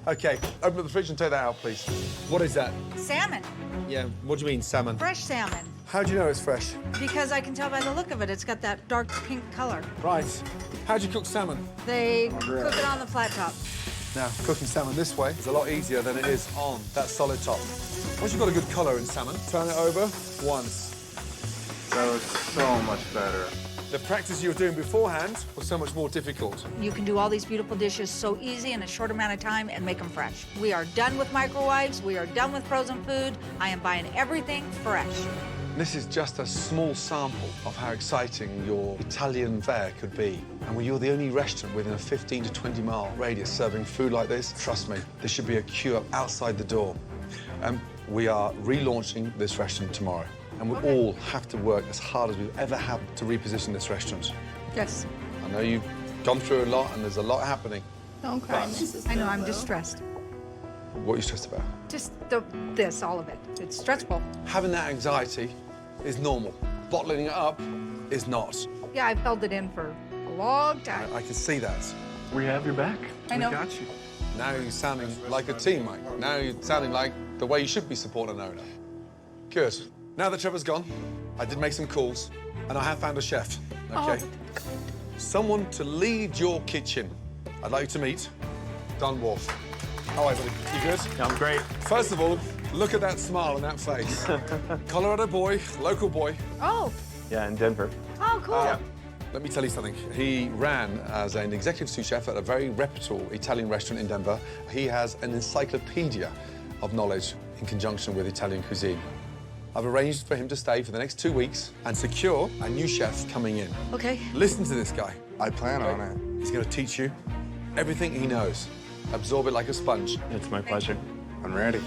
Okay, open up the fridge and take that out, please. What is that? Salmon. Yeah, what do you mean, salmon? Fresh salmon. How do you know it's fresh? Because I can tell by the look of it, it's got that dark pink color. Right. How do you cook salmon? They cook it on the flat top. Now, cooking salmon this way is a lot easier than it is on that solid top. Once you've got a good color in salmon, turn it over once. That looks so much better. The practice you were doing beforehand was so much more difficult. You can do all these beautiful dishes so easy in a short amount of time and make them fresh. We are done with microwaves. We are done with frozen food. I am buying everything fresh. This is just a small sample of how exciting your Italian fare could be. And when you're the only restaurant within a 15 to 20 mile radius serving food like this, trust me, there should be a queue up outside the door. We are relaunching this restaurant tomorrow. And we all have to work as hard as we've ever had to reposition this restaurant. Yes. I know you've gone through a lot and there's a lot happening. Don't cry, I know, I'm distressed. What are you stressed about? Just all of it. It's stressful. Having that anxiety is normal. Bottling it up is not. Yeah, I've held it in for a long time. I can see that. We have your back. I know. We got you. Now you're sounding like a team, Mike. Now you're sounding like the way you should be supporting an owner. Good. Now that Trevor's gone, I did make some calls, and I have found a chef, okay? Someone to lead your kitchen. I'd like you to meet Don Wolf. How are you, buddy? You good? I'm great. First of all, look at that smile on that face. Colorado boy, local boy. Oh. Yeah, in Denver. Oh, cool. Let me tell you something. He ran as an executive sous chef at a very reputable Italian restaurant in Denver. He has an encyclopedia of knowledge in conjunction with Italian cuisine. I've arranged for him to stay for the next 2 weeks and secure a new chef coming in. Okay. Listen to this guy. I plan on it. He's going to teach you everything he knows. Absorb it like a sponge. It's my pleasure. I'm ready.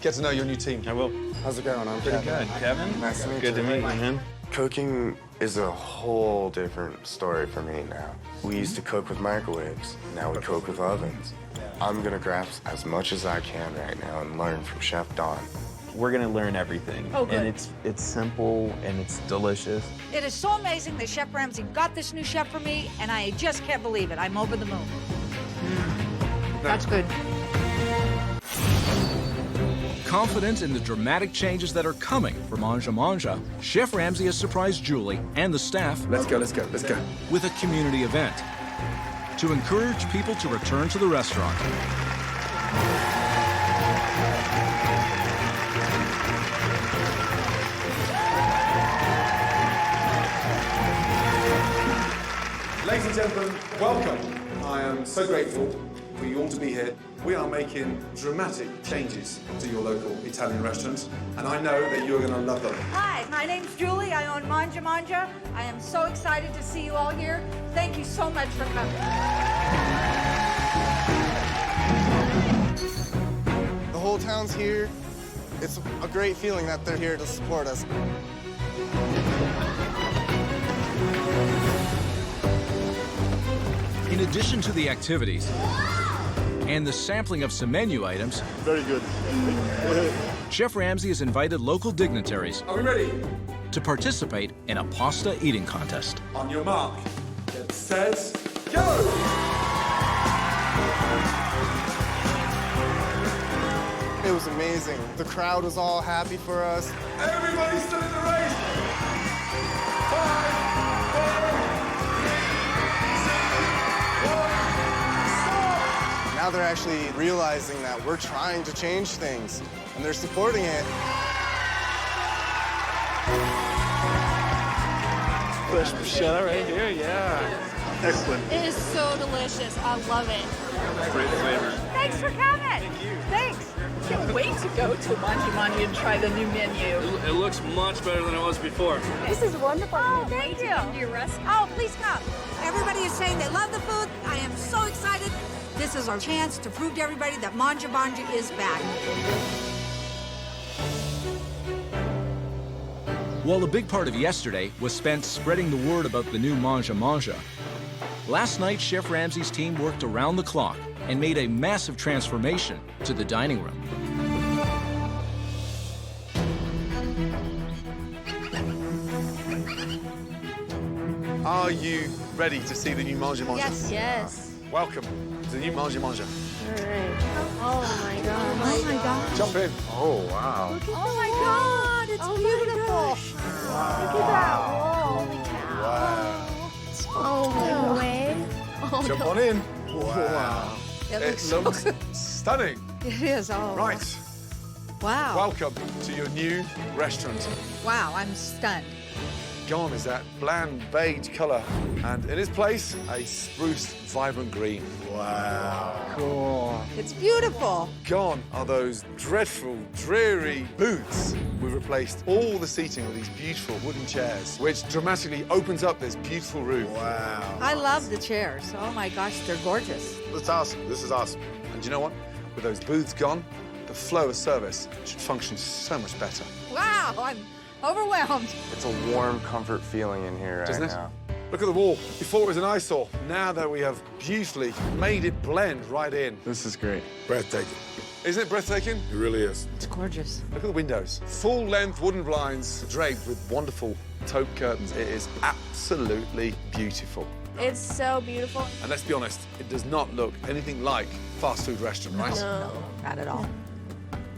Get to know your new team. I will. How's it going? I'm Pretty Kevin. good. Kevin? Nice to meet Good you. to meet you, man. Cooking is a whole different story for me now. We used to cook with microwaves. Now we cook with ovens. I'm gonna grasp as much as I can right now and learn from Chef Don. We're gonna learn everything. Oh, good. And it's simple and it's delicious. It is so amazing that Chef Ramsay got this new chef for me, and I just can't believe it. I'm over the moon. That's good. Confident in the dramatic changes that are coming for Manja Manja, Chef Ramsay has surprised Julie and the staff Let's go. with a community event to encourage people to return to the restaurant. Ladies and gentlemen, welcome. I am so grateful for you all to be here. We are making dramatic changes to your local Italian restaurant, and I know that you're going to love them. Hi, my name's Julie. I own Manja Manja. I am so excited to see you all here. Thank you so much for coming. The whole town's here. It's a great feeling that they're here to support us. In addition to the activities and the sampling of some menu items, Very good. Chef Ramsay has invited local dignitaries Are we ready? to participate in a pasta eating contest. On your mark, get set, go! It was amazing. The crowd was all happy for us. Everybody still in the race! 5, 4, 3, 2, 1, stop! Now they're actually realizing that we're trying to change things, and they're supporting it. Fresh bruschetta right here, yeah. Excellent. It is so delicious. I love it. Great flavor. Thanks for coming. Thanks. Can't wait to go to Manja Manja and try the new menu. It looks much better than it was before. This is wonderful. Oh, thank you. Your restaurant. Oh, please come. Everybody is saying they love the food. I am so excited. This is our chance to prove to everybody that Manja Manja is back. While a big part of yesterday was spent spreading the word about the new Manja Manja, last night Chef Ramsay's team worked around the clock and made a massive transformation to the dining room. Are you ready to see the new Manja Manja? Yes. Yes. Welcome to the new Manja Manja. All right. Oh my God. Oh my God. Jump in. Oh, wow. Oh my God. It's beautiful. Look at that wall. Holy cow. Oh, no way. Oh, Jump no. on in. Wow. It looks stunning. It is. Oh. Right. Wow. Welcome to your new restaurant. Wow. I'm stunned. Gone is that bland beige colour, and in its place, a spruced, vibrant green. Wow. Cool. It's beautiful. Gone are those dreadful, dreary booths. We've replaced all the seating with these beautiful wooden chairs, which dramatically opens up this beautiful room. Wow. I love the chairs. Oh my gosh, they're gorgeous. That's awesome. This is awesome. And you know what? With those booths gone, the flow of service should function so much better. Wow. I'm overwhelmed. It's a warm comfort feeling in here right Doesn't it? now. Look at the wall. Before it was an eyesore. Now that we have beautifully made it blend right in. This is great. Breathtaking. Isn't it breathtaking? It really is. It's gorgeous. Look at the windows. Full-length wooden blinds draped with wonderful taupe curtains. It is absolutely beautiful. It's so beautiful. And let's be honest, it does not look anything like fast food restaurant, right? No, not at all.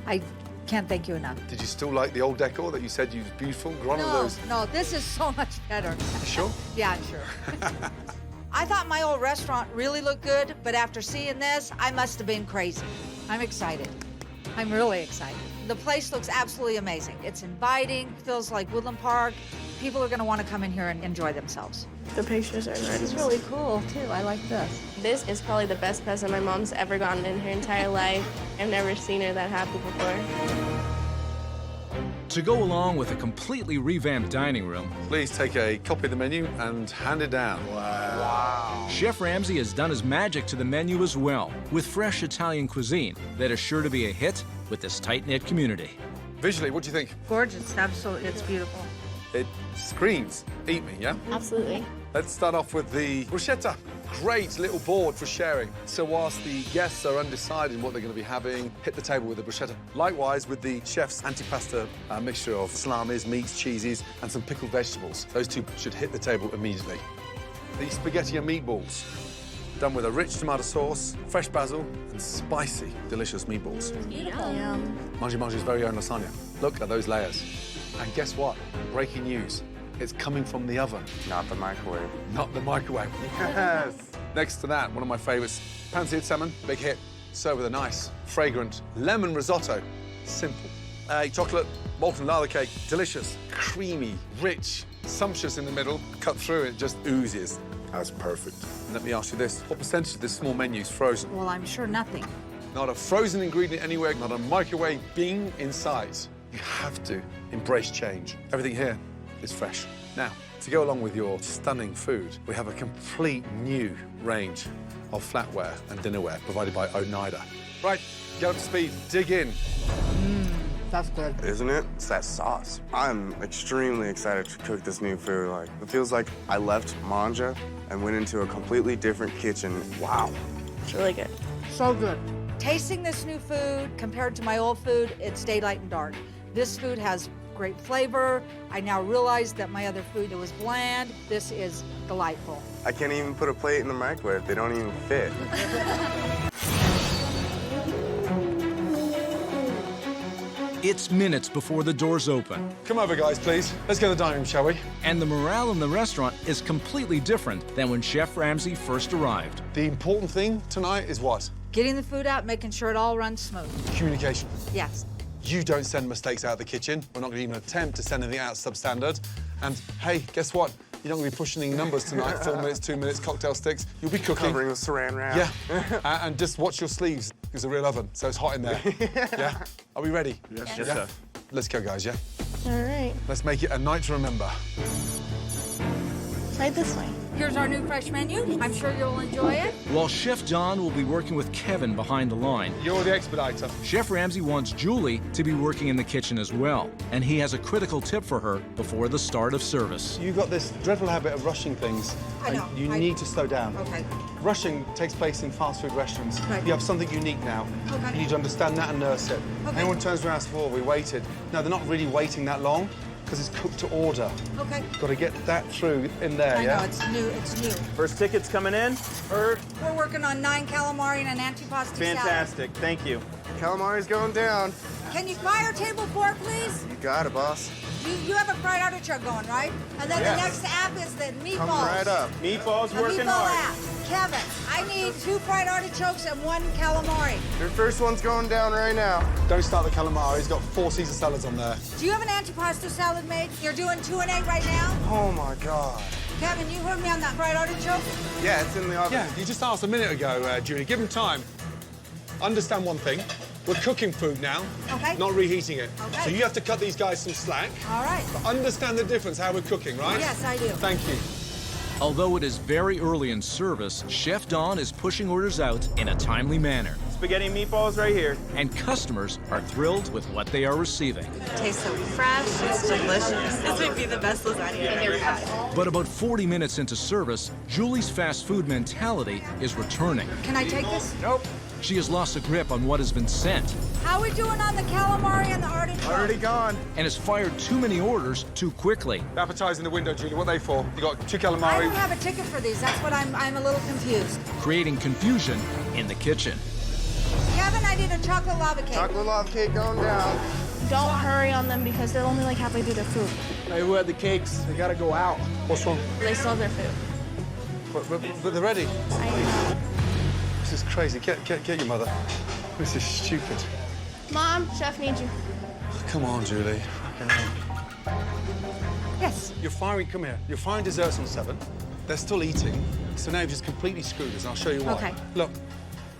I can't thank you enough. Did you still like the old decor that you said you was beautiful? One of those. No, this is so much better. You sure? Yeah, I'm sure. I thought my old restaurant really looked good, but after seeing this, I must have been crazy. I'm excited. I'm really excited. The place looks absolutely amazing. It's inviting, feels like Woodland Park. People are going to want to come in here and enjoy themselves. The pictures are nice. This is really cool, too. I like this. This is probably the best present my mom's ever gotten in her entire life. I've never seen her that happy before. To go along with a completely revamped dining room, Please take a copy of the menu and hand it down. Wow. Chef Ramsay has done his magic to the menu as well, with fresh Italian cuisine that is sure to be a hit with this tight-knit community. Visually, what do you think? Gorgeous, absolutely. It's beautiful. It screams, eat me, yeah? Absolutely. Let's start off with the bruschetta. Great little board for sharing. So whilst the guests are undecided what they're going to be having, hit the table with the bruschetta. Likewise with the chef's antipasta mixture of salamis, meats, cheeses, and some pickled vegetables. Those two should hit the table immediately. The spaghetti and meatballs, done with a rich tomato sauce, fresh basil, and spicy, delicious meatballs. Yum. Mangi Mangi's very own lasagna. Look at those layers. And guess what? Breaking news. It's coming from the oven. Not the microwave. Not the microwave. Yes. Next to that, one of my favorites, pan-seared salmon, big hit. Served with a nice, fragrant lemon risotto. Simple. Chocolate, molten lava cake, delicious, creamy, rich, sumptuous in the middle. Cut through, it just oozes. That's perfect. And let me ask you this, what percentage of this small menu is frozen? Well, I'm sure nothing. Not a frozen ingredient anywhere, not a microwave bean in sight. You have to embrace change. Everything here is fresh. Now, to go along with your stunning food, we have a complete new range of flatware and dinnerware provided by Oneida. Right, get up to speed, dig in. That's good. Isn't it? It's that sauce. I'm extremely excited to cook this new food. Like, it feels like I left Manja and went into a completely different kitchen. Wow. It's really good. So good. Tasting this new food compared to my old food, it's daylight and dark. This food has great flavor. I now realize that my other food was bland. This is delightful. I can't even put a plate in the microwave. They don't even fit. It's minutes before the doors open. Come over, guys, please. Let's go to the dining room, shall we? And the morale in the restaurant is completely different than when Chef Ramsay first arrived. The important thing tonight is what? Getting the food out, making sure it all runs smooth. Communication. Yes. You don't send mistakes out of the kitchen. We're not going to even attempt to send anything out substandard. And hey, guess what? You're not going to be pushing any numbers tonight. 4 minutes, 2 minutes, cocktail sticks. You'll be cooking. Covering with saran wrap. Yeah. And just watch your sleeves. It's a real oven, so it's hot in there. Yeah? Are we ready? Yes, yeah? sir. Let's go, guys, yeah? All right. Let's make it a night to remember. Right this way. Here's our new fresh menu. I'm sure you'll enjoy it. While Chef Don will be working with Kevin behind the line, You're the expediter. Chef Ramsay wants Julie to be working in the kitchen as well, and he has a critical tip for her before the start of service. You've got this dreadful habit of rushing things. I know. And you need to slow down. Okay. Rushing takes place in fast food restaurants. Right. You have something unique now. Okay. You need to understand that and nurse it. Okay. Anyone turns around and says, "Oh, we waited." No, they're not really waiting that long because it's cooked to order. Okay. Got to get that through in there, I yeah? know, it's new, it's new. First ticket's coming in. We're working on 9 calamari and an antipasti salad. Fantastic. Thank you. Calamari's going down. Can you buy our table fork, please? You got it, boss. You have a fried artichoke going, right? And then Yes. the next app is the meatballs. Come right up. Meatballs The working meatball hard. app. Kevin, I need 2 fried artichokes and 1 calamari. Your first one's going down right now. Don't start the calamari. He's got 4 Caesar salads on there. Do you have an antipasta salad made? You're doing 2 and 8 right now? Oh, my God. Kevin, you heard me on that fried artichoke? Yeah, it's in the oven. Yeah, you just asked a minute ago, Julie. Give him time. Understand one thing. We're cooking food now, Okay. not reheating it. Okay. So you have to cut these guys some slack. All right. But understand the difference, how we're cooking, right? Yes, I do. Thank you. Although it is very early in service, Chef Don is pushing orders out in a timely manner. Spaghetti and meatballs right here. And customers are thrilled with what they are receiving. It tastes so fresh. It's delicious. This might be the best lasagna I've ever had. But about 40 minutes into service, Julie's fast food mentality is returning. Can I take this? Nope. She has lost a grip on what has been sent How we doing on the calamari and the artichoke? Already gone. and has fired too many orders too quickly. Appetizers in the window, Julie. What are they for? You got 2 I calamari. don't have a ticket for these. That's what I'm a little confused. Creating confusion in the kitchen. Kevin, I need a chocolate lava cake. Chocolate lava cake going down. Don't hurry on them because they're only like halfway through their food. Hey, who had the cakes? They gotta go out. What's wrong? They still have their food. But they're ready. I know. This is crazy. Get your mother. This is stupid. Mom, chef needs you. Come on, Julie. Yes. You're firing, come here. You're firing desserts on 7. They're still eating. So now you've just completely screwed us. I'll show you why. Okay. Look,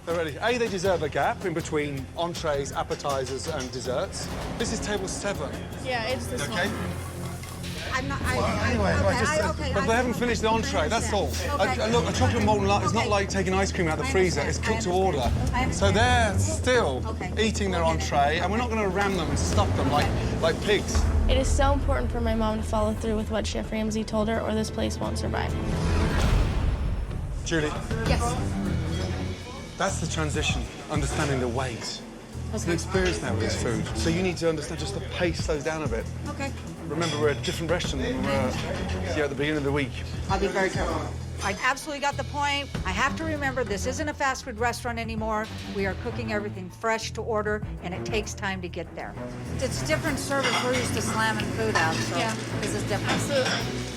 they're ready. A, they deserve a gap in between entrees, appetizers, and desserts. This is table 7. Yeah, it's this Okay? one. I'm not. But they haven't finished the entree, that's all. Look, a chocolate molten lava is not like taking ice cream out of the freezer. It's cooked to order. So they're still eating their entree, and we're not going to ram them and stuff them like pigs. It is so important for my mom to follow through with what Chef Ramsay told her, or this place won't survive. Julie, Yes. that's the transition, understanding the weight. It's an experience now with this food. So you need to understand just the pace slows down a bit. Okay. Remember, we're a different restaurant than we were here at the beginning of the week. I'll be very careful. I absolutely got the point. I have to remember this isn't a fast food restaurant anymore. We are cooking everything fresh to order, and it takes time to get there. It's different service. We're used to slamming food out, so Yeah. this is different. Absolutely.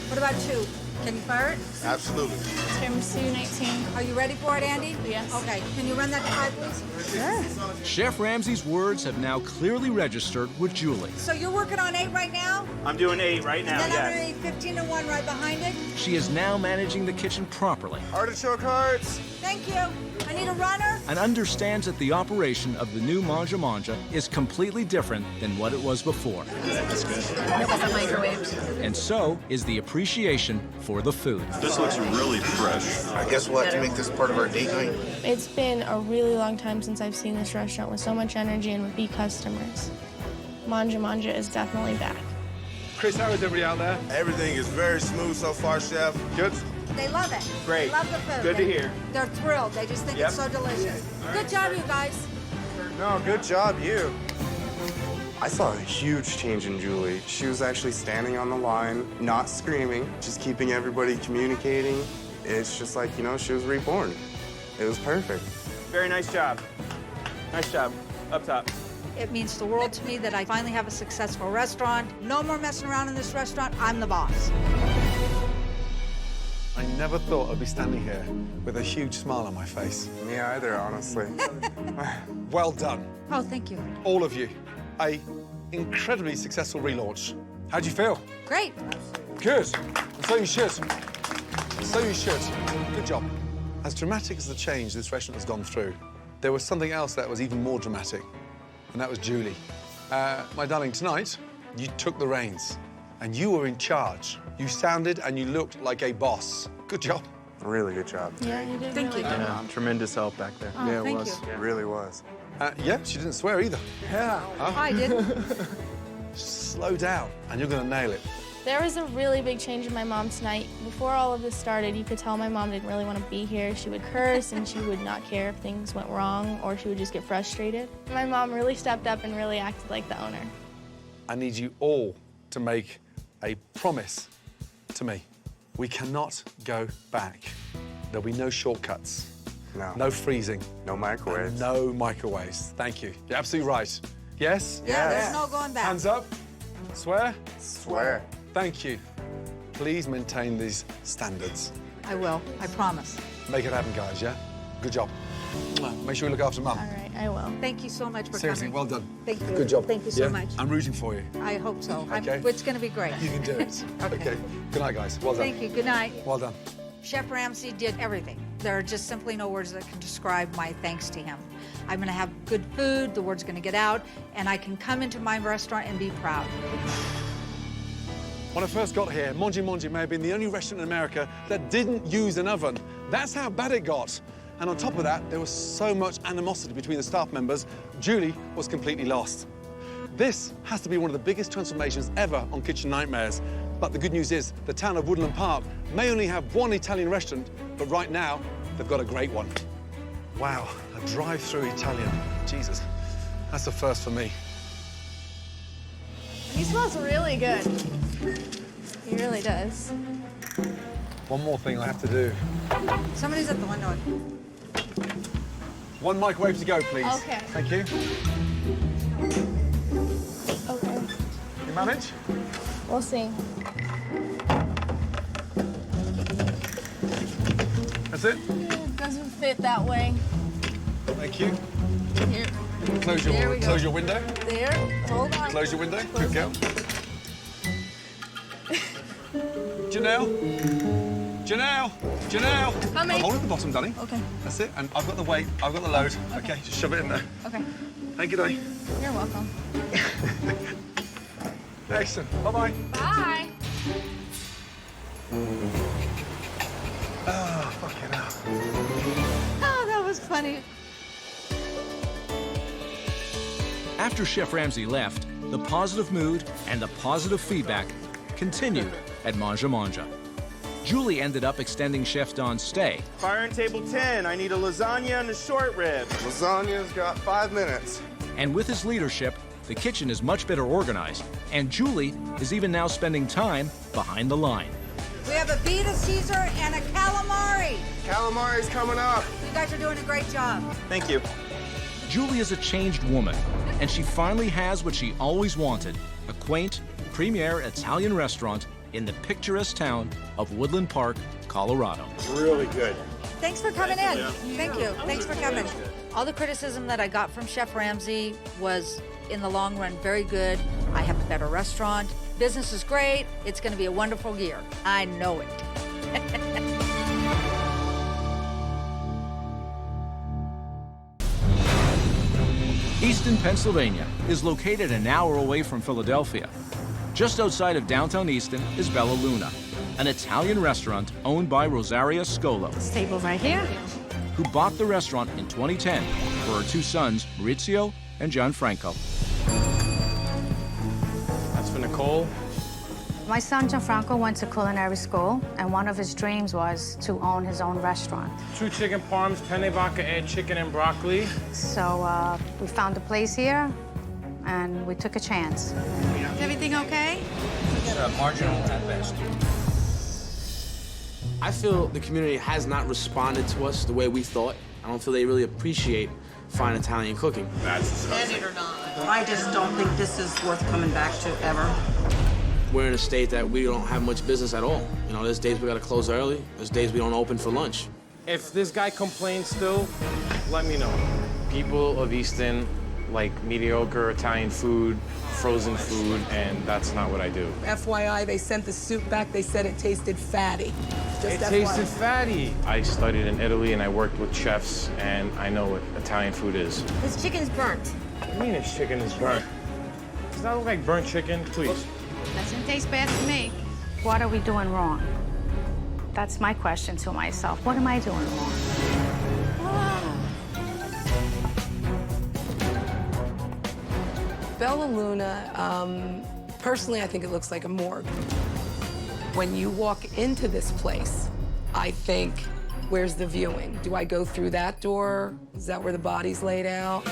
What about you? Can you fire it? Absolutely. Tiramisu 19. Are you ready for it, Andy? Yes. Okay. Can you run that to 5, please? Sure. Chef Ramsay's words have now clearly registered with Julie. So you're working on 8 right now? I'm doing 8 right now, And then yes. underneath 15 and 1 right behind it? She is now managing the kitchen properly Artichoke hearts. Thank you. I need a runner. and understands that the operation of the new Manja Manja is completely different than what it was before. That's good. It wasn't microwaved. And so is the appreciation for the food. This looks really fresh. I guess we'll have to make this part of our date night. It's been a really long time since I've seen this restaurant with so much energy and repeat customers. Manja Manja is definitely back. Chris, how is everybody out there? Everything is very smooth so far, Chef. Good? They love it. Great. They love the food. Good to hear. They're thrilled. They just think Yep. it's so delicious. Good job, you guys. No, good job, you. I saw a huge change in Julie. She was actually standing on the line, not screaming, just keeping everybody communicating. It's just like, you know, she was reborn. It was perfect. Very nice job. Nice job. Up top. It means the world to me that I finally have a successful restaurant. No more messing around in this restaurant. I'm the boss. I never thought I'd be standing here with a huge smile on my face. Me either, honestly. Well done, Oh, thank you. all of you. A incredibly successful relaunch. How'd you feel? Great. Good. And so you should. So you should. Good job. As dramatic as the change this restaurant has gone through, there was something else that was even more dramatic, and that was Julie. My darling, tonight, you took the reins, and you were in charge. You sounded and you looked like a boss. Good job. Really good job. Yeah, you did Thank really you. good. Yeah, tremendous help back there. Oh, Yeah, it thank was. you. It really was. Yeah, she didn't swear either. Yeah. I didn't. Slow down, and you're gonna nail it. There was a really big change in my mom tonight. Before all of this started, you could tell my mom didn't really want to be here. She would curse and she would not care if things went wrong or she would just get frustrated. My mom really stepped up and really acted like the owner. I need you all to make a promise to me. We cannot go back. There'll be no shortcuts. No. No freezing. No microwaves. No microwaves. Thank you. You're absolutely right. Yes? Yeah, there's no going back. Hands up. Swear? Swear. Thank you. Please maintain these standards. I will. I promise. Make it happen, guys, yeah? Good job. Make sure you look after Mum. All right, I will. Thank you so much for Seriously, coming. well done. Thank you. Good job. Thank you so Yeah? much. I'm rooting for you. I hope so. Okay. It's going to be great. You can do it. Okay. Good night, guys. Well done. Thank you. Good night. Well done. Chef Ramsay did everything. There are just simply no words that can describe my thanks to him. I'm going to have good food, the word's going to get out, and I can come into my restaurant and be proud. When I first got here, Monji Monji may have been the only restaurant in America that didn't use an oven. That's how bad it got. And on top of that, there was so much animosity between the staff members, Julie was completely lost. This has to be one of the biggest transformations ever on Kitchen Nightmares. But the good news is, the town of Woodland Park may only have one Italian restaurant, but right now, they've got a great one. Wow, a drive-through Italian. Jesus, that's a first for me. He smells really good. He really does. One more thing I have to do. Somebody's at the window. One microwave to go, please. Okay. Thank you. Okay. You manage? We'll see. That's it? It doesn't fit that way. Thank you. Here. Close There we go. your window. There. Hold on. Close your window. Good girl. Janelle! Coming. Hold at the bottom, darling. Okay. That's it. And I've got the weight, I've got the load. Okay, just shove it in there. Okay. Thank you, darling. You're welcome. Excellent. Bye-bye. Bye. Oh, fucking hell. Oh, that was funny. After Chef Ramsay left, the positive mood and the positive feedback continued at Manja Manja. Julie ended up extending Chef Don's stay. Fire on table 10. I need a lasagna and a short rib. Lasagna's got 5 minutes. And with his leadership, the kitchen is much better organized, and Julie is even now spending time behind the line. We have a Vita Caesar and a calamari. Calamari's coming up. You guys are doing a great job. Thank you. Julie is a changed woman, and she finally has what she always wanted, a quaint, premier Italian restaurant in the picturesque town of Woodland Park, Colorado. Really good. Thanks for coming in. Thank you. Thanks for coming. All the criticism that I got from Chef Ramsay was, in the long run, very good. I have a better restaurant. Business is great. It's going to be a wonderful year. I know it. Easton, Pennsylvania is located an hour away from Philadelphia. Just outside of downtown Easton is Bella Luna, an Italian restaurant owned by Rosaria Scolo, This table right here. who bought the restaurant in 2010 for her 2 sons, Maurizio and Gianfranco. That's for Nicole. My son Gianfranco went to culinary school, and one of his dreams was to own his own restaurant. 2 chicken parms, penne vodka, egg, chicken, and broccoli. So we found a place here, and we took a chance. Is everything okay? It's marginal at best. I feel the community has not responded to us the way we thought. I don't feel they really appreciate fine Italian cooking. Stand it or not. I just don't think this is worth coming back to ever. We're in a state that we don't have much business at all. You know, there's days we gotta close early. There's days we don't open for lunch. If this guy complains still, let me know. People of Easton like mediocre Italian food, frozen food, and that's not what I do. FYI, they sent the soup back. They said it tasted fatty. It tasted fatty. I studied in Italy and I worked with chefs, and I know what Italian food is. This chicken's burnt. What do you mean his chicken is burnt? Does that look like burnt chicken? Please. Doesn't taste bad to me. What are we doing wrong? That's my question to myself. What am I doing wrong? Bella Luna, personally, I think it looks like a morgue. When you walk into this place, I think, where's the viewing? Do I go through that door? Is that where the body's laid out?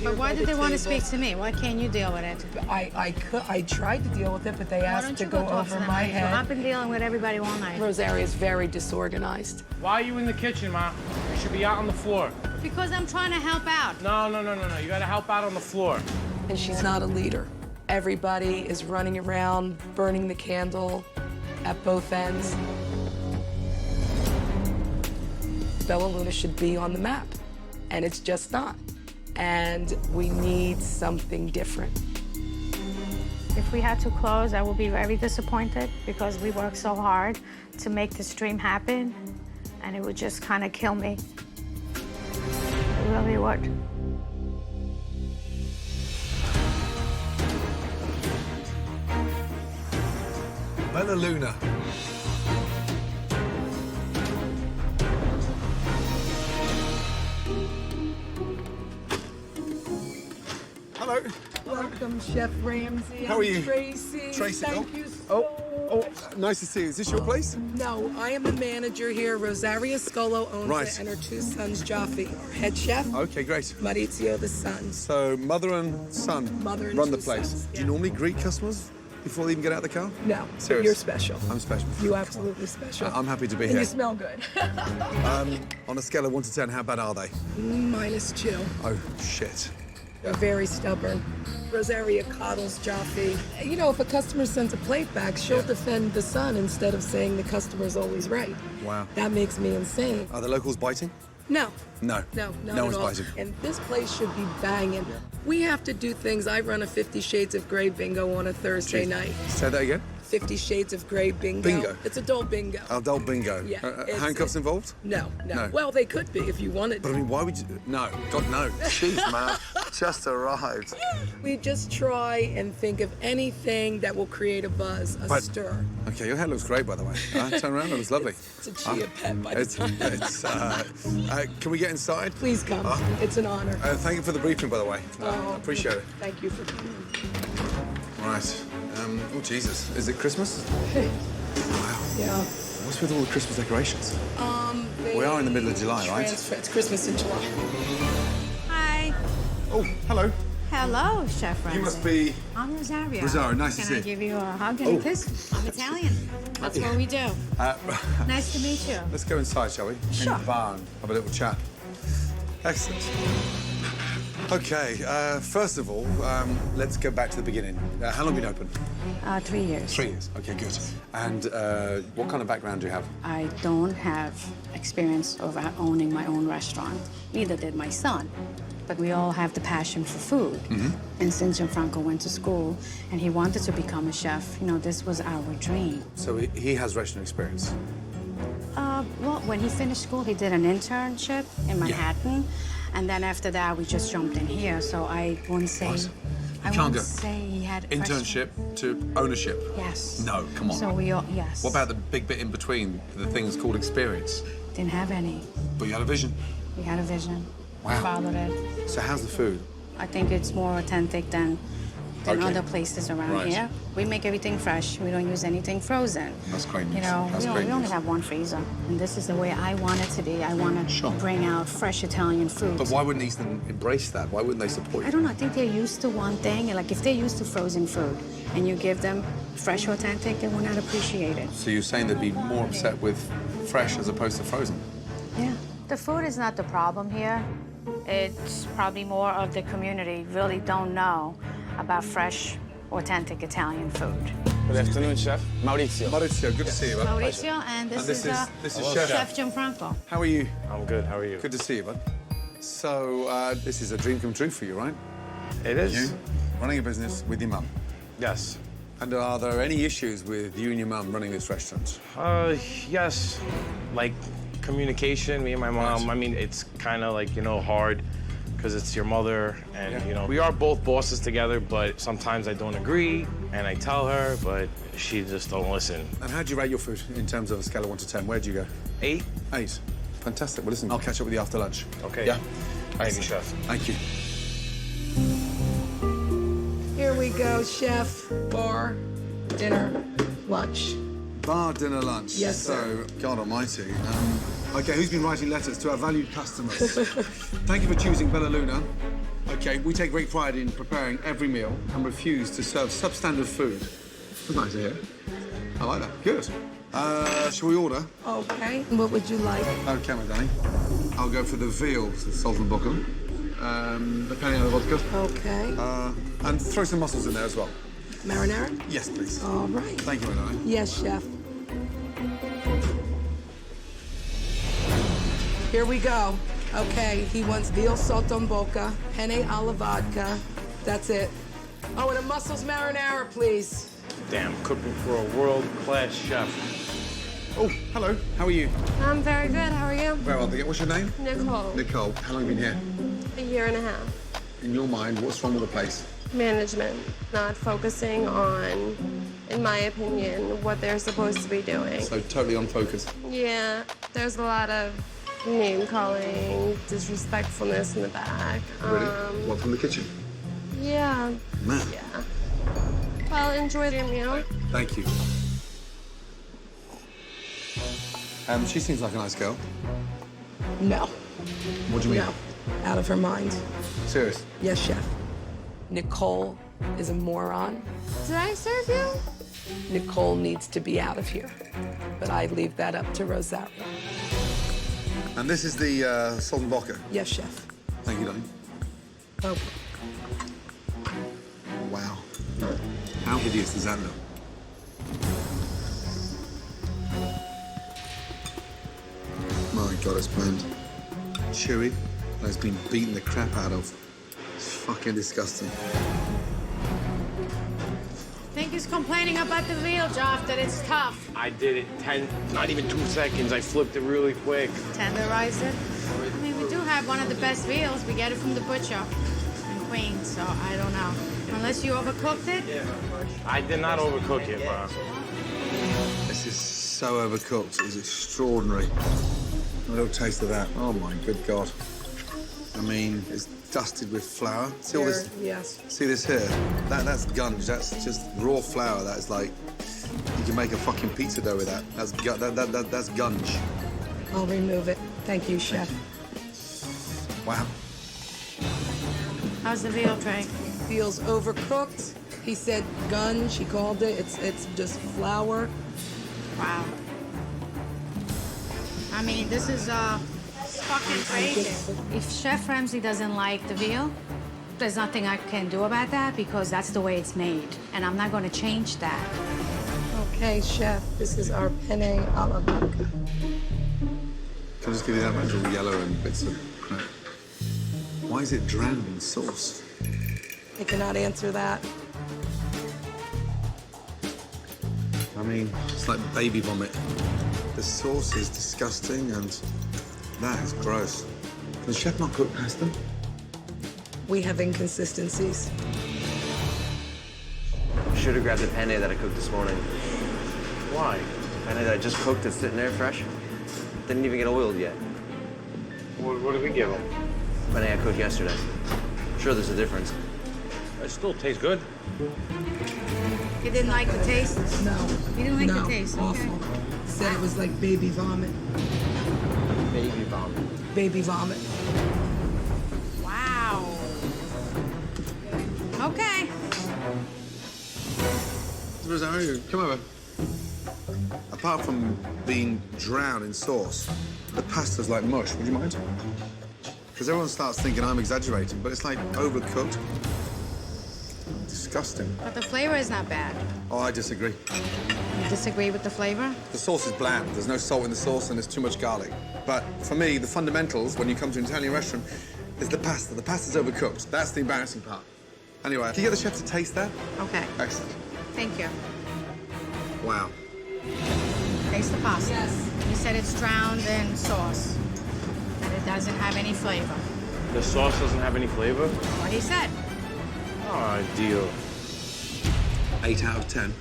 But why did they want to speak to me? Why can't you deal with it? I tried to deal with it, but they asked to go over my head. I've been dealing with everybody all night. Rosaria is very disorganized. Why are you in the kitchen, Ma? You should be out on the floor. Because I'm trying to help out. No. You gotta help out on the floor. And she's not a leader. Everybody is running around, burning the candle at both ends. Bella Luna should be on the map, and it's just not. And we need something different. If we had to close, I would be very disappointed because we worked so hard to make this dream happen, and it would just kind of kill me. It really would. Bella Luna. Hello. Welcome, Chef Ramsay. How are you? I'm Tracy. Tracy, Thank you so nice to see you. Is this your place? No, I am the manager here. Rosaria Scolo owns Right. it, and her two sons, Jaffe, our head chef. Okay, great. Maurizio, the son. So mother and son Mother and run the two place. sons, Do you normally greet customers before they even get out of the car? No, Serious? you're special. I'm special. You absolutely special. I'm happy to be And here. you smell good. On a scale of 1 to 10, how bad are they? -2. Oh, shit. They're very stubborn. Rosaria coddles Jaffe. You know, if a customer sends a plate back, she'll defend the son instead of saying the customer's always right. Wow. That makes me insane. Are the locals biting? No. No. No, not No at one's all. biting. And this place should be banging. We have to do things. I run a 50 Shades of Grey bingo on a Thursday Jeez. night. Say that again? 50 Shades of Grey bingo. Bingo? It's adult bingo. Adult bingo. Yeah, it's- Handcuffs involved? No, no, No. Well, they could be if you wanted. But I mean, why would you? No. God, no. Jeez, man. Just arrived. We just try and think of anything that will create a buzz, a But- stir. Okay, your hair looks great, by the way. Turn around, it looks lovely. It's a chia pet, by the It's, can we get inside? Please come. It's an honor. Thank you for the briefing, by the way. I Oh, appreciate it. Thank you for coming. Right. Oh, Jesus. Is it Christmas? Yeah. What's with all the Christmas decorations? They We are in the middle of July, right? It's Christmas in July. Hi. Oh, hello. Hello, Chef Ramsay. You must be... I'm Rosario. Rosario, nice to Can see I you. give you a hug and a kiss? I'm Italian. That's what we do. Nice to meet you. Let's go inside, shall we? Sure. In the barn, have a little chat. Excellent. Okay, first of all, let's go back to the beginning. How long have you been open? 3 years. 3 years. Okay, good. And what kind of background do you have? I don't have experience of owning my own restaurant. Neither did my son. But we all have the passion for food. And since Gianfranco went to school and he wanted to become a chef, you know, this was our dream. So he has restaurant experience. Well, when he finished school, he did an internship in Manhattan. And then after that, we just jumped in here. So I wouldn't say... What? I can't wouldn't go say he had internship to ownership. Yes. No, come on. So we all, yes. What about the big bit in between, the things called experience? Didn't have any. But you had a vision. We had a vision. Wow. Followed it. So how's the food? I think it's more authentic than Okay. other places around Right. here. We make everything fresh. We don't use anything frozen. That's great news. You know, That's we great only news. have one freezer. And this is the way I want it to be. I want to bring out fresh Italian food. But why wouldn't Eastern embrace that? Why wouldn't they support you? I don't know. I think they're used to one thing. Like, if they're used to frozen food and you give them fresh, authentic, they will not appreciate it. So you're saying they'd be more upset with fresh as opposed to frozen? Yeah. The food is not the problem here. It's probably more of the community really don't know about fresh, authentic Italian food. Good afternoon, Chef. Maurizio. Maurizio, good to see you, bud. Mauricio, and this is Chef Gianfranco. How are you? I'm good. How are you? Good to see you, bud. So, this is a dream come true for you, right? It is. You running a business with your mum. Yes. And are there any issues with you and your mum running this restaurant? Yes. Like communication, me and my mom. I mean, it's kind of like, you know, hard because it's your mother and, you know, we are both bosses together, but sometimes I don't agree and I tell her, but she just don't listen. And how do you rate your food in terms of a scale of 1 to 10? Where'd you go? 8. 8. Fantastic. Well, listen, I'll catch up with you after lunch. Okay. Yeah. Thank you, Chef. Thank you. Here we go, chef. Bar, dinner, lunch. Bar, dinner, lunch. Yes, sir. So, God almighty. Okay, who's been writing letters to our valued customers? Thank you for choosing Bella Luna. Okay, we take great pride in preparing every meal and refuse to serve substandard food. That's nice to hear. I like that. Good. Shall we order? Okay. What would you like? Okay, my darling. I'll go for the veal, salt and bocca. The penne alla vodka. Okay. And throw some mussels in there as well. Marinara? Yes, please. All right. Thank you, my darling. Yes, chef. Here we go. Okay, he wants veal sotto in bocca, penne alla vodka. That's it. Oh, and a mussels marinara, please. Damn, cooking for a world-class chef. Oh, hello. How are you? I'm very good. How are you? Very well. What's your name? Nicole. Nicole. How long have you been here? A year and a half. In your mind, what's wrong with the place? Management, not focusing on, in my opinion, what they're supposed to be doing. So totally unfocused. Yeah, there's a lot of name calling, disrespectfulness in the back. Really? What, from the kitchen? Yeah. Man. Yeah. Well, enjoy your meal. Thank you. She seems like a nice girl. No. What do you mean? No. Out of her mind. Serious? Yes, chef. Nicole is a moron. Did I serve you? Nicole needs to be out of here. But I leave that up to Rosario. And this is the salt and vodka? Yes, chef. Thank you, darling. Oh. Wow. How hideous does that look? My God, it's bland. Chewy, that has been beaten the crap out of. It's fucking disgusting. I think he's complaining about the veal, Joff, that it's tough. I did it 10, not even 2 seconds. I flipped it really quick. Tenderize it. I mean, we do have one of the best veals. We get it from the butcher in Queens, so I don't know. Unless you overcooked it? Yeah. I did not overcook it, bro. This is so overcooked. It's extraordinary. A little taste of that. Oh my good God. I mean, it's dusted with flour. See all this? Yes. See this here? That's gunge. That's just raw flour. That's like you can make a fucking pizza dough with that. That's that's gunge. I'll remove it. Thank you, chef. Wow. How's the veal, Trey? Feels overcooked. He said gunge. He called it. It's just flour. Wow. I mean, this is fucking crazy. If Chef Ramsay doesn't like the veal, there's nothing I can do about that because that's the way it's made, and I'm not going to change that. Okay, chef. This is our penne a la vodka. Can I just give you that much all yellow and bits of crap? Why is it drowned in sauce? I cannot answer that. I mean, it's like baby vomit. The sauce is disgusting and that is gross. Can the chef not cook pasta? We have inconsistencies. Should have grabbed the penne that I cooked this morning. Why? Penne that I just cooked that's sitting there fresh. Didn't even get oiled yet. What did we give him? Penne I cooked yesterday. Sure, there's a difference. It still tastes good. You didn't like the taste? No. You didn't like No, the taste? awful. Okay. Said it was like baby vomit. Baby vomit. Baby vomit. Wow. Okay. Rosario, come over. Apart from being drowned in sauce, the pasta's like mush. Would you mind? Because everyone starts thinking I'm exaggerating, but it's like overcooked. Disgusting. But the flavor is not bad. Oh, I disagree. You disagree with the flavor? The sauce is bland. There's no salt in the sauce and there's too much garlic. But for me, the fundamentals, when you come to an Italian restaurant, is the pasta. The pasta's overcooked. That's the embarrassing part. Anyway, can you get the chef to taste that? Okay. Excellent. Thank you. Wow. Taste the pasta. Yes. You said it's drowned in sauce. And it doesn't have any flavor. The sauce doesn't have any flavor? What he said. Oh, deal. 8 out of 10.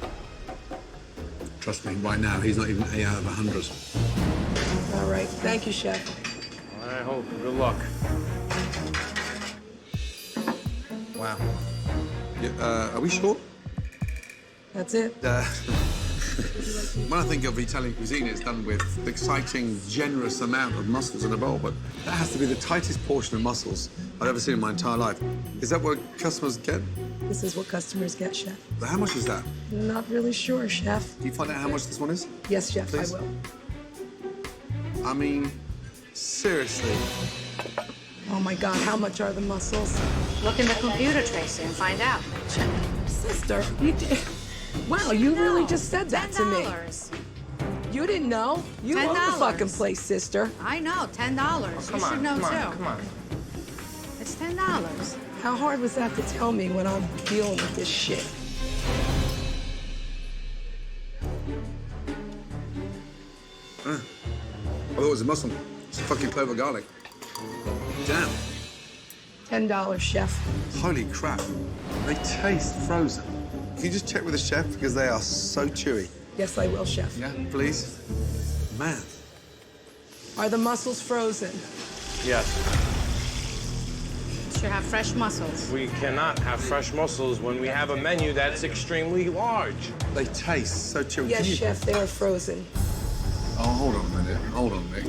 Trust me, right now, he's not even 8 out of 100. All right. Thank you, chef. I hope. Good luck. Wow. Yeah, are we sure? That's it. When I think of Italian cuisine, it's done with an exciting, generous amount of mussels in a bowl, but that has to be the tightest portion of mussels I've ever seen in my entire life. Is that what customers get? This is what customers get, chef. But how much is that? Not really sure, chef. Can you find out how much this one is? Yes, chef, Please? I will. I mean, seriously. Oh my God, how much are the mussels? Look in the computer, Tracy, and find out. Sister, you did. Wow, you really just said that to me. $10. You didn't know? You own the $10. fucking place, sister. I know, $10. come You should on, know come too. on, come on. It's $10. How hard was that to tell me when I'm dealing with this shit? I thought it was a mussel. It's a fucking clove of garlic. Damn. $10, chef. Holy crap. They taste frozen. Can you just check with the chef because they are so chewy? Yes, I will, chef. Yeah, please. Man. Are the mussels frozen? Yes. should have fresh mussels. We cannot have fresh mussels when we have a menu that's extremely large. They taste so chilled. Yes, chef, they are frozen. Oh, hold on a minute. Hold on, Nick.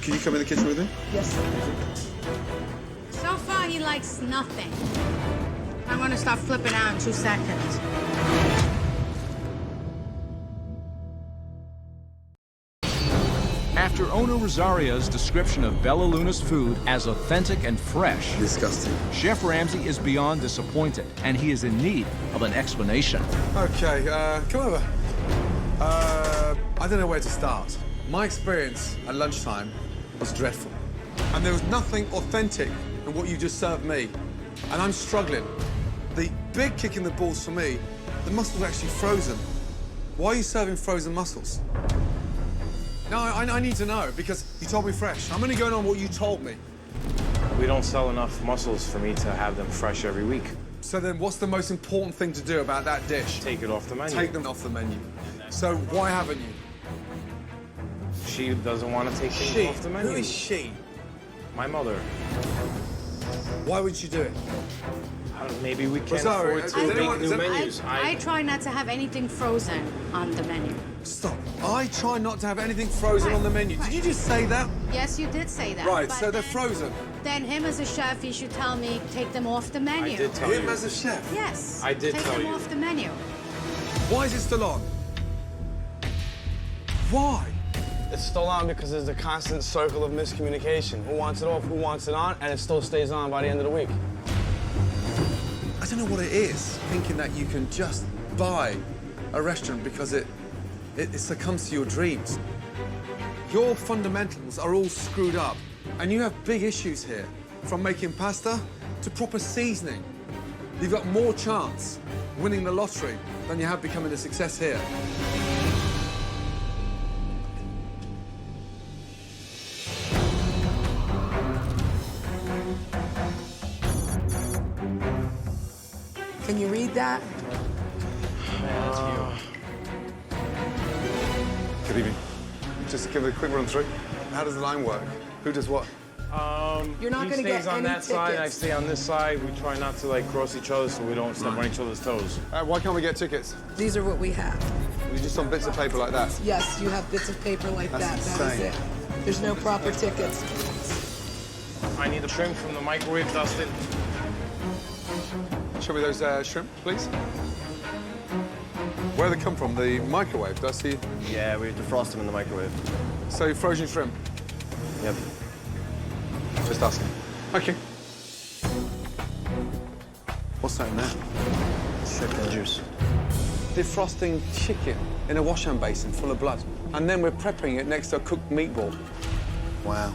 Can you come in the kitchen with me? Yes, sir. So far, he likes nothing. I'm gonna start flipping out in 2 seconds. After owner Rosaria's description of Bella Luna's food as authentic and fresh, disgusting, Chef Ramsay is beyond disappointed, and he is in need of an explanation. Okay, come over. I don't know where to start. My experience at lunchtime was dreadful. And there was nothing authentic in what you just served me. And I'm struggling. The big kick in the balls for me, the mussels are actually frozen. Why are you serving frozen mussels? No, I need to know, because you told me fresh. I'm only going on what you told me. We don't sell enough mussels for me to have them fresh every week. So then what's the most important thing to do about that dish? Take it off the menu. Take them off the menu. So why haven't you? She doesn't want to take things off the menu. Who is she? My mother. Why would you do it? Maybe we can't afford to make new menus. I try not to have anything frozen on the menu. Stop. I try not to have anything frozen on the menu. Did you just say that? Yes, you did say that. Right, but so they're then- frozen. Then him as a chef, he should tell me, take them off the menu. I did tell you. Him as a chef? Yes. I did take tell them you. off the menu. Why is it still on? Why? It's still on because there's a constant circle of miscommunication. Who wants it off, who wants it on, and it still stays on by the end of the week. I don't know what it is, thinking that you can just buy a restaurant because it succumbs to your dreams. Your fundamentals are all screwed up, and you have big issues here, from making pasta to proper seasoning. You've got more chance winning the lottery than you have becoming a success here. Can you read that? Good evening. Just give it a quick run through. How does the line work? Who does what? You're not he gonna stays get on any that side, and I tickets. stay on this side. We try not to cross each other so we don't step on each other's toes. Why can't we get tickets? These are what we have. We just on bits of paper like that. Yes, you have bits of paper like That's that. That is insane. it. There's no proper tickets. I need the shrimp from the microwave, Dustin. Show me those shrimp, please. Where do they come from? The microwave, does he? Yeah, we defrost them in the microwave. So frozen shrimp? Yep. Just asking. Okay. What's that in there? Chicken juice. Defrosting chicken in a wash-hand basin full of blood. And then we're prepping it next to a cooked meatball. Wow.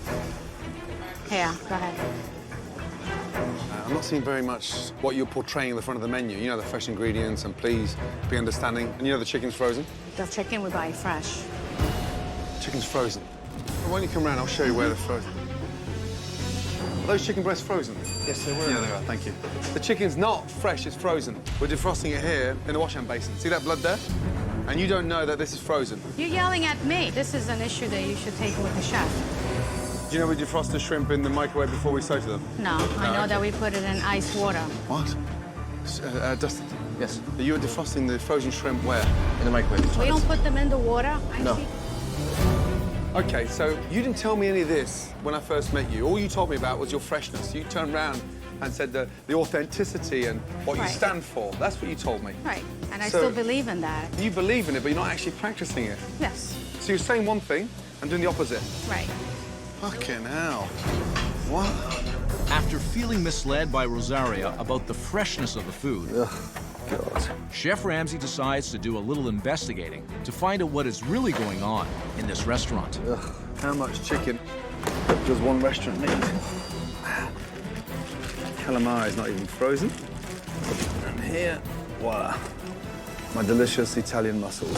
Here, go ahead. I'm not seeing very much what you're portraying in the front of the menu. You know, the fresh ingredients, and please be understanding. And you know the chicken's frozen? The chicken we buy fresh. Chicken's frozen. Well, why don't you come around? I'll show you where they're frozen. Are those chicken breasts frozen? Yes, they were. Yeah, they are. Thank you. The chicken's not fresh, it's frozen. We're defrosting it here in the wash-hand basin. See that blood there? And you don't know that this is frozen. You're yelling at me. This is an issue that you should take with the chef. Do you know we defrost the shrimp in the microwave before we soak them? No, I know that we put it in ice water. What? Dustin? Yes. You were defrosting the frozen shrimp where? In the microwave. We don't put them in the water. No. Okay, so you didn't tell me any of this when I first met you. All you told me about was your freshness. You turned around and said the authenticity and what you Right. stand for. That's what you told me. Right, and I So- still believe in that. You believe in it, but you're not actually practicing it. Yes, So you're saying one thing and doing the opposite. right. Fucking hell. What? After feeling misled by Rosaria about the freshness of the food, God. Chef Ramsay decides to do a little investigating to find out what is really going on in this restaurant. How much chicken does one restaurant need? Calamari is not even frozen. And here, voila, my delicious Italian mussels.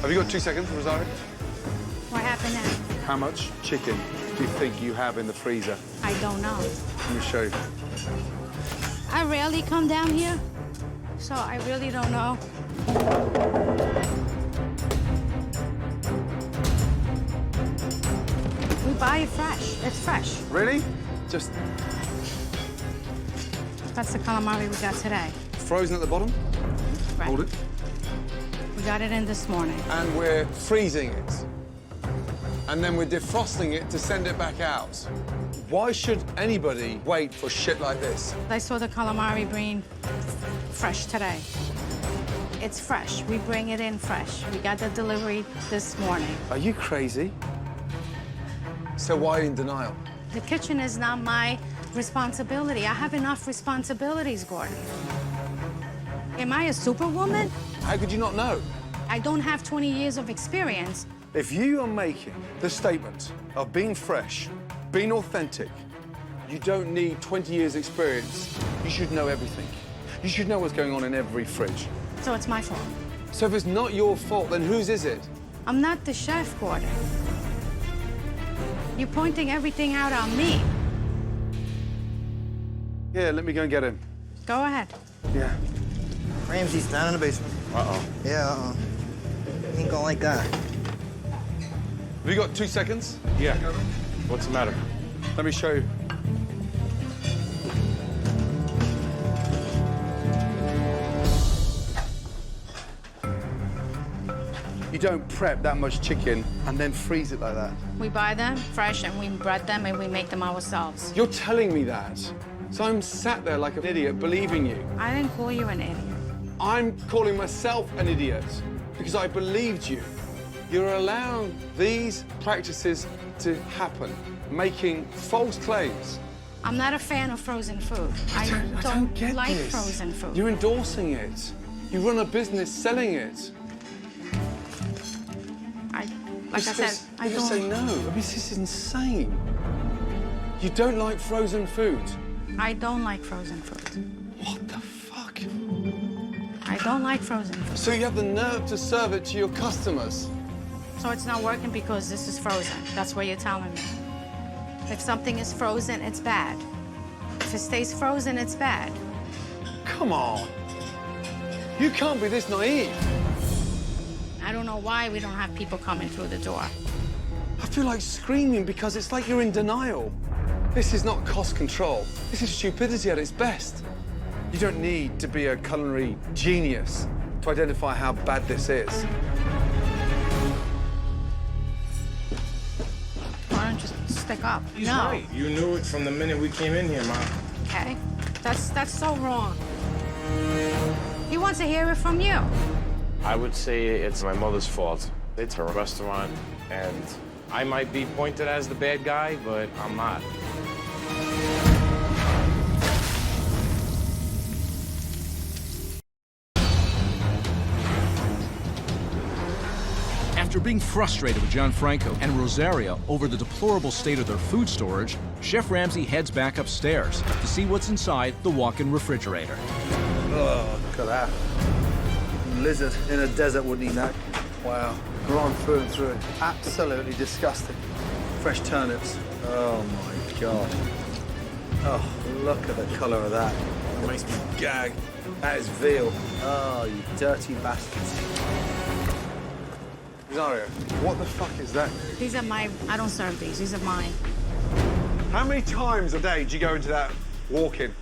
Have you got 2 seconds, Rosario? What happened now? How much chicken do you think you have in the freezer? I don't know. Let me show you. I rarely come down here, so I really don't know. We buy buy it fresh. It's fresh. Really? Just That's the calamari we got today. frozen at the bottom? Right. Hold it. We got it in this morning. And we're freezing it. And then we're defrosting it to send it back out. Why should anybody wait for shit like this? I saw the calamari being fresh today. It's fresh. We bring it in fresh. We got the delivery this morning. Are you crazy? So why in denial? The kitchen is not my responsibility. I have enough responsibilities, Gordon. Am I a superwoman? How could you not know? I don't have 20 years of experience. If you are making the statement of being fresh, being authentic, you don't need 20 years experience. You should know everything. You should know what's going on in every fridge. So it's my fault. So if it's not your fault, then whose is it? I'm not the chef, Gordon. You're pointing everything out on me. Yeah, let me go and get him. Go ahead. Yeah. Ramsay's down in the basement. Uh-oh. Yeah, Ain't going like that. Have you got 2 seconds? Yeah. What's the matter? Let me show you. You don't prep that much chicken and then freeze it like that. We buy them fresh and we bread them and we make them ourselves. You're telling me that. So I'm sat there like an idiot believing you. I didn't call you an idiot. I'm calling myself an idiot because I believed you. You're allowing these practices to happen, making false claims. I'm not a fan of frozen food. I don't get like this. frozen food. You're endorsing it. You run a business selling it. Like I said, I just say don't. no. I mean, this is insane. You don't like frozen food. I don't like frozen food. What the fuck? I don't like frozen food. So you have the nerve to serve it to your customers? So it's not working because this is frozen. That's what you're telling me. If something is frozen, it's bad. If it stays frozen, it's bad. Come on. You can't be this naive. I don't know why we don't have people coming through the door. I feel like screaming because it's like you're in denial. This is not cost control. This is stupidity at its best. You don't need to be a culinary genius to identify how bad this is. Why don't you stick up? He's no. right. You knew it from the minute we came in here, Mom. Okay. That's so wrong. He wants to hear it from you. I would say it's my mother's fault. It's her restaurant, and I might be pointed as the bad guy, but I'm not. After being frustrated with Gianfranco and Rosario over the deplorable state of their food storage, Chef Ramsay heads back upstairs to see what's inside the walk-in refrigerator. Oh, look at that. Lizard in a desert wouldn't eat that. Wow. Gone through and through. Absolutely disgusting. Fresh turnips. Oh, my God. Oh, look at the colour of that. It makes me gag. That is veal. Oh, you dirty bastards. Rosario, what the fuck is that? These are my, I don't serve these. These are mine. How many times a day do you go into that walk-in?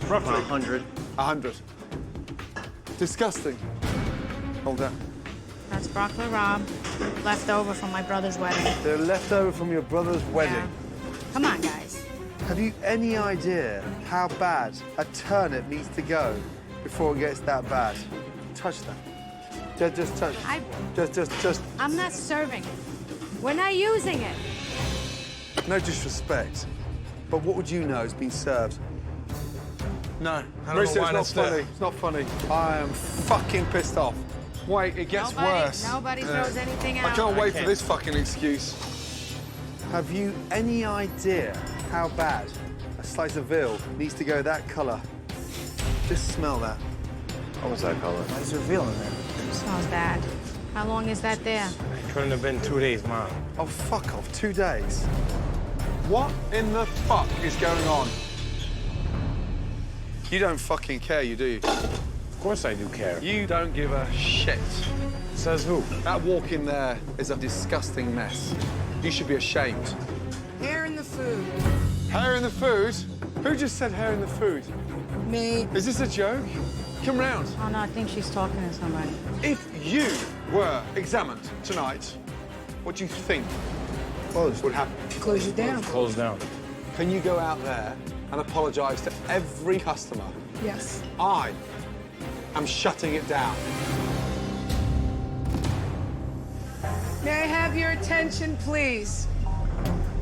Roughly? 100. 100. Disgusting. Hold that. That's broccoli rabe, left over from my brother's wedding. They're left over from your brother's wedding. Yeah. Come on, guys. Have you any idea how bad a turnip needs to go before it gets that bad? Touch that. Just touch. Just. I'm not serving it. We're not using it. No disrespect, but what would you know has been served? No, I don't know why it's not funny. It's not funny. I am fucking pissed off. Wait, it gets worse. Nobody throws anything out. I can't wait for this fucking excuse. Have you any idea how bad a slice of veal needs to go that colour? Just smell that. What was that color? Why is there veal in there? It smells bad. How long is that there? It couldn't have been 2 days, Mom. Oh, fuck off. 2 days. What in the fuck is going on? You don't fucking care, you do? Of course I do care. You don't give a shit. Says who? That walk in there is a disgusting mess. You should be ashamed. food. Hair in the food? Who just said hair in the food? Me. Is this a joke? Come round. Oh, no, I think she's talking to somebody. If you were examined tonight, what do you think would happen? Close you down. Close down. Can you go out there and apologise to every customer? Yes. I am shutting it down. May I have your attention, please?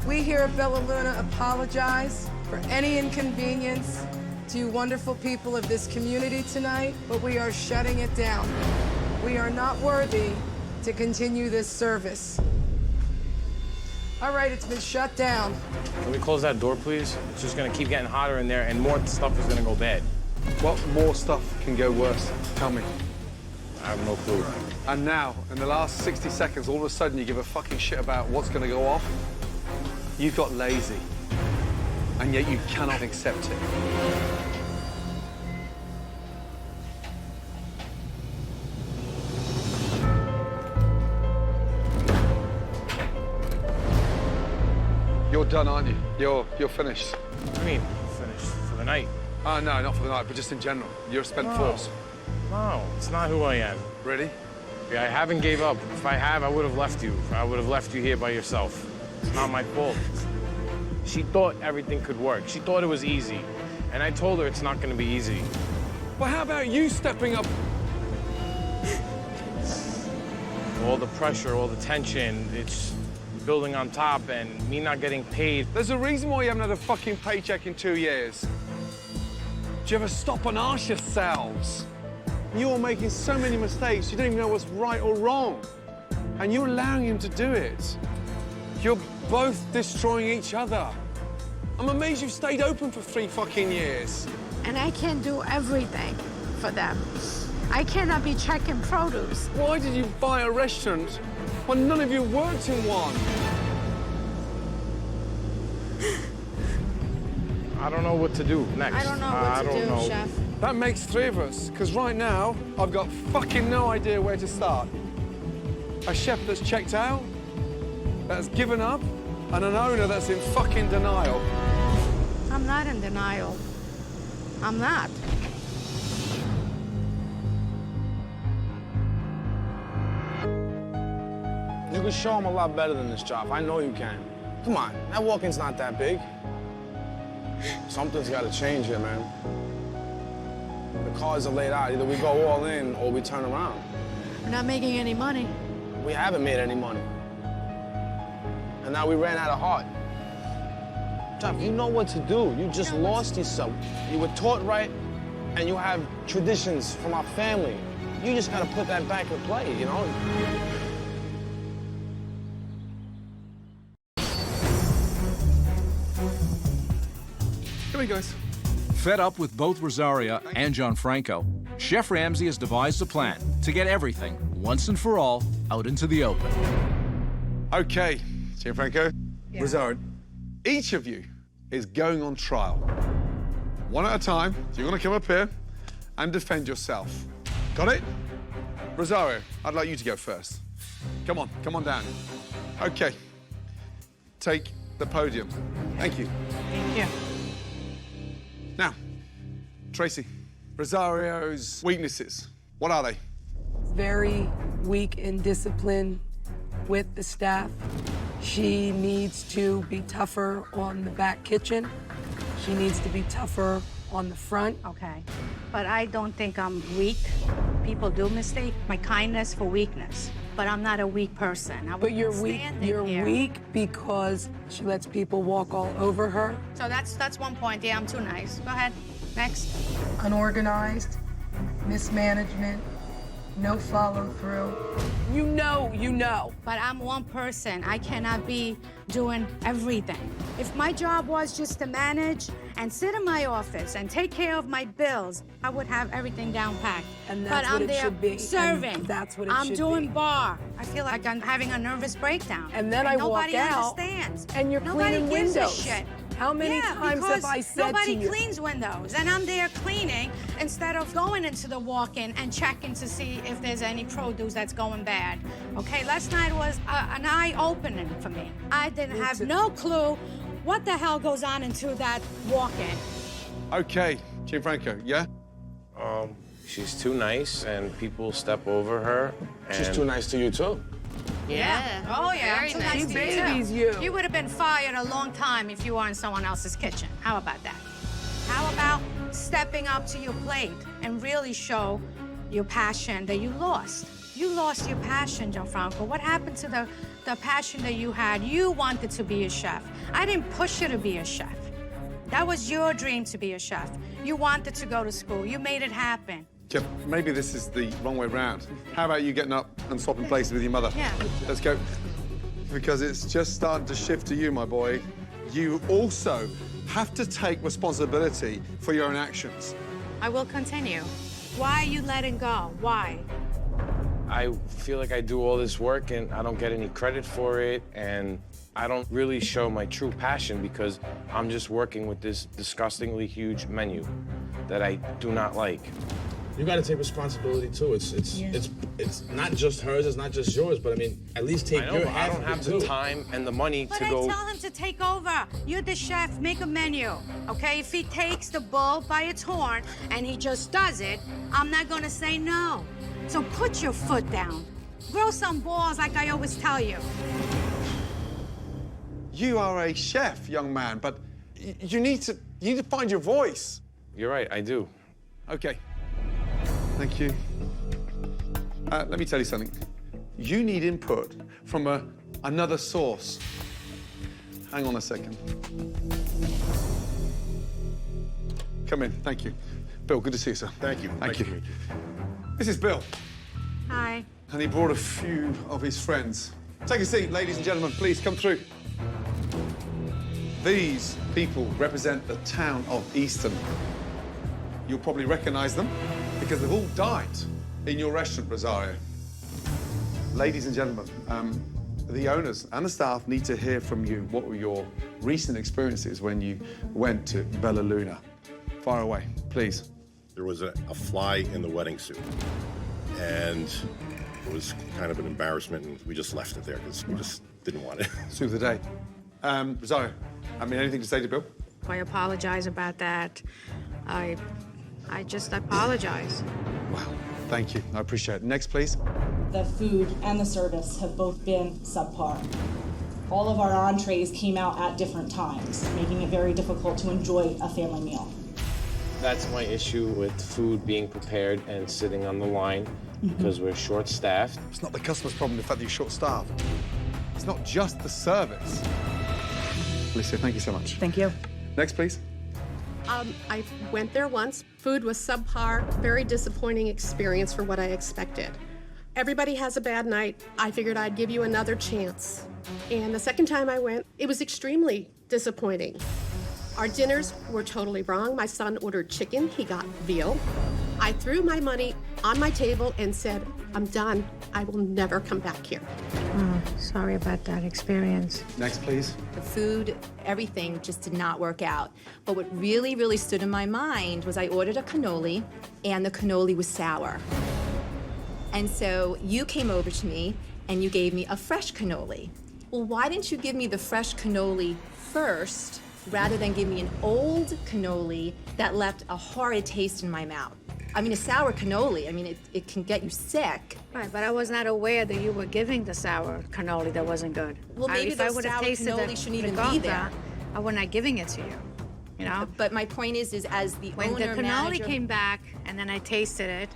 We here at Bella Luna apologize for any inconvenience to you wonderful people of this community tonight, but we are shutting it down. We are not worthy to continue this service. All right, it's been shut down. Can we close that door, please? It's just gonna keep getting hotter in there, and more stuff is gonna go bad. What more stuff can go worse? Tell me. I have no clue. And now, in the last 60 seconds, all of a sudden you give a fucking shit about what's gonna go off? You've got lazy. And yet you cannot accept it. You're done, aren't you? You're finished. I mean, finished for the night. Oh, no, not for the night, but just in general. You're a spent force. No, it's not who I am. Really? Yeah, I haven't gave up. If I have, I would have left you. I would have left you here by yourself. It's not my fault. She thought everything could work. She thought it was easy. And I told her it's not gonna be easy. Well, how about you stepping up? All the pressure, all the tension, it's building on top, and me not getting paid. There's a reason why you haven't had a fucking paycheck in 2 years. Do you ever stop and ask yourselves? You are making so many mistakes, you don't even know what's right or wrong. And you're allowing him to do it. You're both destroying each other. I'm amazed you've stayed open for 3 fucking years. And I can't do everything for them. I cannot be checking produce. Why did you buy a restaurant when none of you worked in one? I don't know what to do next. I don't know what to do, Chef. That makes 3 of us, because right now, I've got fucking no idea where to start. A chef that's checked out, that's given up, and an owner that's in fucking denial. I'm not in denial. I'm not. You can show them a lot better than this job. I know you can. Come on, that walk-in's not that big. Something's got to change here, man. The cards are laid out. Either we go all in or we turn around. We're not making any money. We haven't made any money. And now we ran out of heart. Jeff, you know what to do. You just lost yourself. You were taught right, and you have traditions from our family. You just got to put that back in play, you know? Here he goes. Fed up with both Rosaria and Gianfranco, Chef Ramsay has devised a plan to get everything, once and for all, out into the open. Okay, Gianfranco, Rosaria, each of you is going on trial. One at a time. So you're going to come up here and defend yourself. Got it? Rosario, I'd like you to go first. Come on down. Okay. Take the podium. Thank you. Thank you. Now, Tracy, Rosario's weaknesses, what are they? Very weak in discipline with the staff. She needs to be tougher on the back kitchen. She needs to be tougher on the front. Okay. But I don't think I'm weak. People do mistake my kindness for weakness. But I'm not a weak person. But you're weak. You're weak because she lets people walk all over her. So that's one point. Yeah, I'm too nice. Go ahead. Next. Unorganized, mismanagement, no follow through. You know. But I'm one person. I cannot be doing everything. If my job was just to manage and sit in my office and take care of my bills, I would have everything down packed. And that's but what I'm it there should be. serving. And that's what it I'm should doing be. bar. I feel like I'm having a nervous breakdown. And then I walk nobody out, understands. and you're nobody cleaning gives windows. A shit. How many times have I said to nobody you? cleans windows, and I'm there cleaning instead of going into the walk-in and checking to see if there's any produce that's going bad. Okay, last night was an eye-opening for me. I didn't have no clue What the hell goes on into that walk-in? Okay, Gianfranco, yeah? She's too nice, and people step over her. And She's too nice to you, too. Yeah. Oh, yeah. Very Too nice. nice She to babies you. You would have been fired a long time if you were in someone else's kitchen. How about that? How about stepping up to your plate and really show your passion that you lost? You lost your passion, Gianfranco. What happened to the passion that you had? You wanted to be a chef. I didn't push you to be a chef. That was your dream to be a chef. You wanted to go to school. You made it happen. Jeff, maybe this is the wrong way round. How about you getting up and swapping places with your mother? Yeah. Let's go. Because it's just starting to shift to you, my boy. You also have to take responsibility for your own actions. I will continue. Why are you letting go? Why? I feel like I do all this work, and I don't get any credit for it, and I don't really show my true passion because I'm just working with this disgustingly huge menu that I do not like. You got to take responsibility too. It's not just hers. It's not just yours. But I mean, at least take your half. I don't have the time and the money But to I go. tell him to take over. You're the chef. Make a menu, okay? If he takes the bull by its horn and he just does it, I'm not gonna say no. So put your foot down. Grow some balls, like I always tell you. You are a chef, young man, but you need to find your voice. You're right, I do. Okay. Thank you. Let me tell you something. You need input from another source. Hang on a second. Come in, thank you. Bill, good to see you, sir. Thank you. Thank Nice you. to meet you. This is Bill, Hi. and he brought a few of his friends. Take a seat, ladies and gentlemen, please come through. These people represent the town of Easton. You'll probably recognize them because they've all dined in your restaurant, Rosario. Ladies and gentlemen, the owners and the staff need to hear from you. What were your recent experiences when you went to Bella Luna? Fire away, please. There was a fly in the wedding suit, and it was kind of an embarrassment, and we just left it there because we just didn't want it. Soup of the day. Rosario, anything to say to Bill? I apologize about that. I just apologize. Wow, thank you. I appreciate it. Next, please. The food and the service have both been subpar. All of our entrees came out at different times, making it very difficult to enjoy a family meal. That's my issue with food being prepared and sitting on the line because we're short-staffed. It's not the customer's problem, the fact that you're short-staffed. It's not just the service. Alicia, thank you so much. Thank you. Next, please. I went there once. Food was subpar, very disappointing experience for what I expected. Everybody has a bad night. I figured I'd give you another chance. And the second time I went, it was extremely disappointing. Our dinners were totally wrong. My son ordered chicken, he got veal. I threw my money on my table and said, I'm done. I will never come back here. Oh, sorry about that experience. Next, please. The food, everything just did not work out. But what really, really stood in my mind was I ordered a cannoli, and the cannoli was sour. And so you came over to me, and you gave me a fresh cannoli. Well, why didn't you give me the fresh cannoli first, rather than give me an old cannoli that left a horrid taste in my mouth? I mean, a sour cannoli, I mean, it can get you sick. Right, but I was not aware that you were giving the sour cannoli that wasn't good. Well, maybe if I the would have sour tasted cannoli the shouldn't even ricotta, be there. I would not giving it to you. You know? But my point is as the When owner, the cannoli manager... came back, and then I tasted it,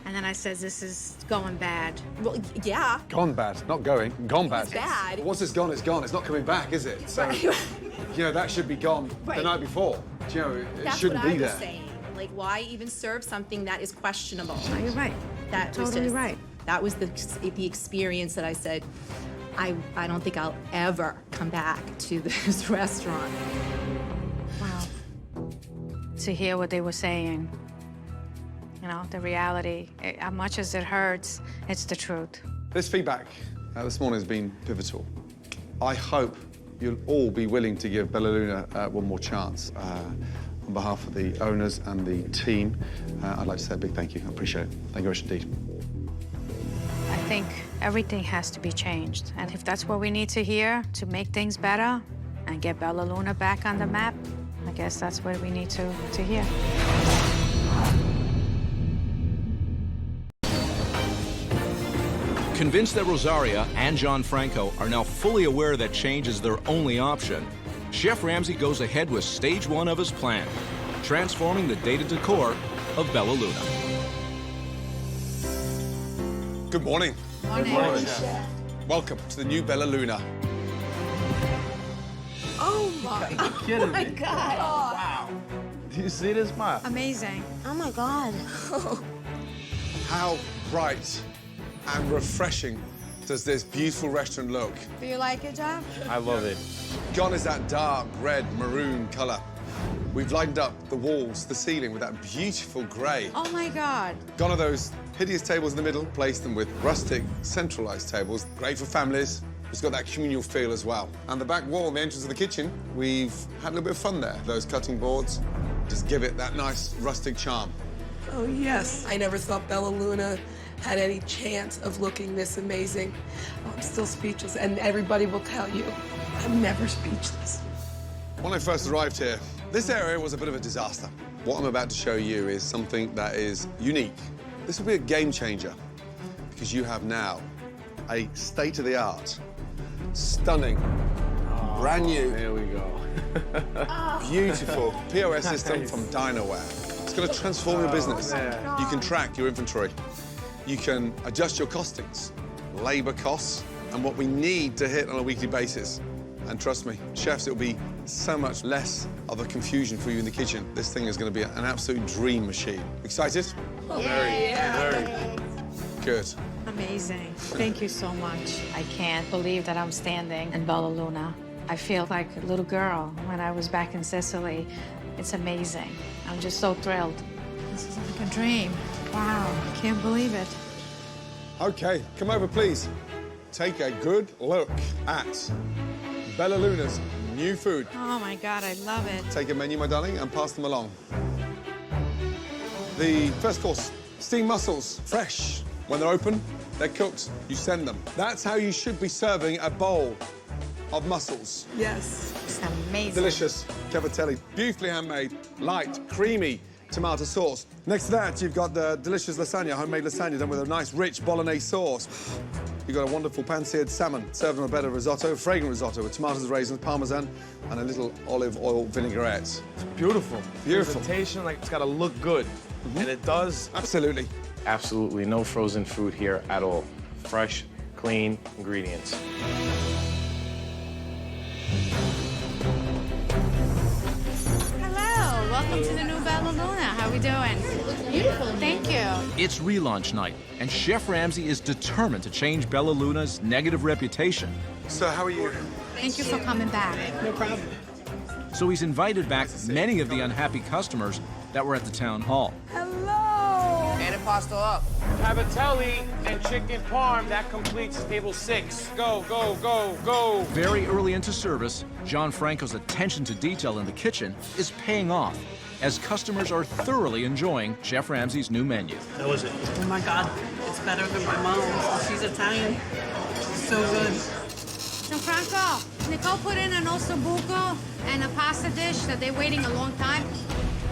and then I said, this is going bad. Well, yeah. Gone bad, not going. Gone bad. It's bad. Once it's gone, it's gone. It's not coming back, is it? So, you know, that should be gone the night before. You know, it That's shouldn't what be I was there. saying. Like, why even serve something that is questionable? No, you're right. That was Totally just, right. That was the experience that I said, I don't think I'll ever come back to this restaurant. Wow. To hear what they were saying, you know, the reality, as much as it hurts, it's the truth. This feedback this morning has been pivotal. I hope you'll all be willing to give Bella Luna one more chance. On behalf of the owners and the team, I'd like to say a big thank you. I appreciate it. Thank you very much indeed. I think everything has to be changed. And if that's what we need to hear to make things better, and get Bella Luna back on the map, I guess that's what we need to hear. Convinced that Rosaria and John Franco are now fully aware that change is their only option, Chef Ramsay goes ahead with stage 1 of his plan, transforming the dated decor of Bella Luna. Good morning. Morning. Good morning. Welcome to the new Bella Luna. Oh my! kidding my me? God! Wow. Do you see this, Ma? Amazing. Oh my God. How bright and refreshing does this beautiful restaurant look? Do you like it, John? I love it. Gone is that dark red maroon color. We've lightened up the walls, the ceiling with that beautiful gray. Oh my God. Gone are those hideous tables in the middle, placed them with rustic, centralized tables. Great for families. It's got that communal feel as well. And the back wall, the entrance of the kitchen, we've had a little bit of fun there. Those cutting boards just give it that nice rustic charm. Oh yes. I never thought Bella Luna had any chance of looking this amazing. Oh, I'm still speechless, and everybody will tell you, I'm never speechless. When I first arrived here, this area was a bit of a disaster. What I'm about to show you is something that is unique. This will be a game changer because you have now a state-of-the-art, stunning, brand new, There we go. beautiful POS system from Dinoware. It's going to transform your business. You can track your inventory. You can adjust your costings, labor costs, and what we need to hit on a weekly basis. And trust me, chefs, it'll be so much less of a confusion for you in the kitchen. This thing is going to be an absolute dream machine. Excited? Very. Good. Amazing. Thank you so much. I can't believe that I'm standing in Bella Luna. I feel like a little girl when I was back in Sicily. It's amazing. I'm just so thrilled. This is like a dream. Wow, I can't believe it. Okay, come over, please. Take a good look at Bella Luna's new food. Oh my God, I love it. Take a menu, my darling, and pass them along. The first course, steamed mussels, fresh. When they're open, they're cooked, you send them. That's how you should be serving a bowl of mussels. Yes. It's amazing. Delicious cavatelli, beautifully handmade, light, creamy tomato sauce. Next to that, you've got the delicious lasagna, homemade lasagna done with a nice, rich bolognese sauce. You've got a wonderful pan-seared salmon served on a bed of risotto, fragrant risotto with tomatoes, raisins, parmesan, and a little olive oil vinaigrette. It's beautiful. Beautiful. Presentation, like, it's got to look good. And it does. Absolutely. Absolutely no frozen food here at all. Fresh, clean ingredients. Hello, welcome to the new Bella Luna. How we doing? Beautiful. Thank you. It's relaunch night, and Chef Ramsay is determined to change Bella Luna's negative reputation. So how are you? Thank you for coming back. No problem. So he's invited back many of the unhappy customers that were at the town hall. Hello. And it pasta up. Cavatelli and chicken parm, that completes table 6. Go, go, go, go. Very early into service, John Franco's attention to detail in the kitchen is paying off as customers are thoroughly enjoying Chef Ramsay's new menu. How was it? Oh my God, it's better than my mom's. She's Italian. So good. So Franco, Nicole put in an ossobuco and a pasta dish that they're waiting a long time.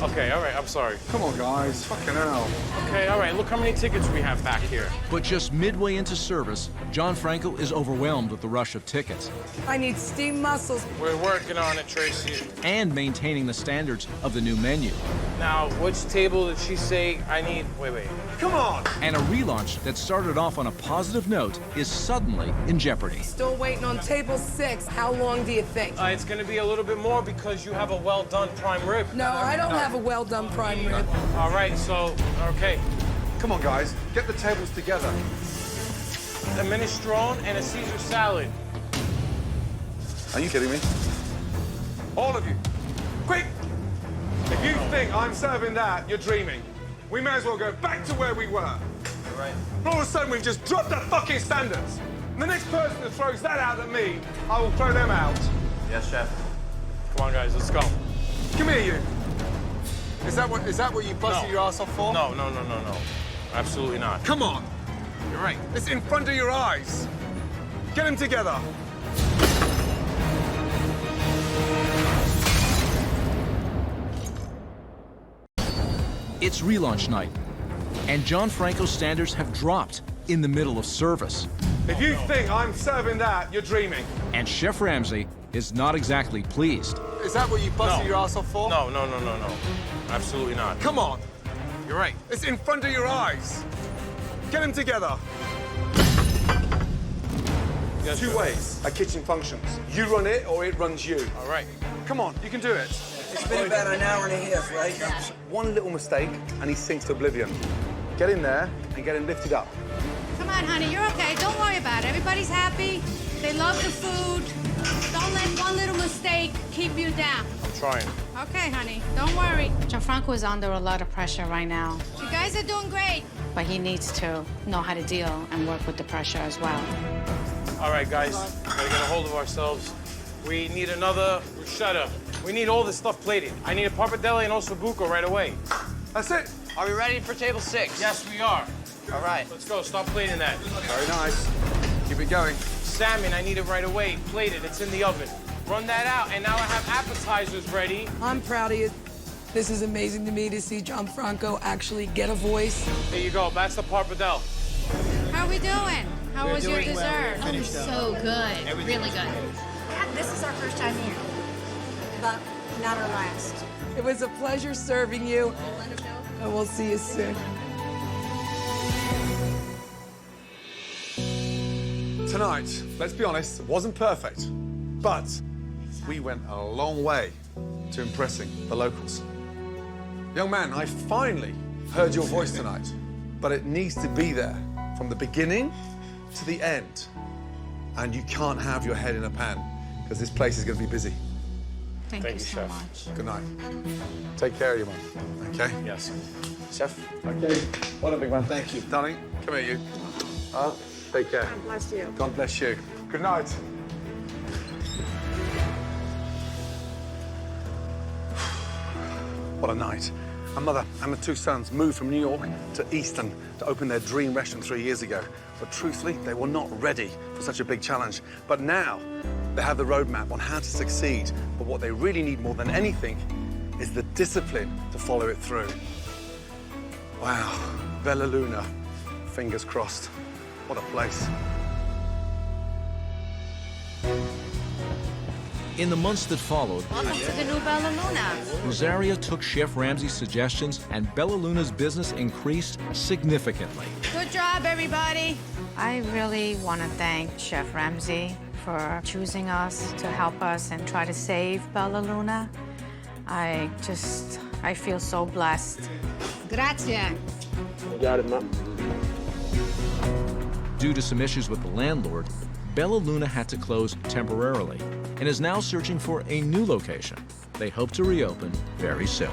Okay, all right, I'm sorry. Come on, guys. Fucking hell. Okay, all right, look how many tickets we have back here. But just midway into service, John Franco is overwhelmed with the rush of tickets I need steamed mussels. We're working on it, Tracy. and maintaining the standards of the new menu. Now, which table did she say I need? Wait. Come on! And a relaunch that started off on a positive note is suddenly in jeopardy. Still waiting on table 6. How long do you think? It's gonna be a little bit more because you have a well-done prime rib. No, I don't have a well-done prime rib. All right, so, okay. Come on, guys. Get the tables together. A minestrone and a Caesar salad. Are you kidding me? All of you. Quick! If you think I'm serving that, you're dreaming. We may as well go back to where we were. You're right. All of a sudden, we've just dropped the fucking standards. And the next person that throws that out at me, I will throw them out. Yes, chef. Come on, guys, let's go. Come here, you. Is that what you busted your ass off for? No. Absolutely not. Come on. You're right. It's in front of your eyes. Get them together. It's relaunch night, and John Franco's standards have dropped in the middle of service. If you think I'm serving that, you're dreaming. And Chef Ramsay is not exactly pleased. Is that what you busted your ass off for? No. Absolutely not. Come on. You're right. It's in front of your eyes. Get them together. Yes, Two sir. ways a kitchen functions. You run it or it runs you. All right. Come on, you can do it. It's been about an hour and a half, right? One little mistake and he sinks to oblivion. Get in there and get him lifted up. Come on, honey, you're okay. Don't worry about it. Everybody's happy. They love the food. Don't let one little mistake keep you down. I'm trying. Okay, honey, don't worry. Gianfranco is under a lot of pressure right now, You guys are doing great. but he needs to know how to deal and work with the pressure as well. All right, guys. Gotta get a hold of ourselves. We need another bruschetta. We need all this stuff plated. I need a pappardelle and also buco right away. That's it. Are we ready for table 6? Yes, we are. All right. Let's go. Stop plating that. Very nice. Keep it going. Salmon, I need it right away. Plated. It's in the oven. Run that out, and now I have appetizers ready. I'm proud of you. This is amazing to me to see Gianfranco actually get a voice. There you go. That's the pappardelle. How are we doing? How was your doing well. dessert? We're finished up. So good. Really good. This is our first time here, but not our last. It was a pleasure serving you, and we'll see you soon. Tonight, let's be honest, wasn't perfect, but we went a long way to impressing the locals. Young man, I finally heard your voice tonight, but it needs to be there from the beginning to the end. And you can't have your head in a pan, because this place is going to be busy. Thank you so much. Good night. Take care of your mum, okay? Yes. Chef? Okay. What a big man. Thank you. Darling, come here, you. Take care. God bless you. God bless you. Good night. What a night. My mother and the 2 sons moved from New York to Easton to open their dream restaurant 3 years ago. But truthfully, they were not ready for such a big challenge. But now, they have the roadmap on how to succeed. But what they really need more than anything is the discipline to follow it through. Wow, Bella Luna, fingers crossed. What a place. In the months that followed, Welcome to the new Bella Luna. Rosaria took Chef Ramsay's suggestions, and Bella Luna's business increased significantly. Good job, everybody. I really want to thank Chef Ramsay for choosing us to help us and try to save Bella Luna. I feel so blessed. Grazie. You got it, Mom. Due to some issues with the landlord, Bella Luna had to close temporarily and is now searching for a new location. They hope to reopen very soon.